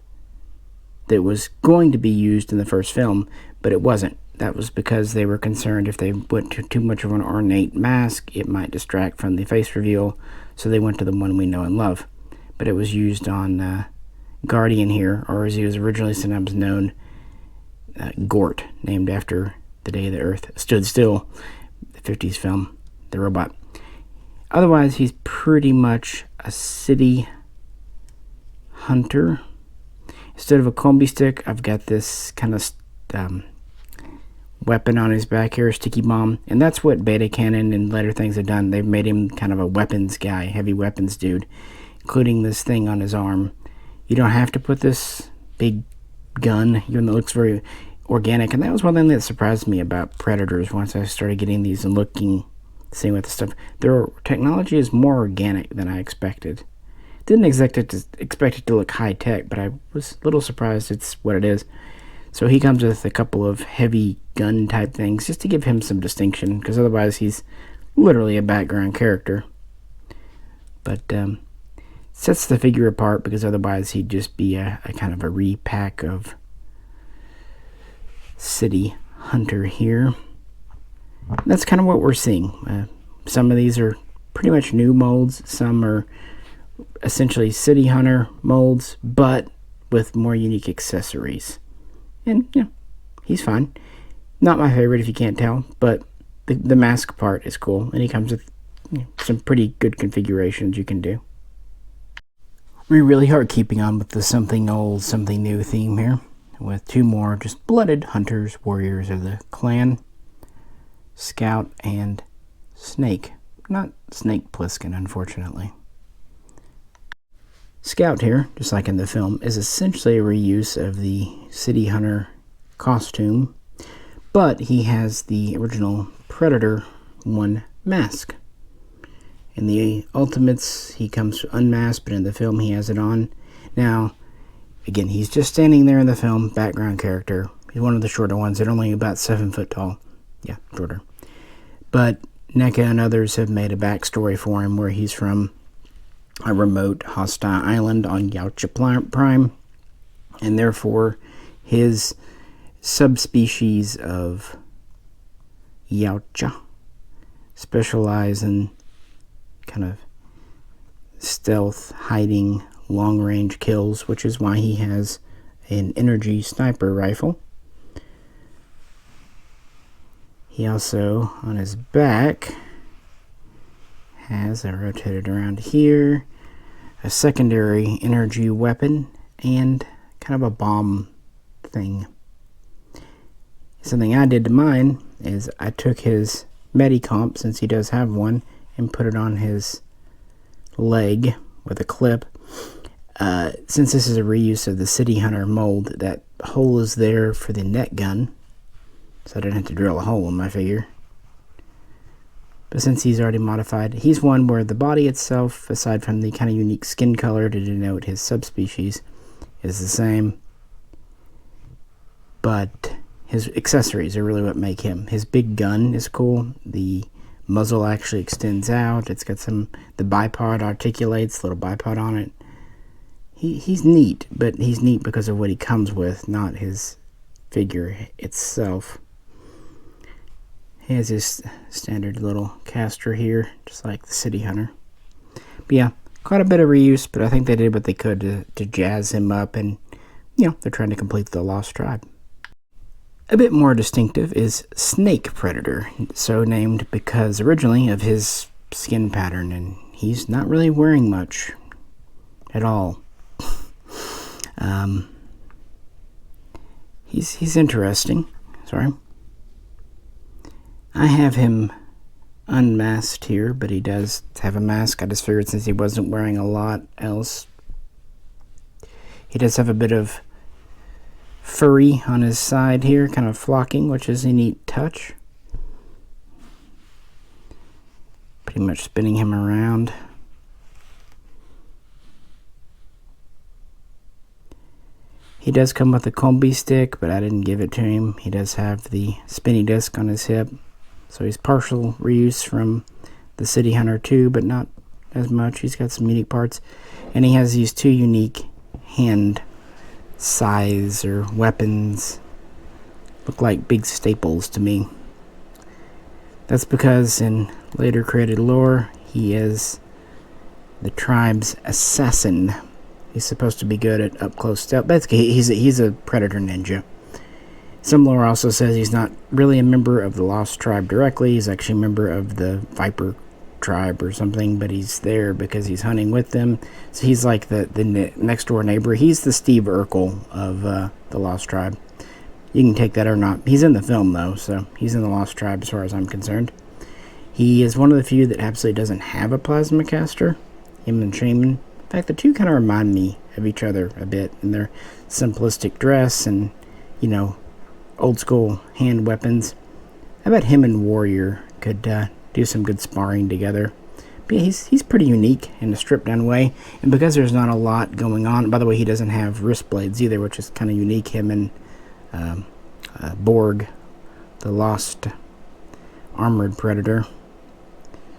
that was going to be used in the first film, but it wasn't. That was because they were concerned if they went to too much of an ornate mask, it might distract from the face reveal, so they went to the one we know and love. But it was used on Guardian here, or as he was originally sometimes known, Gort, named after the day the Earth stood still, the 50s film, the robot. Otherwise, he's pretty much a city hunter. Instead of a combi stick, I've got this kind of weapon on his back here, a sticky bomb, and that's what Beta Canon and later things have done. They've made him kind of a weapons guy, heavy weapons dude, including this thing on his arm. You don't have to put this big gun, even though it looks very organic, and that was one thing that surprised me about Predators once I started getting these and looking, seeing what the stuff, their technology is more organic than I expected. Didn't expect it to look high tech, but I was a little surprised it's what it is. So he comes with a couple of heavy gun type things just to give him some distinction, because otherwise he's literally a background character. But Sets the figure apart because otherwise he'd just be a kind of a repack of City Hunter here. That's kind of what we're seeing. Some of these are pretty much new molds. Some are essentially City Hunter molds, but with more unique accessories. And, you know, he's fine. Not my favorite if you can't tell, but the mask part is cool. And he comes with, you know, some pretty good configurations you can do. We really are keeping on with the something old, something new theme here, with two more just blooded hunters, warriors of the clan, Scout and Snake. Not Snake Plissken, unfortunately. Scout here, just like in the film, is essentially a reuse of the City Hunter costume, but he has the original Predator 1 mask. In the Ultimates, he comes unmasked, but in the film, he has it on. Now, again, he's just standing there in the film, background character. He's one of the shorter ones. They're only about 7 foot tall. Yeah, shorter. But NECA and others have made a backstory for him where he's from a remote, hostile island on Yautja Prime, and therefore his subspecies of Yautja specialize in kind of stealth, hiding, long-range kills, which is why he has an energy sniper rifle. He also, on his back, has, I rotated around here, a secondary energy weapon and kind of a bomb thing. Something I did to mine is I took his Medicomp, since he does have one, and put it on his leg with a clip. Since this is a reuse of the City Hunter mold, that hole is there for the net gun, so I didn't have to drill a hole in my figure. But since he's already modified, he's one where the body itself, aside from the kind of unique skin color to denote his subspecies, is the same. But his accessories are really what make him. His big gun is cool. The muzzle actually extends out. It's got the bipod articulates, little bipod on it. He's neat, but he's neat because of what he comes with, not his figure itself. He has his standard little caster here, just like the City Hunter. But yeah, quite a bit of reuse, but I think they did what they could to jazz him up, and, you know, they're trying to complete the Lost Tribe. A bit more distinctive is Snake Predator, so named because originally of his skin pattern, and he's not really wearing much at all. He's interesting. Sorry. I have him unmasked here, but he does have a mask. I just figured since he wasn't wearing a lot else. He does have a bit of furry on his side here, kind of flocking, which is a neat touch. Pretty much spinning him around. He does come with a combi stick, but I didn't give it to him. He does have the spinny disc on his hip, so he's partial reuse from the City Hunter 2, but not as much. He's got some unique parts, and he has these two unique hand size or weapons. Look like big staples to me. That's because in later created lore, he is the tribe's assassin. He's supposed to be good at up-close stealth. Basically, he's a predator ninja. Some lore also says he's not really a member of the Lost Tribe directly. He's actually a member of the Viper tribe or something, but he's there because he's hunting with them. So he's like the next-door neighbor. He's the Steve Urkel of the Lost Tribe. You can take that or not. He's in the film, though, so he's in the Lost Tribe as far as I'm concerned. He is one of the few that absolutely doesn't have a plasma caster. Him and Shaman. In fact, the two kind of remind me of each other a bit in their simplistic dress and, you know, old school hand weapons. I bet him and Warrior could do some good sparring together. But yeah, he's pretty unique in a stripped down way. And because there's not a lot going on, by the way, he doesn't have wrist blades either, which is kind of unique. Him and Borg, the lost armored predator.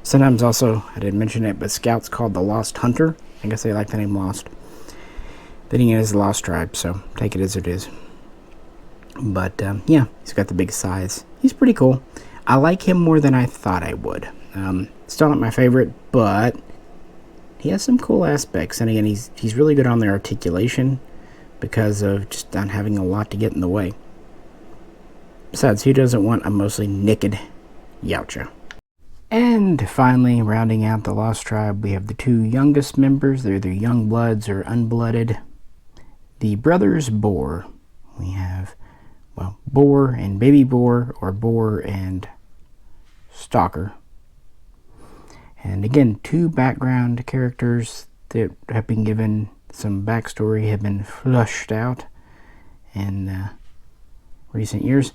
Sometimes also, I didn't mention it, but Scout's called the Lost Hunter. I guess they like the name Lost. Then he is the Lost Tribe, so take it as it is. But yeah, he's got the big size. He's pretty cool. I like him more than I thought I would. Still not my favorite, but he has some cool aspects. And again, he's really good on their articulation because of just not having a lot to get in the way. Besides, who doesn't want a mostly naked Yautja? And finally, rounding out the Lost Tribe, we have the two youngest members. They're either young bloods or unblooded. The brothers Boar. We have, well, Boar and Baby Boar, or Boar and Stalker. And again, two background characters that have been given some backstory, have been flushed out in recent years.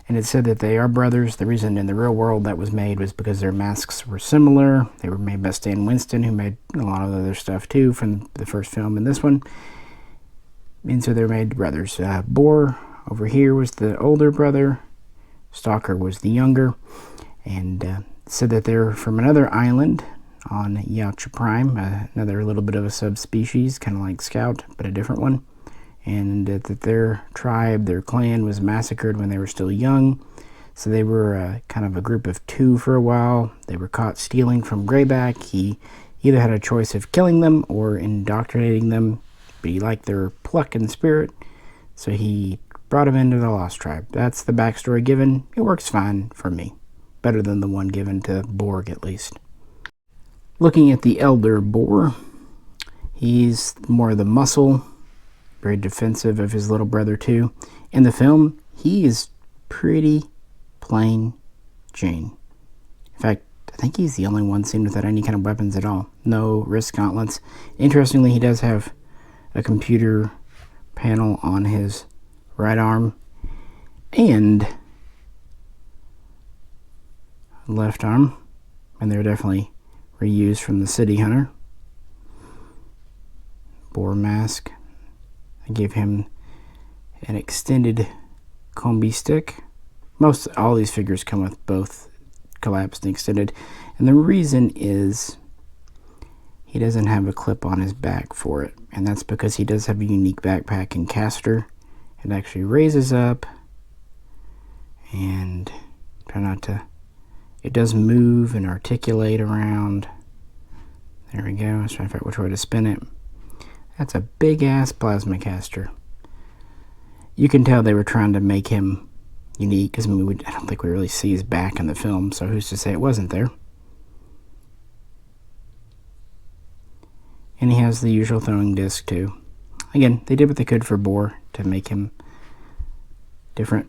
And it said that they are brothers. The reason in the real world that was made was because their masks were similar. They were made by Stan Winston, who made a lot of other stuff too from the first film and this one. And so they're made brothers. Boar over here was the older brother. Stalker was the younger. And said that they're from another island on Yautja Prime, another little bit of a subspecies, kind of like Scout, but a different one. And that their tribe, their clan, was massacred when they were still young. So they were kind of a group of two for a while. They were caught stealing from Greyback. He either had a choice of killing them or indoctrinating them, but he liked their pluck and spirit, so he brought them into the Lost Tribe. That's the backstory given. It works fine for me. Better than the one given to Borg, at least. Looking at the elder Boar, he's more of the muscle, very defensive of his little brother too. In the film, he is pretty plain Jane. In fact, I think he's the only one seen without any kind of weapons at all. No wrist gauntlets. Interestingly, he does have a computer panel on his right arm and left arm, and they're definitely reused from the City Hunter. Boar mask. I gave him an extended combi stick. All these figures come with both collapsed and extended, and the reason is he doesn't have a clip on his back for it, and that's because he does have a unique backpack and caster. It actually raises up, and try not to. It does move and articulate around. There we go. I was trying to figure out which way to spin it. That's a big-ass plasma caster. You can tell they were trying to make him unique, because I don't think we really see his back in the film, so who's to say it wasn't there? And he has the usual throwing disc, too. Again, they did what they could for Boar to make him different.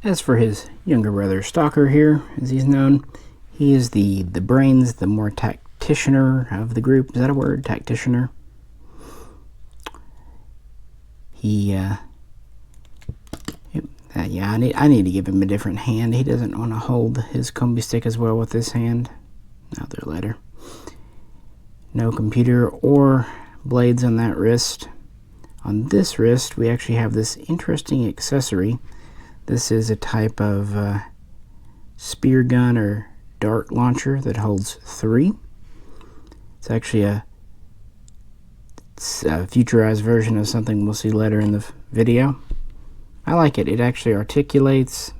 As for his younger brother, Stalker here, as he's known, he is the brains, the more tacticianer of the group. Is that a word? Tacticianer? Yeah, I need to give him a different hand. He doesn't want to hold his combi stick as well with this hand. Now they're later. No computer or blades on that wrist. On this wrist, we actually have this interesting accessory. This is a type of spear gun or dart launcher that holds 3. It's actually a futurized version of something we'll see later in the video. I like it. It actually articulates.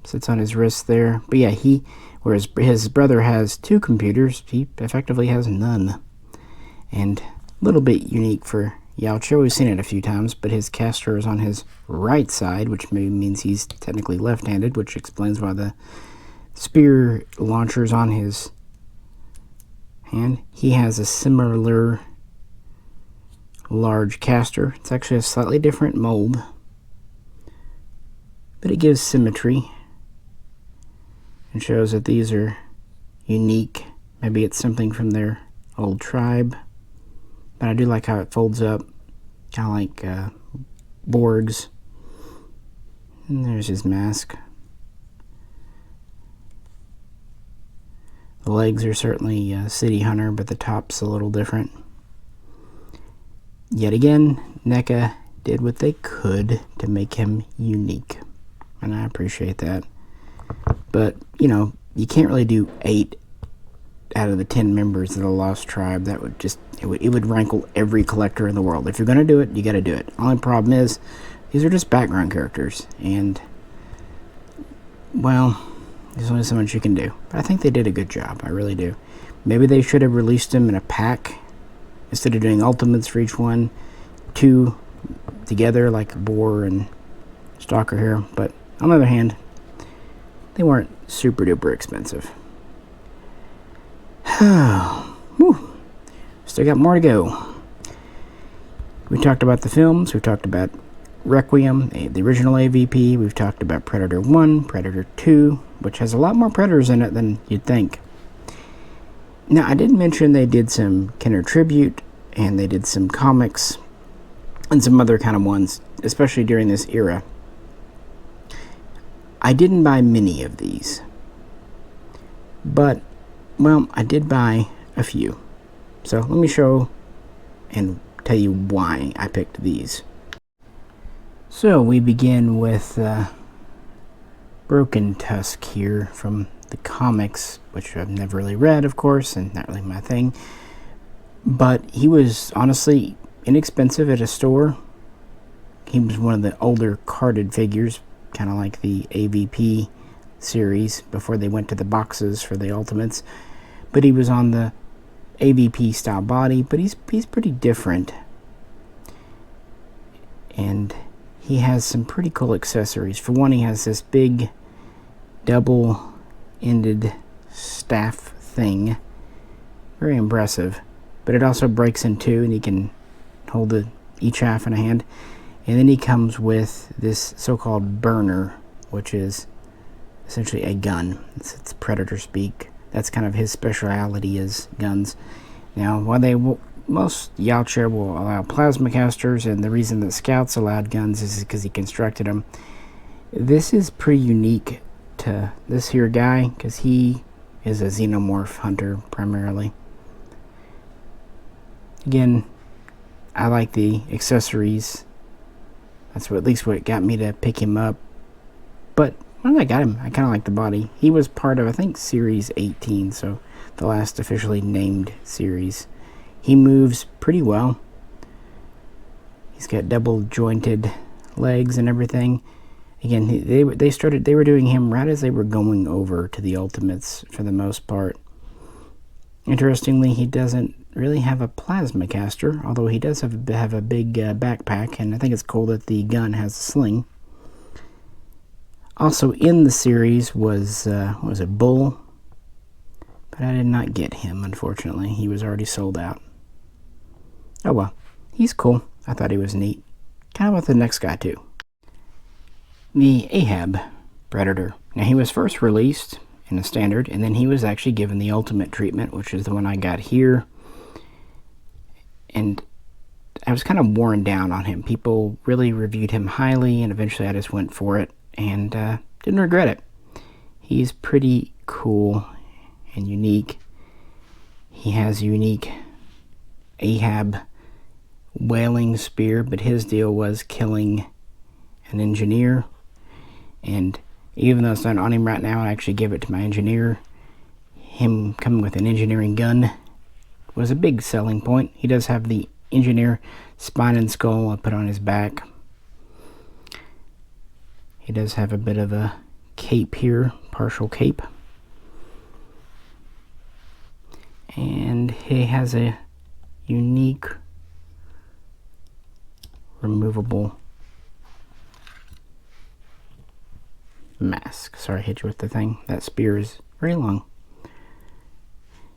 Sits on his wrist there. But yeah, whereas his brother has 2 computers, he effectively has none. And a little bit unique for Yautja. We've seen it a few times, but his caster is on his right side, which maybe means he's technically left-handed, which explains why the spear launcher is on his hand. He has a similar large caster. It's actually a slightly different mold, but it gives symmetry and shows that these are unique. Maybe it's something from their old tribe, but I do like how it folds up, kind of like Borg's. And there's his mask. The legs are certainly City Hunter, but the top's a little different. Yet again, NECA did what they could to make him unique, and I appreciate that. But, you know, you can't really do 8 out of the 10 members of the Lost Tribe. That would just, it would rankle every collector in the world. If you're going to do it, you got to do it. Only problem is, these are just background characters. And, well, there's only so much you can do. But I think they did a good job. I really do. Maybe they should have released them in a pack instead of doing ultimates for each one. 2 together like Boar and Stalker here. But on the other hand, they weren't super duper expensive. Whew. Still got more to go. We talked about the films. We've talked about Requiem, the original AVP. We've talked about Predator 1, Predator 2, which has a lot more Predators in it than you'd think. Now, I did mention they did some Kenner Tribute, and they did some comics, and some other kind of ones, especially during this era. I didn't buy many of these, but, well, I did buy a few. So let me show and tell you why I picked these. So we begin with Broken Tusk here from the comics, which I've never really read, of course, and not really my thing. But he was honestly inexpensive at a store. He was one of the older carded figures, kind of like the AVP series before they went to the boxes for the Ultimates. But he was on the AVP style body, but he's pretty different. And he has some pretty cool accessories. For one, he has this big double-ended staff thing. Very impressive. But it also breaks in two, and he can hold each half in a hand. And then he comes with this so-called burner, which is essentially a gun. It's Predator speak. That's kind of his speciality, is guns. Now, while most Yautja will allow plasma casters, and the reason that Scouts allowed guns is because he constructed them. This is pretty unique to this here guy, because he is a xenomorph hunter primarily. Again, I like the accessories. That's at least what got me to pick him up. But when I got him, I kind of like the body. He was part of, I think, Series 18, so the last officially named series. He moves pretty well. He's got double jointed legs and everything. Again, they were doing him right as they were going over to the Ultimates for the most part. Interestingly, he doesn't really have a plasma caster, although he does have a big backpack, and I think it's cool that the gun has a sling. Also in the series was a Bull, but I did not get him, unfortunately. He was already sold out. Oh well, he's cool. I thought he was neat. Kind of with the next guy too. The Ahab Predator. Now, he was first released in a standard, and then he was actually given the ultimate treatment, which is the one I got here. And I was kind of worn down on him. People really reviewed him highly, and eventually I just went for it, and didn't regret it. He's pretty cool and unique. He has a unique Ahab whaling spear, but his deal was killing an engineer. And even though it's not on him right now, I actually give it to my engineer. Him coming with an engineering gun was a big selling point. He does have the engineer spine and skull I put on his back. He does have a bit of a cape here, partial cape. And he has a unique removable mask. Sorry, I hit you with the thing. That spear is very long.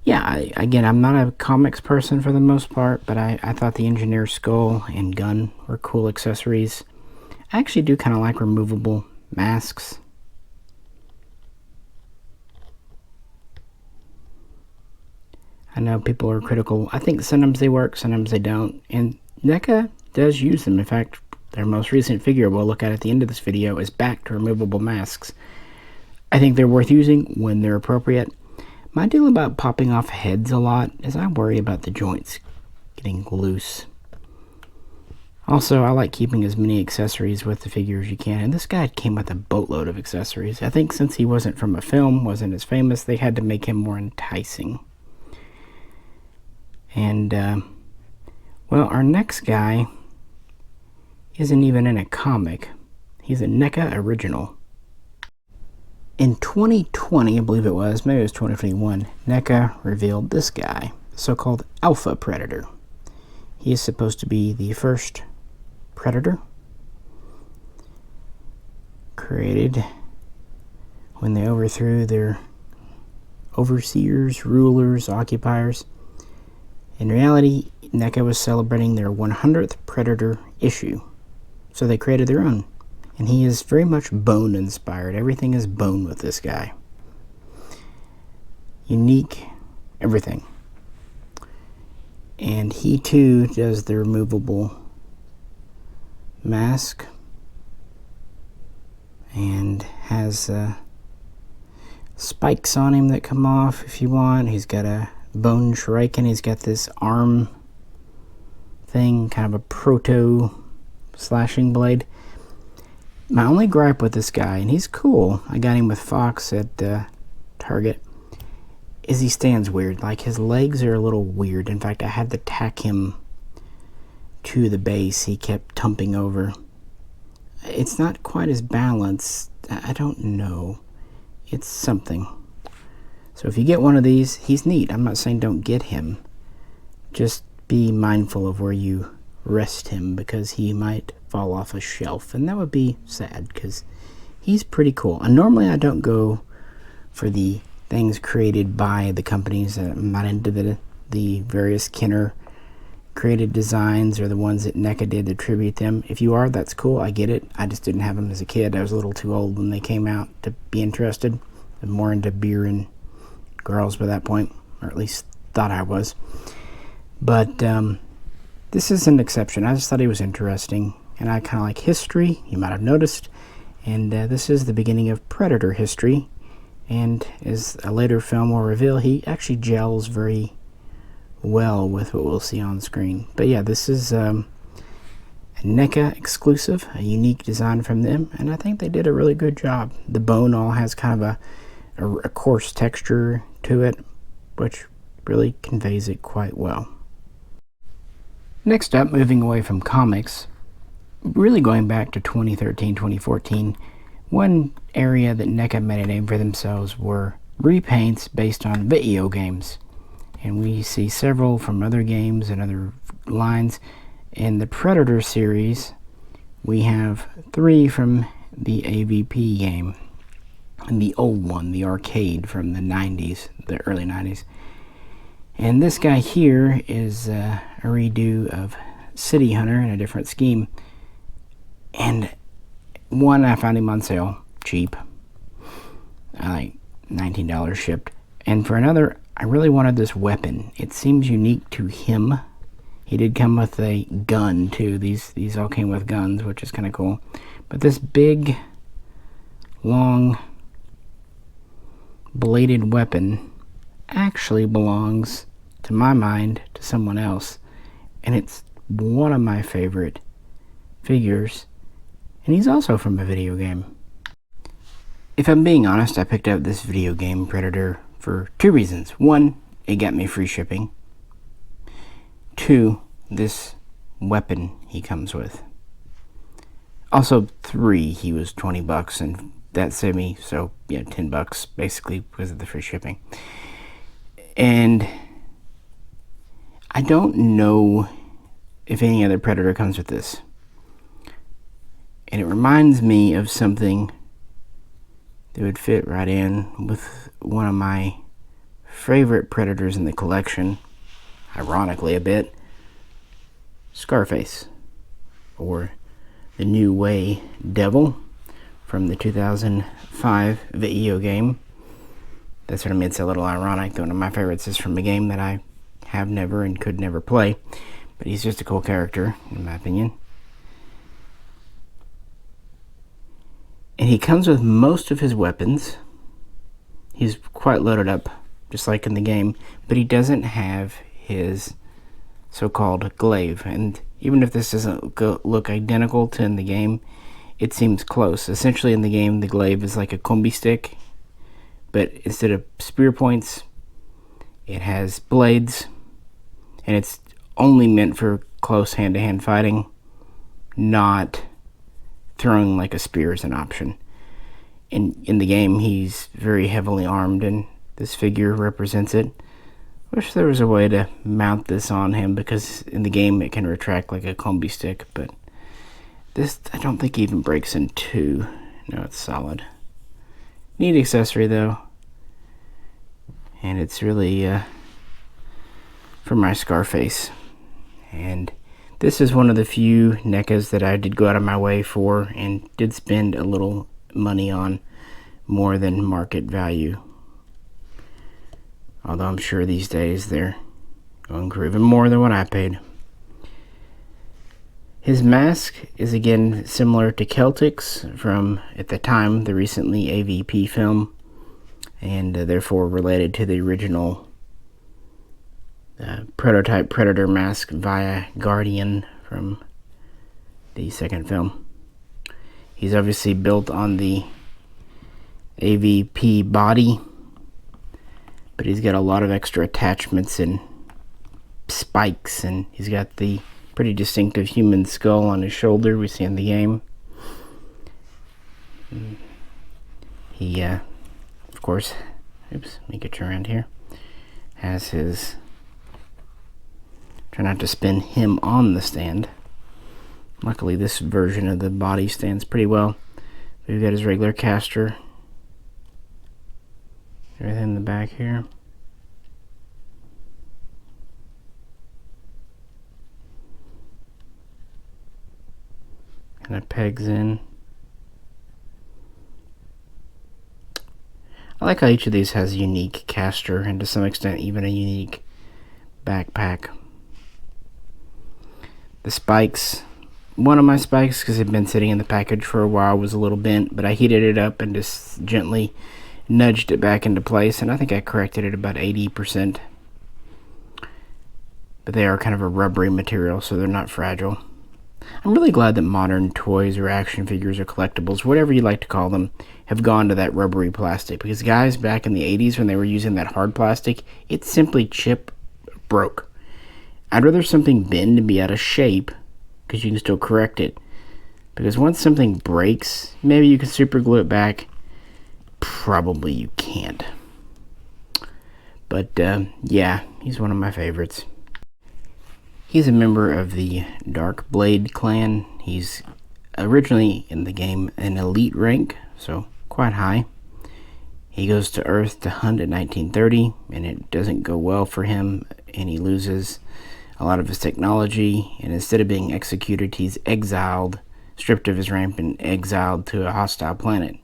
Yeah, again, I'm not a comics person for the most part, but I thought the engineer skull and gun were cool accessories. I actually do kind of like removable masks. I know people are critical. I think sometimes they work, sometimes they don't. And NECA does use them. In fact, their most recent figure we'll look at the end of this video is back to removable masks. I think they're worth using when they're appropriate. My deal about popping off heads a lot is I worry about the joints getting loose. Also, I like keeping as many accessories with the figure as you can, and this guy came with a boatload of accessories. I think since he wasn't from a film, wasn't as famous, they had to make him more enticing. And, well, our next guy isn't even in a comic. He's a NECA original. In 2020, I believe it was, maybe it was 2021, NECA revealed this guy, the so-called Alpha Predator. He is supposed to be the first Predator created when they overthrew their overseers, rulers, occupiers. In reality, NECA was celebrating their 100th Predator issue, so they created their own. And he is very much bone inspired. Everything is bone with this guy. Unique, everything. And he too does the removable mask and has spikes on him that come off if you want. He's got a bone shrike and he's got this arm thing, kind of a proto slashing blade. My only gripe with this guy, and he's cool, I got him with Fox at Target, is he stands weird. Like, his legs are a little weird. In fact, I had to tack him to the base. He kept tumping over. It's not quite as balanced. I don't know. It's something. So if you get one of these, he's neat. I'm not saying don't get him. Just be mindful of where you rest him, because he might fall off a shelf, and that would be sad, because he's pretty cool. And normally I don't go for the things created by the companies. I'm not into the various Kenner created designs or the ones that NECA did to tribute them. If you are, that's cool. I get it. I just didn't have them as a kid. I was a little too old when they came out to be interested. I'm more into beer and girls by that point, or at least thought I was. But this is an exception. I just thought he was interesting, and I kind of like history, you might have noticed, and this is the beginning of Predator history. And as a later film will reveal, he actually gels very well with what we'll see on screen. But yeah, this is a NECA exclusive, a unique design from them, and I think they did a really good job. The bone all has kind of a coarse texture to it, which really conveys it quite well. Next up, moving away from comics, really going back to 2013, 2014, one area that NECA made a name for themselves were repaints based on video games. And we see several from other games and other lines. In the Predator series, we have 3 from the AVP game. And the old one, the arcade from the 90s, the early 90s. And this guy here is a redo of City Hunter in a different scheme. And one, I found him on sale, cheap, like $19 shipped. And for another, I really wanted this weapon. It seems unique to him. He did come with a gun too. These all came with guns, which is kind of cool. But this big, long, bladed weapon actually belongs, to my mind, to someone else. And it's one of my favorite figures. And he's also from a video game. If I'm being honest, I picked up this video game Predator for 2 reasons. 1, it got me free shipping. 2, this weapon he comes with. Also 3, he was $20 and that saved me, so yeah, $10 basically because of the free shipping. And I don't know if any other Predator comes with this. And it reminds me of something that would fit right in with one of my favorite Predators in the collection, ironically a bit, Scarface, or the New Way Devil from the 2005 video game. That's what I mean, it's a little ironic. One of my favorites is from a game that I have never and could never play, but he's just a cool character, in my opinion. And he comes with most of his weapons. He's quite loaded up, just like in the game, but he doesn't have his so-called glaive. And even if this doesn't look identical to in the game, it seems close. Essentially in the game, the glaive is like a combi stick, but instead of spear points, it has blades, and it's only meant for close hand-to-hand fighting, not throwing like a spear as an option. In the game, he's very heavily armed, and this figure represents it. Wish there was a way to mount this on him, because in the game it can retract like a combi stick, but this I don't think even breaks in two. No, it's solid. Neat accessory though, and it's really for my Scarface. And this is one of the few NECAs that I did go out of my way for and did spend a little money on, more than market value. Although I'm sure these days they're going for even more than what I paid. His mask is again similar to Celtic's from, at the time, the recently AVP film, and therefore related to the original prototype Predator mask via Guardian from the second film. He's obviously built on the AVP body, but he's got a lot of extra attachments and spikes, and he's got the pretty distinctive human skull on his shoulder we see in the game. He, of course, oops, let me get you around here, has his, try not to spin him on the stand. Luckily this version of the body stands pretty well. We've got his regular caster, everything in the back here. And it pegs in. I like how each of these has a unique caster, and to some extent even a unique backpack. The spikes, one of my spikes, because it had been sitting in the package for a while, was a little bent, but I heated it up and just gently nudged it back into place, and I think I corrected it about 80%. But they are kind of a rubbery material, so they're not fragile. I'm really glad that modern toys or action figures or collectibles, whatever you like to call them, have gone to that rubbery plastic, because guys back in the 80s when they were using that hard plastic, it simply broke. I'd rather something bend and be out of shape, because you can still correct it. Because once something breaks, maybe you can super glue it back. Probably you can't. But yeah, he's one of my favorites. He's a member of the Dark Blade clan. He's originally in the game an elite rank, so quite high. He goes to Earth to hunt in 1930, and it doesn't go well for him, and he loses a lot of his technology, and instead of being executed, he's exiled, stripped of his rank, and exiled to a hostile planet.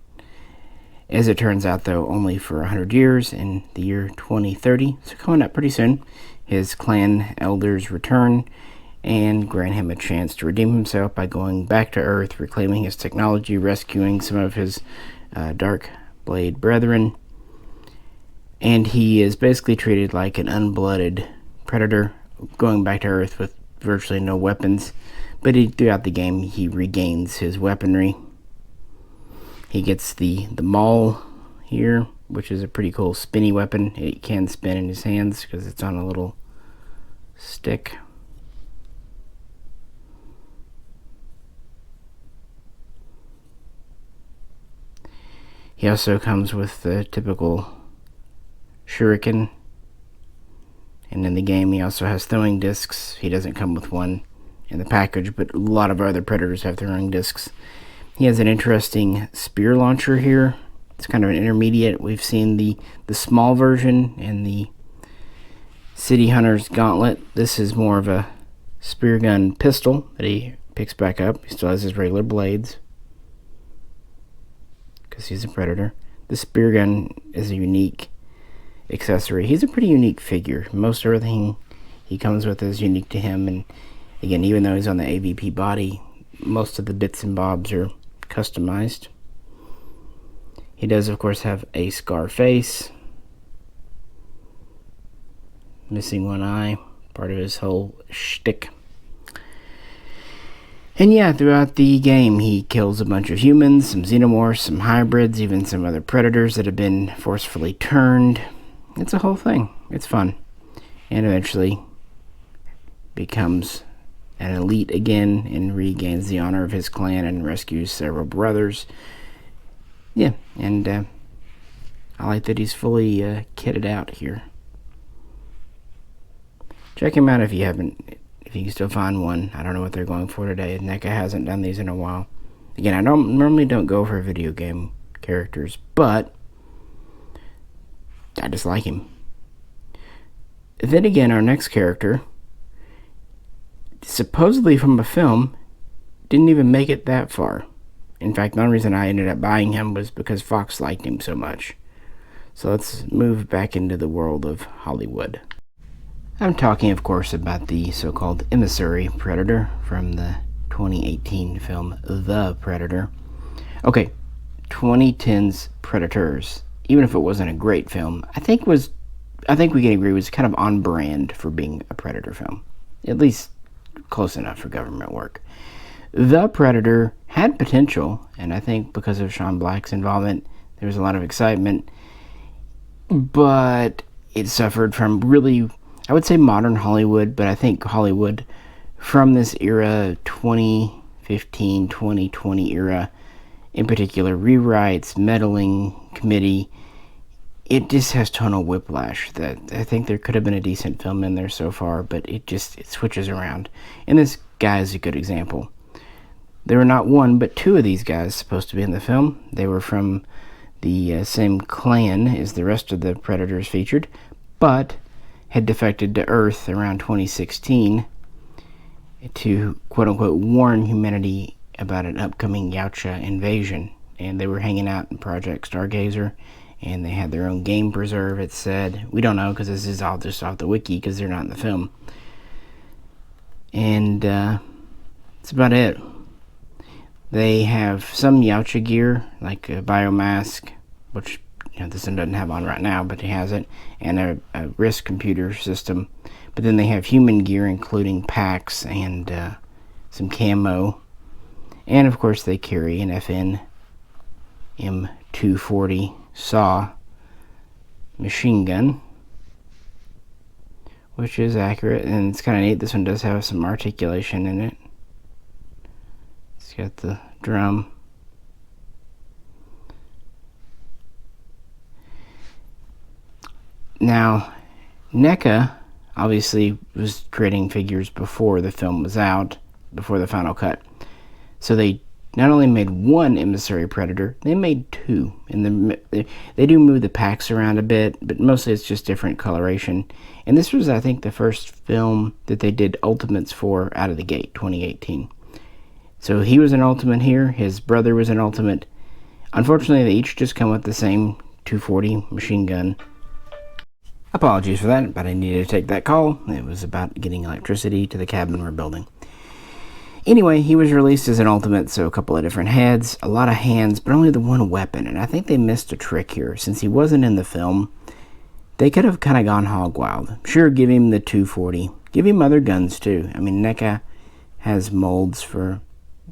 As it turns out, though, only for 100 years, in the year 2030, so coming up pretty soon, his clan elders return and grant him a chance to redeem himself by going back to Earth, reclaiming his technology, rescuing some of his Dark Blade brethren, and he is basically treated like an unblooded predator, going back to Earth with virtually no weapons, but throughout the game he regains his weaponry. He gets the maul here, which is a pretty cool spinny weapon. It can spin in his hands because it's on a little stick. He also comes with the typical shuriken, and in the game he also has throwing discs. He doesn't come with one in the package, but a lot of other predators have throwing discs. He has an interesting spear launcher here. It's kind of an intermediate. We've seen the small version and the City Hunter's Gauntlet. This is more of a spear gun pistol that he picks back up. He still has his regular blades because he's a predator. The spear gun is a unique accessory. He's a pretty unique figure. Most everything he comes with is unique to him, and again, even though he's on the AVP body, most of the bits and bobs are customized. He does, of course, have a scar face, missing one eye, part of his whole shtick. And yeah, throughout the game, he kills a bunch of humans, some xenomorphs, some hybrids, even some other predators that have been forcefully turned. It's a whole thing. It's fun. And eventually becomes an elite again and regains the honor of his clan and rescues several brothers. Yeah, and I like that he's fully kitted out here. Check him out if you haven't. If you can still find one. I don't know what they're going for today. NECA hasn't done these in a while. Again, I normally don't go for video game characters, but I just like him. Then again, our next character, supposedly from a film, didn't even make it that far. In fact, the only reason I ended up buying him was because Fox liked him so much. So let's move back into the world of Hollywood. I'm talking, of course, about the so-called emissary predator from the 2018 film The Predator. Okay, 2010's Predators, even if it wasn't a great film, I think we can agree was kind of on brand for being a Predator film. At least close enough for government work. The Predator had potential, and I think because of Sean Black's involvement, there was a lot of excitement, but it suffered from really, I would say modern Hollywood, but I think Hollywood from this era, 2015, 2020 era, in particular, rewrites, meddling committee, it just has tonal whiplash that I think there could have been a decent film in there so far, but it switches around. And this guy is a good example. There were not one, but two of these guys supposed to be in the film. They were from the same clan as the rest of the Predators featured, but had defected to Earth around 2016 to, quote-unquote, warn humanity about an upcoming Yautja invasion. And they were hanging out in Project Stargazer, and they had their own game preserve, it said. We don't know, because this is all just off the wiki, because they're not in the film. And that's about it. They have some Yautja gear, like a biomask, which this one doesn't have on right now, but he has it, and a wrist computer system. But then they have human gear, including packs and some camo. And of course they carry an FN M240 SAW machine gun, which is accurate, and it's kind of neat. This one does have some articulation in it. It's got the drum. Now, NECA obviously was creating figures before the film was out, before the final cut. So they not only made one emissary predator, they made two. And they do move the packs around a bit, but mostly it's just different coloration. And this was, I think, the first film that they did ultimates for out of the gate, 2018. So he was an ultimate here. His brother was an ultimate. Unfortunately, they each just come with the same 240 machine gun. Apologies for that, but I needed to take that call. It was about getting electricity to the cabin we're building. Anyway, he was released as an ultimate, so a couple of different heads, a lot of hands, but only the one weapon. And I think they missed a trick here. Since he wasn't in the film, they could have kind of gone hog wild. Sure, give him the 240. Give him other guns, too. I mean, NECA has molds for,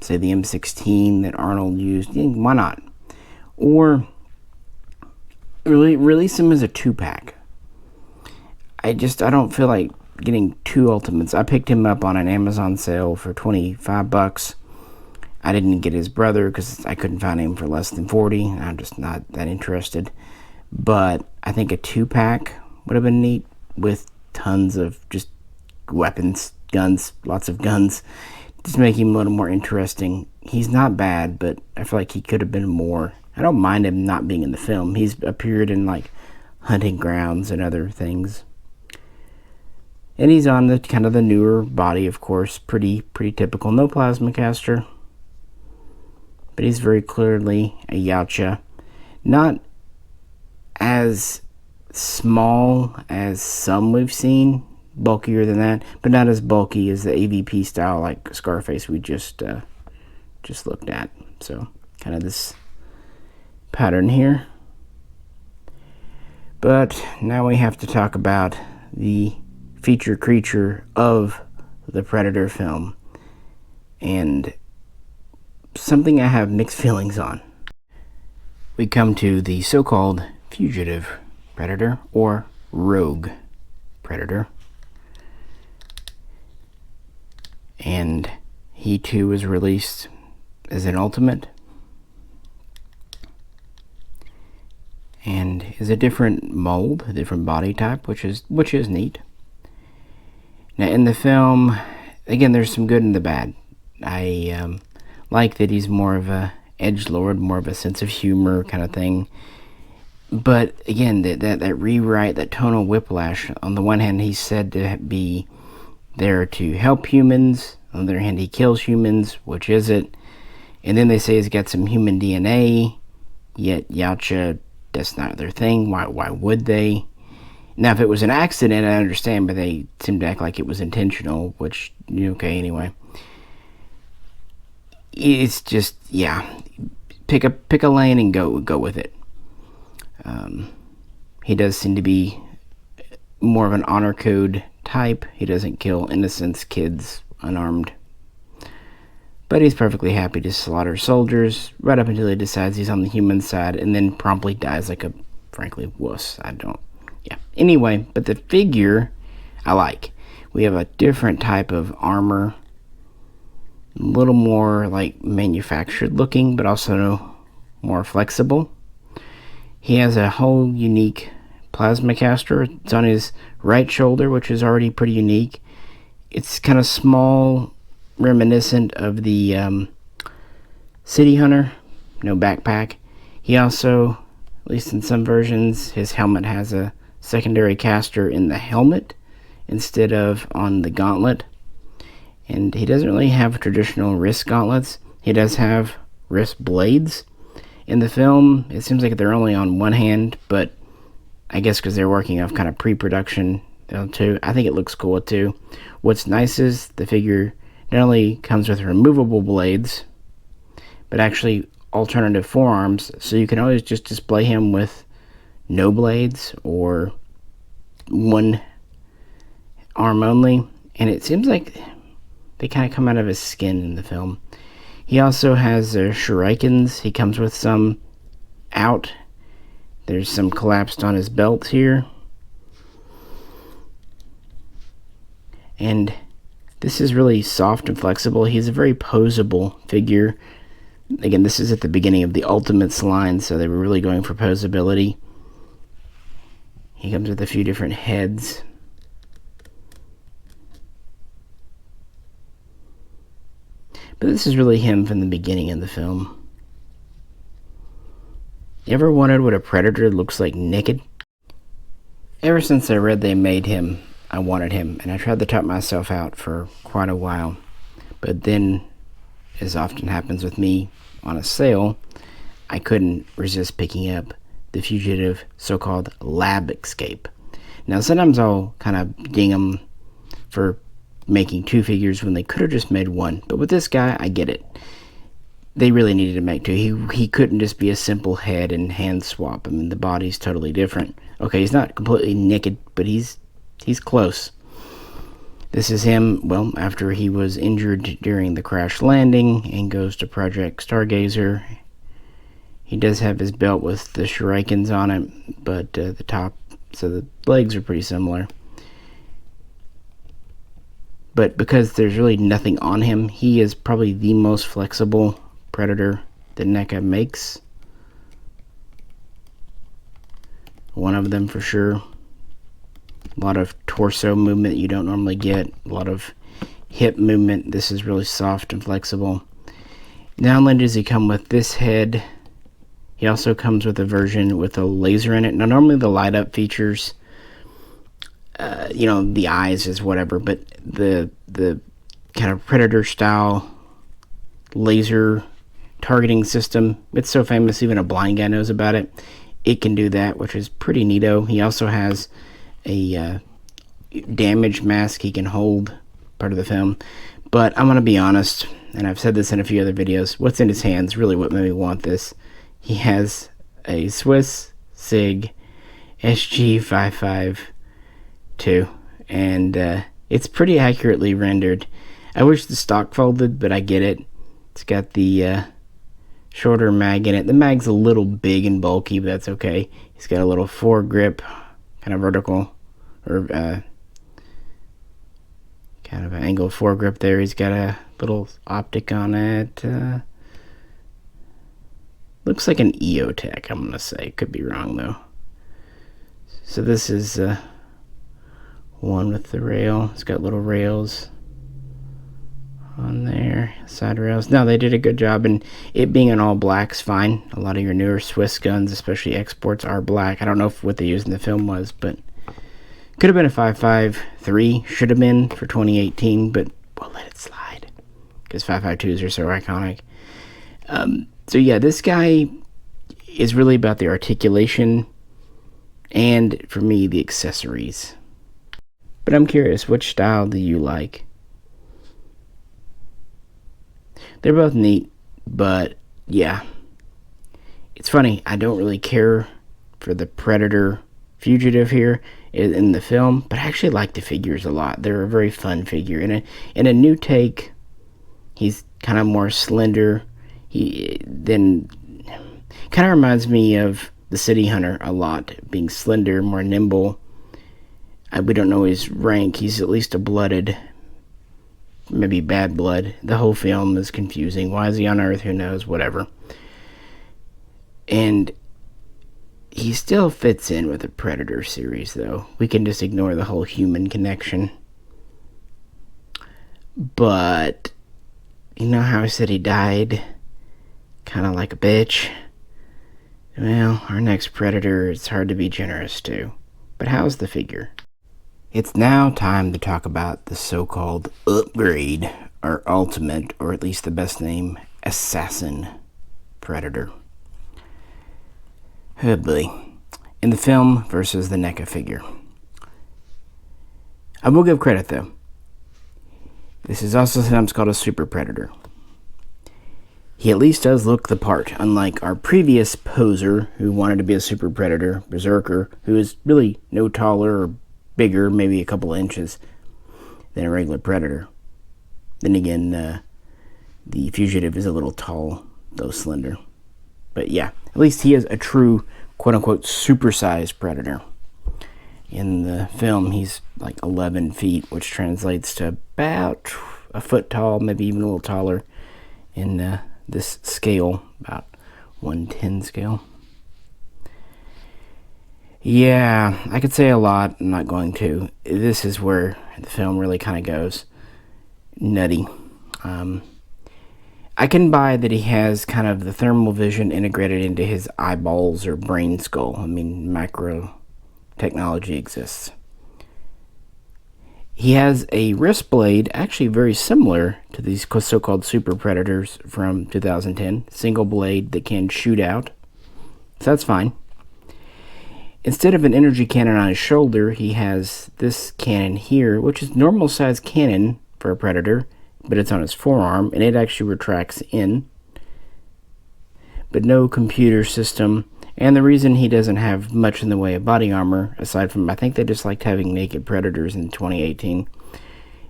say, the M16 that Arnold used. Why not? Or release him as a 2-pack. I don't feel like getting two ultimates. I picked him up on an Amazon sale for $25. I didn't get his brother because I couldn't find him for less than $40. I'm just not that interested. But I think a 2-pack would have been neat with tons of just weapons, guns, lots of guns. Just make him a little more interesting. He's not bad, but I feel like he could have been more. I don't mind him not being in the film. He's appeared in like Hunting Grounds and other things. And he's on the kind of the newer body, of course. Pretty typical. No plasma caster. But he's very clearly a Yautja. Not as small as some we've seen. Bulkier than that. But not as bulky as the AVP style like Scarface we just looked at. So kind of this pattern here. But now we have to talk about the feature creature of the Predator film, and something I have mixed feelings on. We come to the so-called fugitive predator, or rogue predator, and he too was released as an ultimate, and is a different mold, a different body type, which is neat. Now in the film, again, there's some good and the bad. I like that he's more of a edgelord, more of a sense of humor kind of thing. But again, that rewrite, that tonal whiplash. On the one hand, he's said to be there to help humans. On the other hand, he kills humans. Which is it? And then they say he's got some human DNA. Yet Yautja, that's not their thing. Why would they? Now, if it was an accident, I understand, but they seem to act like it was intentional, which, okay, anyway. It's just, yeah, pick a lane and go with it. He does seem to be more of an honor code type. He doesn't kill innocents, kids, unarmed. But he's perfectly happy to slaughter soldiers right up until he decides he's on the human side, and then promptly dies like a, frankly, wuss. Yeah. Anyway, but the figure I like. We have a different type of armor, a little more like manufactured looking, but also more flexible. He has a whole unique plasma caster. It's on his right shoulder, which is already pretty unique. It's kind of small, reminiscent of the City Hunter, no backpack. He also, at least in some versions, his helmet has a secondary caster in the helmet instead of on the gauntlet. And he doesn't really have traditional wrist gauntlets. He does have wrist blades. In the film, it seems like they're only on one hand, but I guess because they're working off kind of pre-production too. I think it looks cool too. What's nice is the figure not only comes with removable blades, but actually alternative forearms, so you can always just display him with no blades or one arm only. And it seems like they kind of come out of his skin in the film. He also has shurikens. He comes with some out. There's some collapsed on his belt here. And this is really soft and flexible. He's a very posable figure. Again, this is at the beginning of the Ultimates line, so they were really going for posability. He comes with a few different heads. But this is really him from the beginning of the film. You ever wondered what a predator looks like naked? Ever since I read they made him, I wanted him, and I tried to top myself out for quite a while. But then, as often happens with me on a sale, I couldn't resist picking up the fugitive so-called lab escape. Now, sometimes I'll kind of ding them for making two figures when they could have just made one. But with this guy, I get it. They really needed to make two. He couldn't just be a simple head and hand swap. I mean, the body's totally different. Okay, he's not completely naked, but he's close. This is him, well, after he was injured during the crash landing and goes to Project Stargazer. He does have his belt with the shurikens on it, but the top, so the legs are pretty similar. But because there's really nothing on him, he is probably the most flexible predator that NECA makes. One of them for sure. A lot of torso movement you don't normally get. A lot of hip movement. This is really soft and flexible. Not only does he come with this head, he also comes with a version with a laser in it. Now normally the light up features, the eyes is whatever, but the kind of predator style laser targeting system, it's so famous even a blind guy knows about it. It can do that, which is pretty neato. He also has a damage mask he can hold, part of the film. But I'm gonna be honest, and I've said this in a few other videos, what's in his hands really what made me want this. He has a Swiss Sig SG552. and it's pretty accurately rendered. I wish the stock folded, but I get it. It's got the shorter mag in it. The mag's a little big and bulky, but that's okay. He's got a little foregrip, kind of vertical, or kind of an angle foregrip there. He's got a little optic on it. Looks like an EOTech, I'm going to say. Could be wrong, though. So this is one with the rail. It's got little rails on there, side rails. No, they did a good job, and it being an all black's fine. A lot of your newer Swiss guns, especially exports, are black. I don't know if what they used in the film was, but could have been a 5.53. Should have been for 2018, but we'll let it slide because 5.52s are so iconic. So yeah, this guy is really about the articulation and, for me, the accessories. But I'm curious, which style do you like? They're both neat, but yeah. It's funny, I don't really care for the Predator Fugitive here in the film, but I actually like the figures a lot. They're a very fun figure. In a new take, he's kind of more slender. He then kind of reminds me of the City Hunter a lot, being slender, more nimble. We don't know his rank. He's at least a blooded, maybe bad blood. The whole film is confusing. Why is he on Earth? Who knows? Whatever. And he still fits in with the Predator series, though. We can just ignore the whole human connection. But you know how I said he died kind of like a bitch? Well, our next Predator, it's hard to be generous to. But how's the figure? It's now time to talk about the so-called upgrade, or ultimate, or at least the best name, Assassin Predator. Oh boy. In the film versus the NECA figure. I will give credit, though. This is also sometimes called a Super Predator. He at least does look the part, unlike our previous poser who wanted to be a Super Predator, Berserker, who is really no taller or bigger, maybe a couple of inches, than a regular Predator. Then again, the Fugitive is a little tall, though slender. But yeah, at least he is a true, quote-unquote, supersized Predator. In the film, he's like 11 feet, which translates to about a foot tall, maybe even a little taller in this scale, about 1/10 scale. Yeah, I could say a lot. I'm not going to. This is where the film really kind of goes nutty. I can buy that he has kind of the thermal vision integrated into his eyeballs or brain skull. I mean, macro technology exists. He has a wrist blade, actually very similar to these so-called Super Predators from 2010. Single blade that can shoot out. So that's fine. Instead of an energy cannon on his shoulder, he has this cannon here, which is normal size cannon for a Predator, but it's on his forearm, and it actually retracts in. But no computer system, and the reason he doesn't have much in the way of body armor, aside from I think they just liked having naked Predators in 2018,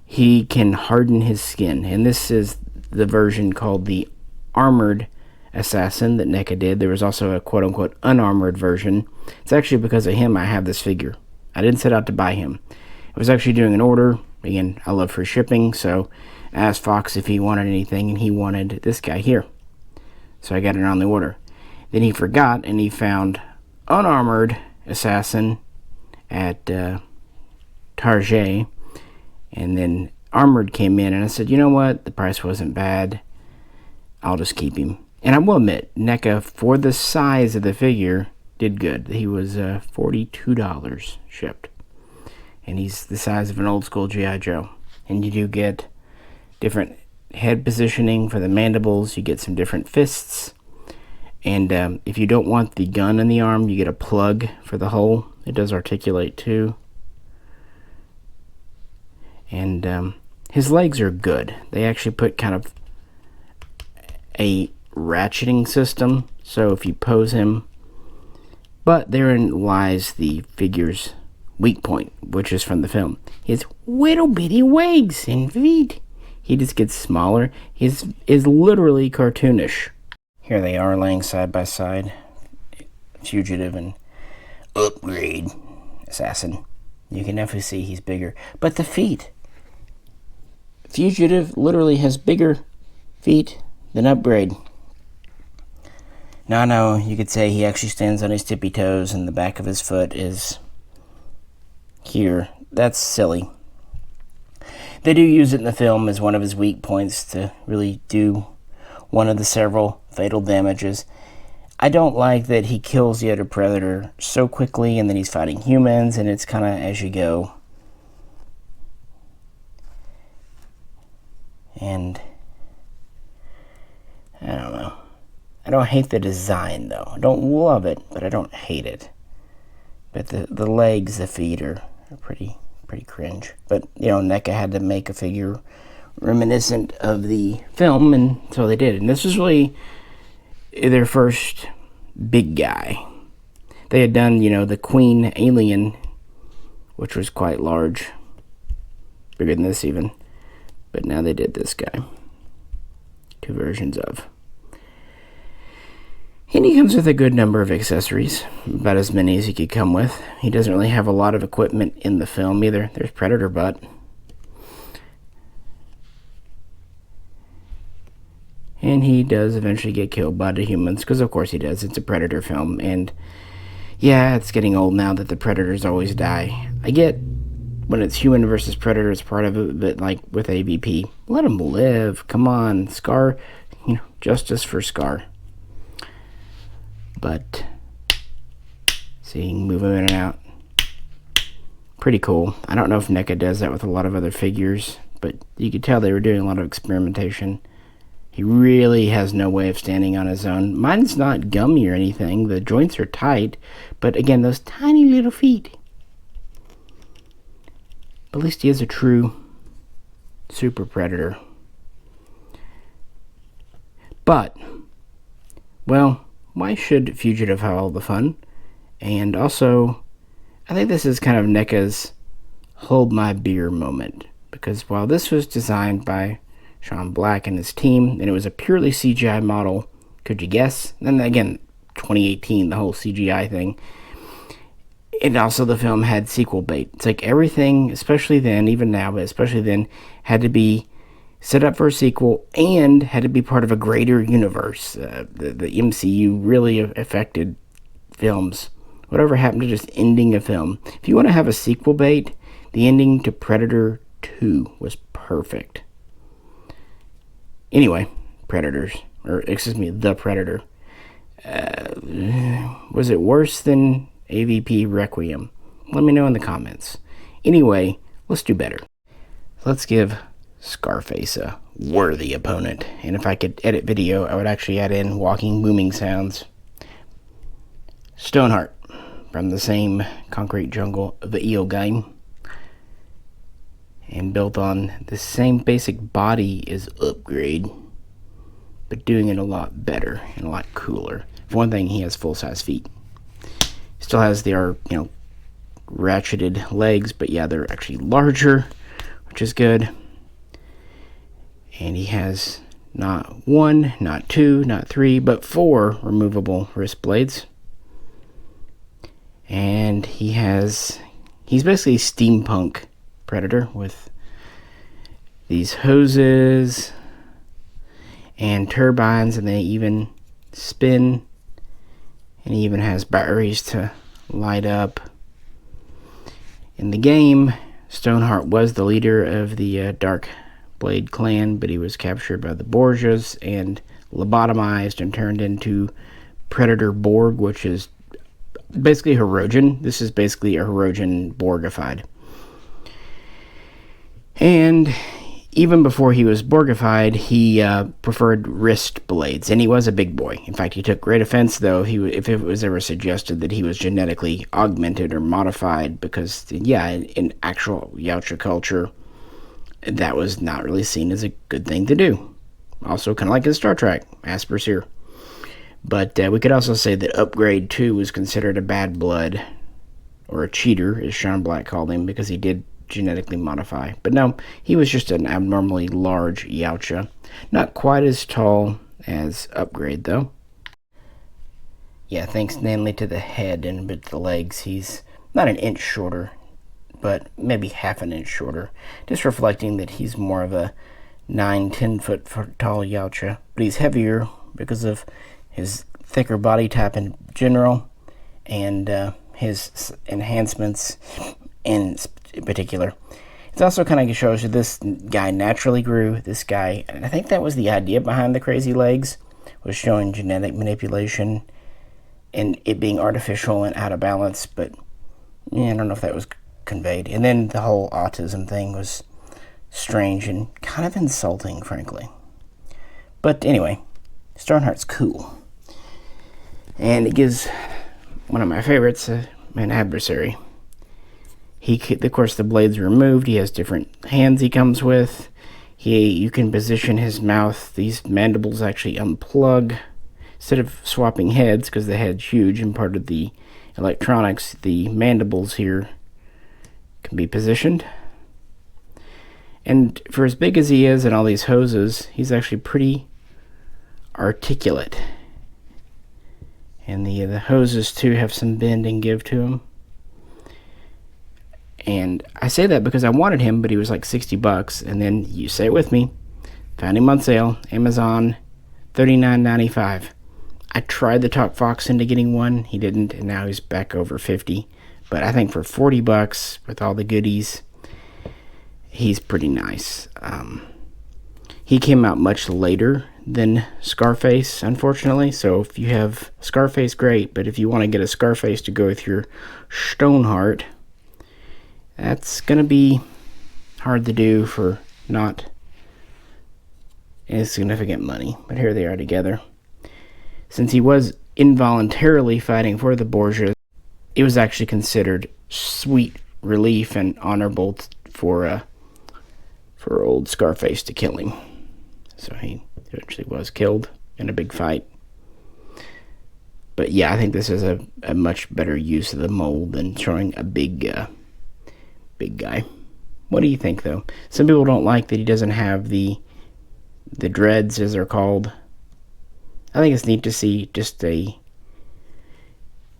he can harden his skin, and this is the version called the Armored Assassin that NECA did. There was also a quote-unquote unarmored version. It's actually because of him I have this figure. I didn't set out to buy him. I was actually doing an order. Again, I love free shipping, so I asked Fox if he wanted anything, and he wanted this guy here. So I got it on the order. Then he forgot, and he found unarmored Assassin at Target, and then armored came in, and I said, you know what, the price wasn't bad. I'll just keep him. And I will admit, NECA, for the size of the figure, did good. He was $42 shipped. And he's the size of an old school G.I. Joe. And you do get different head positioning for the mandibles. You get some different fists. And if you don't want the gun in the arm, you get a plug for the hole. It does articulate too. And his legs are good. They actually put kind of a ratcheting system, so if you pose him, but therein lies the figure's weak point, which is from the film. His little bitty legs and feet. He just gets smaller. He is literally cartoonish. Here they are laying side by side. Fugitive and Upgrade Assassin. You can definitely see he's bigger. But the feet. Fugitive literally has bigger feet than Upgrade. Now, no, you could say he actually stands on his tippy toes and the back of his foot is here. That's silly. They do use it in the film as one of his weak points to really do one of the several fatal damages. I don't like that he kills the other predator so quickly and then he's fighting humans and it's kind of as you go. And I don't know. I don't hate the design though. I don't love it, but I don't hate it. But the legs, the feet are pretty cringe. But, you know, NECA had to make a figure reminiscent of the film, and so they did. And this was really their first big guy. They had done, you know, the Queen Alien, which was quite large. Bigger than this even. But now they did this guy. Two versions of. And he comes with a good number of accessories, about as many as he could come with. He doesn't really have a lot of equipment in the film either. There's Predator Butt. And he does eventually get killed by the humans, because of course he does. It's a Predator film, and yeah, it's getting old now that the Predators always die. I get when it's human versus Predator is part of it, but like with AVP, let him live. Come on, Scar, you know, justice for Scar. But seeing move him in and out, pretty cool. I don't know if NECA does that with a lot of other figures, but you could tell they were doing a lot of experimentation. He really has no way of standing on his own. Mine's not gummy or anything. The joints are tight, but again, those tiny little feet. But at least he is a true super predator. But, well, why should Fugitive have all the fun? And also, I think this is kind of NECA's hold my beer moment. Because while this was designed by Sean Black and his team, and it was a purely CGI model, could you guess? And then again, 2018, the whole CGI thing. And also the film had sequel bait. It's like everything, especially then, even now, but especially then, had to be set up for a sequel and had to be part of a greater universe. The MCU really affected films. Whatever happened to just ending a film? If you want to have a sequel bait, the ending to Predator 2 was perfect. Anyway, Predators, or excuse me, The Predator. Was it worse than AVP Requiem? Let me know in the comments. Anyway, let's do better. Let's give Scarface a worthy opponent. And if I could edit video, I would actually add in walking booming sounds. Stoneheart, from the same concrete jungle of the Eel game. And built on the same basic body as Upgrade, but doing it a lot better and a lot cooler. For one thing, he has full-size feet. He still has their, you know, ratcheted legs, but yeah, they're actually larger, which is good. And he has not one, not two, not three, but 4 removable wrist blades. And he's basically a steampunk Predator with these hoses and turbines, and they even spin, and he even has batteries to light up. In the game, Stoneheart was the leader of the Dark Blade clan, but he was captured by the Borgias and lobotomized and turned into Predator Borg, which is basically Hirogen. This is basically a Hirogen Borgified. And even before he was Borgified, he preferred wrist blades, and he was a big boy. In fact, he took great offense, though, if it was ever suggested that he was genetically augmented or modified, because, yeah, in actual Yautja culture, that was not really seen as a good thing to do. Also, kind of like in Star Trek, Asper's here. But we could also say that Upgrade 2 was considered a bad blood or a cheater, as Sean Black called him, because he did genetically modify. But no, he was just an abnormally large Yautja. Not quite as tall as Upgrade, though. Yeah, thanks mainly to the head and a bit to the legs, he's not an inch shorter, but maybe half an inch shorter, just reflecting that he's more of a 9-10 foot tall Yautja. But he's heavier because of his thicker body type in general, and his enhancements in particular. It also kind of shows you this guy naturally grew. This guy, and I think that was the idea behind the crazy legs, was showing genetic manipulation and it being artificial and out of balance. But yeah, I don't know if that was conveyed. And then the whole autism thing was strange and kind of insulting, frankly. But anyway, Stoneheart's cool. And it gives one of my favorites, an adversary. Of course, the blades are removed. He has different hands he comes with. You can position his mouth. These mandibles actually unplug. Instead of swapping heads, because the head's huge and part of the electronics, the mandibles here can be positioned. And for as big as he is and all these hoses, he's actually pretty articulate. And the hoses, too, have some bend and give to them. And I say that because I wanted him, but he was like $60. And then, you say it with me, found him on sale, Amazon, $39.95. I tried to talk Fox into getting one. He didn't, and now he's back over 50. But I think for $40, with all the goodies, he's pretty nice. He came out much later than Scarface, unfortunately. So if you have Scarface, great. But if you want to get a Scarface to go with your Stoneheart, that's going to be hard to do for not insignificant money. But here they are together. Since he was involuntarily fighting for the Borgias, it was actually considered sweet relief and honorable for old Scarface to kill him. So he eventually was killed in a big fight. But yeah, I think this is a much better use of the mold than showing a big guy. What do you think, though? Some people don't like that he doesn't have the dreads, as they're called. I think it's neat to see just a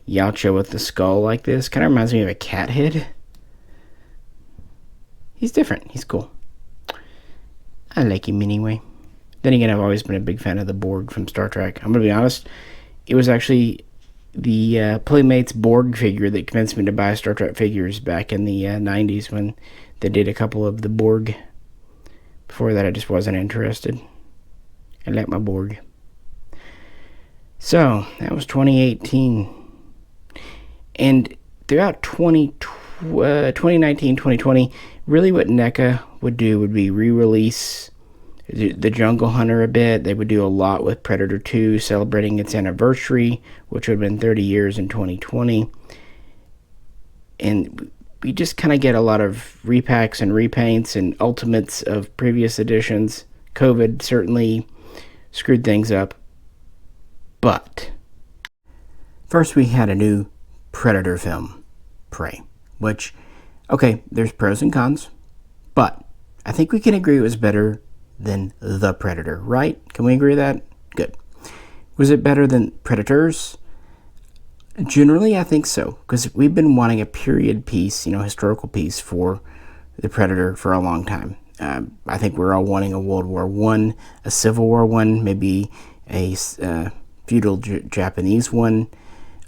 Yautja with the skull like this. Kind of reminds me of a cat head. He's different. He's cool. I like him anyway. Then again, I've always been a big fan of the Borg from Star Trek. I'm going to be honest. It was actually the Playmates Borg figure that convinced me to buy Star Trek figures back in the 90s when they did a couple of the Borg. Before that, I just wasn't interested. I like my Borg. So, that was 2018. And throughout 2019, 2020, really what NECA would do would be re-release the Jungle Hunter a bit. They would do a lot with Predator 2, celebrating its anniversary, which would have been 30 years in 2020. And we just kind of get a lot of repacks and repaints and ultimates of previous editions. COVID certainly screwed things up. But first we had a new Predator film, Prey, which, okay, there's pros and cons, but I think we can agree it was better than The Predator, right? Can we agree that? Good. Was it better than Predators? Generally, I think so, because we've been wanting a period piece, historical piece for The Predator for a long time. I think we're all wanting a World War I, a Civil War I, maybe a feudal Japanese one.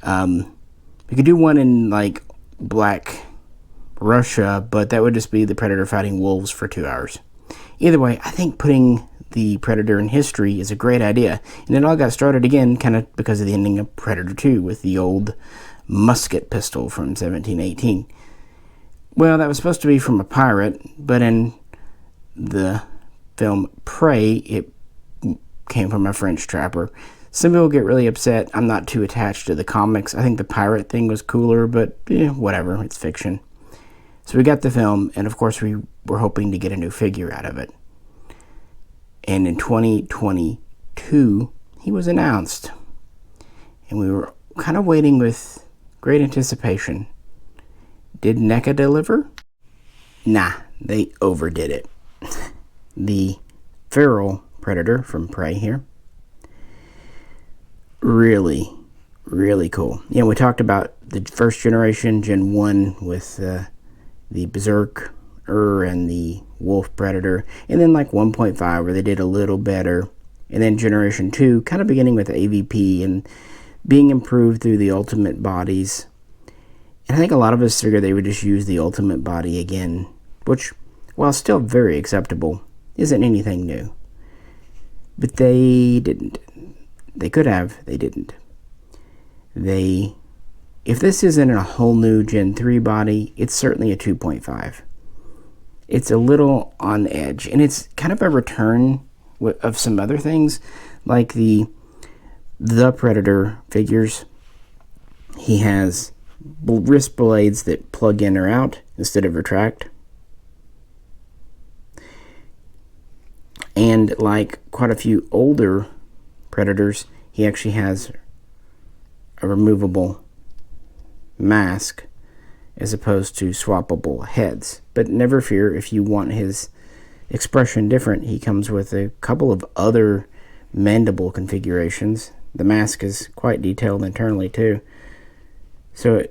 We could do one in, like, Black Russia, but that would just be the Predator fighting wolves for 2 hours. Either way, I think putting the Predator in history is a great idea. And it all got started again kind of because of the ending of Predator 2 with the old musket pistol from 1718. Well, that was supposed to be from a pirate, but in the film Prey, it came from a French trapper. Some people get really upset. I'm not too attached to the comics. I think the pirate thing was cooler, but whatever, it's fiction. So we got the film, and of course we were hoping to get a new figure out of it. And in 2022, he was announced. And we were kind of waiting with great anticipation. Did NECA deliver? Nah, they overdid it. The feral predator from Prey here. Really, really cool. You know, we talked about the first generation, Gen 1, with the Berserker and the Wolf Predator, and then like 1.5 where they did a little better, and then Generation 2 kind of beginning with AVP and being improved through the ultimate bodies. And I think a lot of us figured they would just use the ultimate body again, which, while still very acceptable, isn't anything new. But they didn't. They could have, they didn't. If this isn't a whole new Gen 3 body, it's certainly a 2.5. It's a little on edge, and it's kind of a return of some other things, like the Predator figures. He has wrist blades that plug in or out instead of retract. And like quite a few older Predators, he actually has a removable mask as opposed to swappable heads. But never fear, if you want his expression different, he comes with a couple of other mandible configurations. The mask is quite detailed internally too. So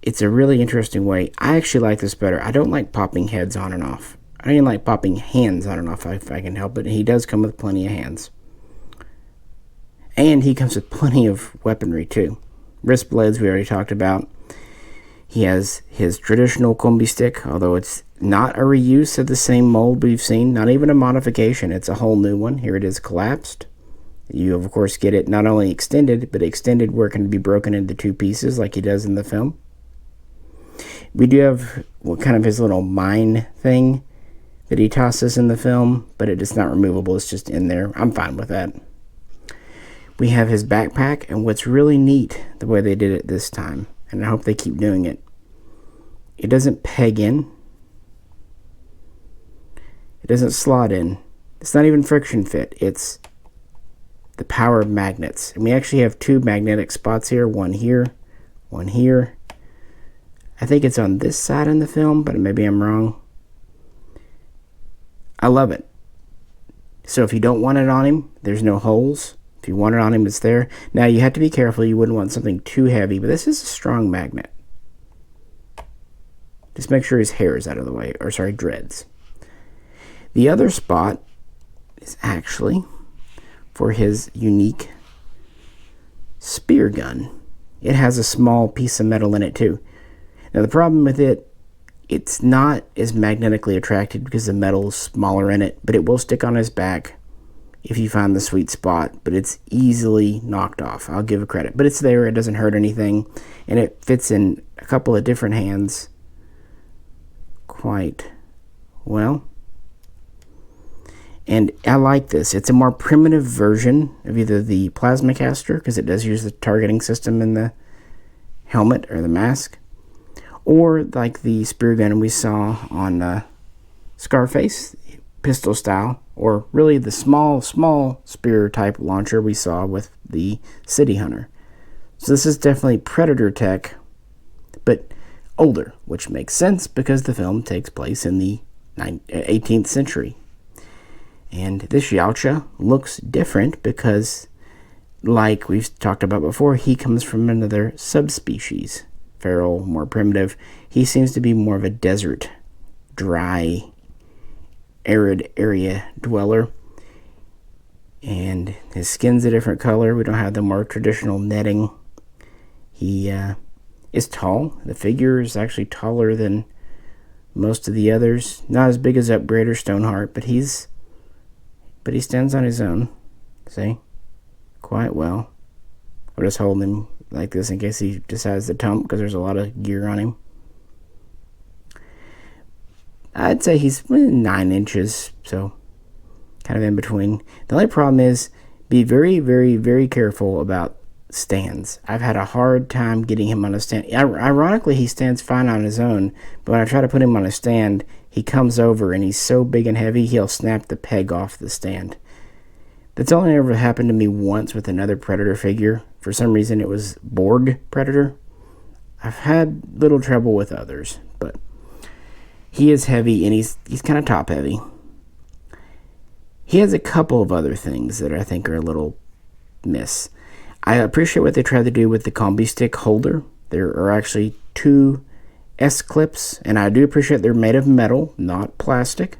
it's a really interesting way. I actually like this better. I don't like popping heads on and off. I don't even like popping hands on and off if I can help it. He does come with plenty of hands. And he comes with plenty of weaponry too. Wrist blades we already talked about. He has his traditional combi stick, although it's not a reuse of the same mold we've seen, not even a modification. It's a whole new one. Here it is collapsed. You, of course, get it not only extended, but extended where it can be broken into two pieces like he does in the film. We do have kind of his little mine thing that he tosses in the film, but it is not removable. It's just in there. I'm fine with that. We have his backpack, and what's really neat, the way they did it this time, and I hope they keep doing it, it doesn't peg in. It doesn't slot in. It's not even friction fit. It's the power of magnets. And we actually have two magnetic spots here. One here, one here. I think it's on this side in the film, but maybe I'm wrong. I love it. So if you don't want it on him, there's no holes. If you want it on him, it's there. Now, you have to be careful. You wouldn't want something too heavy, but this is a strong magnet. Just make sure his hair is out of the way, or sorry, dreads. The other spot is actually for his unique spear gun. It has a small piece of metal in it too. Now, the problem with it, it's not as magnetically attracted because the metal is smaller in it, but it will stick on his back if you find the sweet spot, but it's easily knocked off. I'll give it credit. But it's there, it doesn't hurt anything, and it fits in a couple of different hands quite well. And I like this. It's a more primitive version of either the plasma caster, because it does use the targeting system in the helmet or the mask, or like the spear gun we saw on Scarface, pistol style, or really the small spear type launcher we saw with the City Hunter. So this is definitely Predator tech, but older, which makes sense because the film takes place in the 18th century. And this Yautja looks different because, like we've talked about before, he comes from another subspecies. Feral, more primitive. He seems to be more of a desert, dry, arid area dweller. And his skin's a different color. We don't have the more traditional netting. He is tall. The figure is actually taller than most of the others. Not as big as Upgrade or Stoneheart, but he stands on his own. See? Quite well. I'll just hold him like this in case he decides to tump, because there's a lot of gear on him. I'd say he's 9 inches, so kind of in between. The only problem is, be very, very, very careful about stands. I've had a hard time getting him on a stand. Ironically, he stands fine on his own, but when I try to put him on a stand, he comes over and he's so big and heavy, he'll snap the peg off the stand. That's only ever happened to me once with another Predator figure. For some reason, it was Borg Predator. I've had little trouble with others, but he is heavy, and he's kind of top heavy. He has a couple of other things that I think are a little miss. I appreciate what they tried to do with the combi stick holder. There are actually two S-clips, and I do appreciate they're made of metal, not plastic,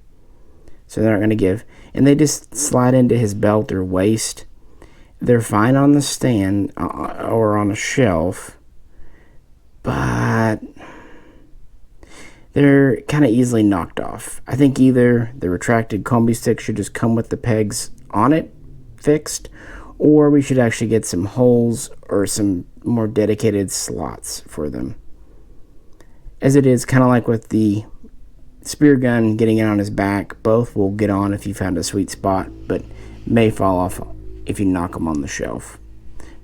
so they're not going to give. And they just slide into his belt or waist. They're fine on the stand or on a shelf, but they're kind of easily knocked off. I think either the retracted combi stick should just come with the pegs on it fixed, or we should actually get some holes or some more dedicated slots for them. As it is, kind of like with the spear gun getting it on his back, both will get on if you found a sweet spot, but may fall off if you knock them on the shelf.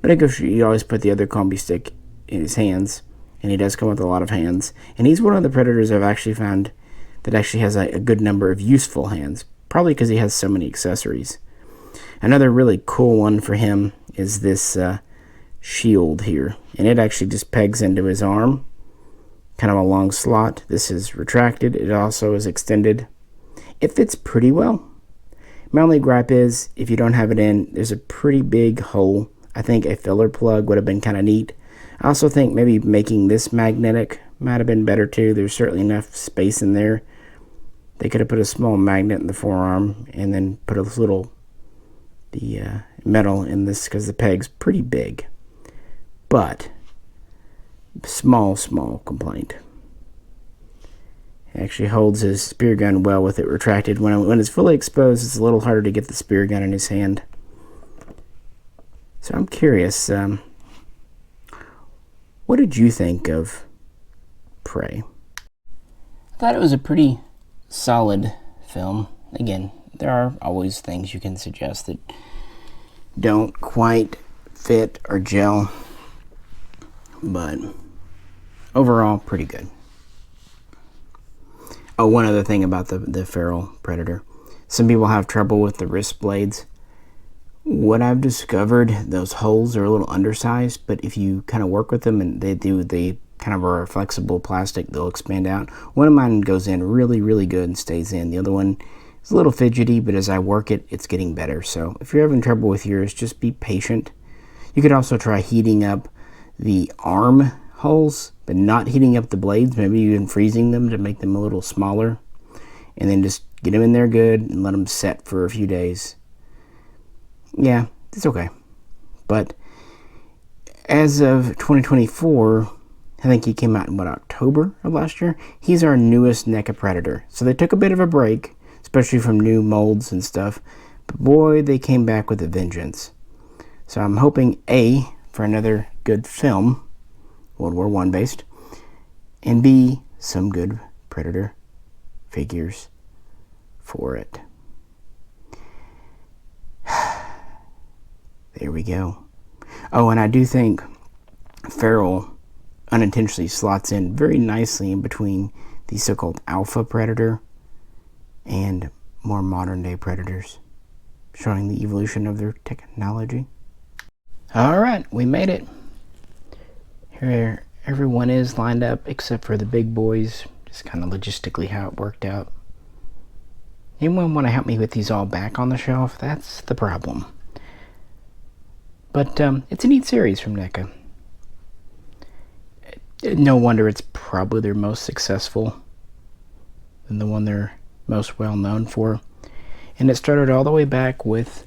But I guess you always put the other combi stick in his hands, and he does come with a lot of hands. And he's one of the predators I've actually found that actually has a good number of useful hands, probably because he has so many accessories. Another really cool one for him is this shield here, and it actually just pegs into his arm, kind of a long slot. This is retracted. It also is extended. It fits pretty well. My only gripe is if you don't have it in, there's a pretty big hole. I think a filler plug would have been kind of neat. I also think maybe making this magnetic might have been better too. There's certainly enough space in there. They could have put a small magnet in the forearm and then put the metal in this, because the peg's pretty big. But small complaint. It actually holds his spear gun well with it retracted. When it's fully exposed, it's a little harder to get the spear gun in his hand. So I'm curious, what did you think of Prey? I thought it was a pretty solid film. Again, there are always things you can suggest that don't quite fit or gel, but overall, pretty good. Oh, one other thing about the feral predator. Some people have trouble with the wrist blades. What I've discovered, those holes are a little undersized, but if you kind of work with them and they kind of are a flexible plastic, they'll expand out. One of mine goes in really good and stays in. The other one is a little fidgety, but as I work it, it's getting better. So if you're having trouble with yours, just be patient. You could also try heating up the arm holes, but not heating up the blades, maybe even freezing them to make them a little smaller, and then just get them in there good and let them set for a few days. Yeah, it's okay. But as of 2024, I think he came out in October of last year. He's our newest NECA predator. So they took a bit of a break, especially from new molds and stuff, but boy, they came back with a vengeance. So I'm hoping A, for another good film, World War I based, and B, some good predator figures for it. There we go. Oh, and I do think feral unintentionally slots in very nicely in between the so-called alpha predator and more modern day predators, showing the evolution of their technology. All right, we made it. Here everyone is lined up except for the big boys. Just kind of logistically how it worked out. Anyone want to help me with these all back on the shelf? That's the problem. But it's a neat series from NECA. No wonder it's probably their most successful and the one they're most well known for. And it started all the way back with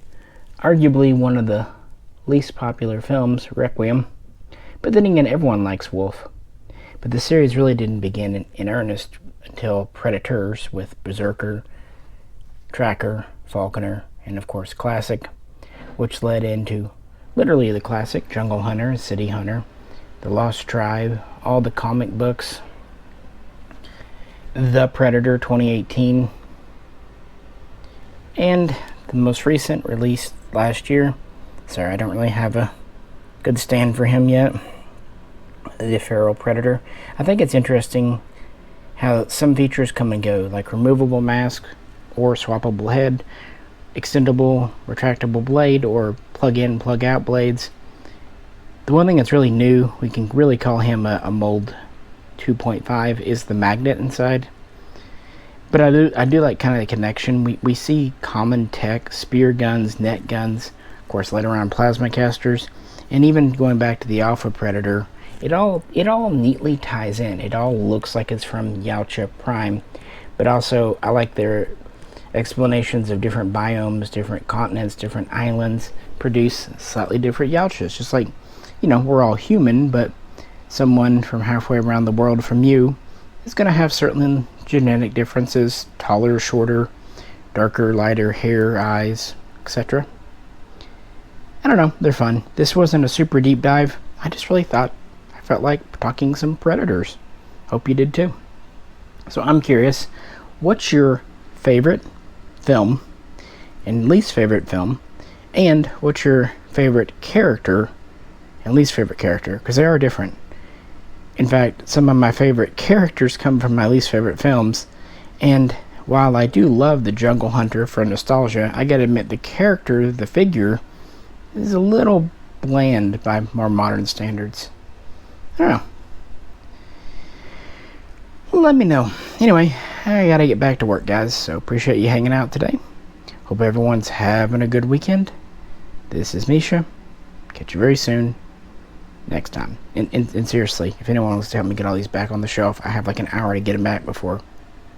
arguably one of the least popular films, Requiem. But then again, everyone likes Wolf. But the series really didn't begin in earnest until Predators with Berserker, Tracker, Falconer, and of course Classic, which led into literally the classic Jungle Hunter, City Hunter, The Lost Tribe, all the comic books, The Predator 2018, and the most recent released last year. Sorry, I don't really have a good stand for him yet. The Feral Predator. I think it's interesting how some features come and go, like removable mask or swappable head, extendable, retractable blade, or plug-in, plug-out blades. The one thing that's really new, we can really call him a mold 2.5, is the magnet inside. But I do like kind of the connection. We see common tech, spear guns, net guns, of course later on plasma casters, and even going back to the Alpha Predator, it all neatly ties in. It all looks like it's from Yautja Prime, but also I like their explanations of different biomes, different continents, different islands produce slightly different Yautjas. Just like, we're all human, but someone from halfway around the world from you is going to have certain genetic differences, taller, shorter, darker, lighter hair, eyes, etc. I don't know, they're fun. This wasn't a super deep dive. I just really thought I felt like talking some Predators. Hope you did too. So I'm curious, what's your favorite film and least favorite film, and what's your favorite character and least favorite character? Because they are different. In fact, some of my favorite characters come from my least favorite films, and while I do love the Jungle Hunter for nostalgia, I gotta admit the character, the figure, is a little bland by more modern standards. I don't know. Let me know. Anyway, I gotta get back to work, guys, so appreciate you hanging out today. Hope everyone's having a good weekend. This is Misha. Catch you very soon. Next time. And seriously, if anyone wants to help me get all these back on the shelf, I have like an hour to get them back before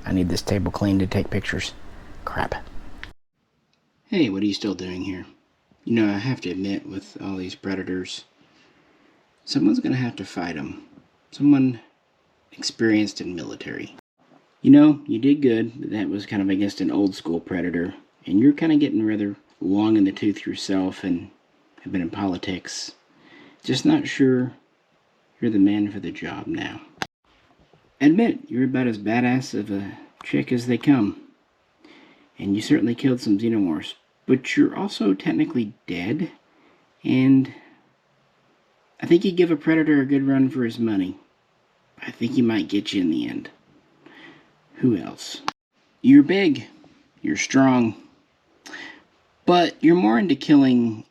I need this table cleaned to take pictures. Crap. Hey, what are you still doing here? I have to admit, with all these Predators, someone's gonna have to fight them. Someone experienced in military. You did good, but that was kind of against an old school Predator. And you're kind of getting rather long in the tooth yourself and have been in politics. Just not sure you're the man for the job now. Admit, you're about as badass of a chick as they come. And you certainly killed some xenomorphs. But you're also technically dead. And I think you give a Predator a good run for his money. I think he might get you in the end. Who else? You're big. You're strong. But you're more into killing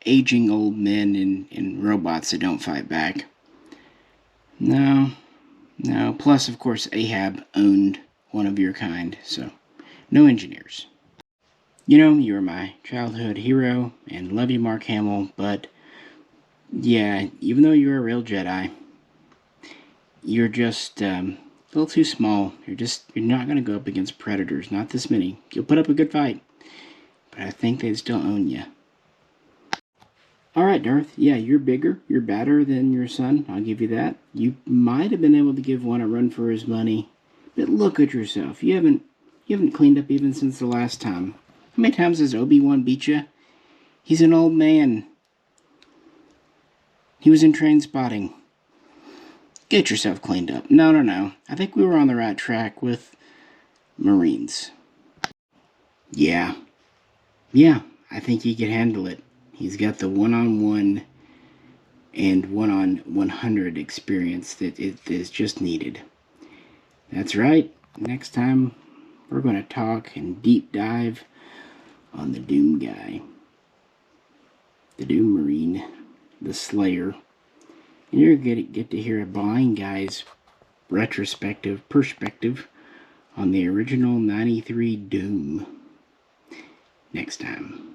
aging old men and robots that don't fight back. No. Plus, of course, Ahab owned one of your kind, so no engineers. You were my childhood hero, and love you, Mark Hamill, but yeah, even though you're a real Jedi, you're just a little too small. You're not going to go up against Predators, not this many. You'll put up a good fight, but I think they'd still own you. Alright, Darth, yeah, you're bigger, you're badder than your son, I'll give you that. You might have been able to give one a run for his money, but look at yourself. You haven't cleaned up even since the last time. How many times has Obi-Wan beat you? He's an old man. He was in Train Spotting. Get yourself cleaned up. No. I think we were on the right track with Marines. Yeah, I think he could handle it. He's got the one-on-one and one-on-100 experience that is just needed. That's right. Next time, we're going to talk and deep dive on the Doom guy. The Doom Marine. The Slayer. And you're going to get to hear a blind guy's perspective on the original 93 Doom. Next time.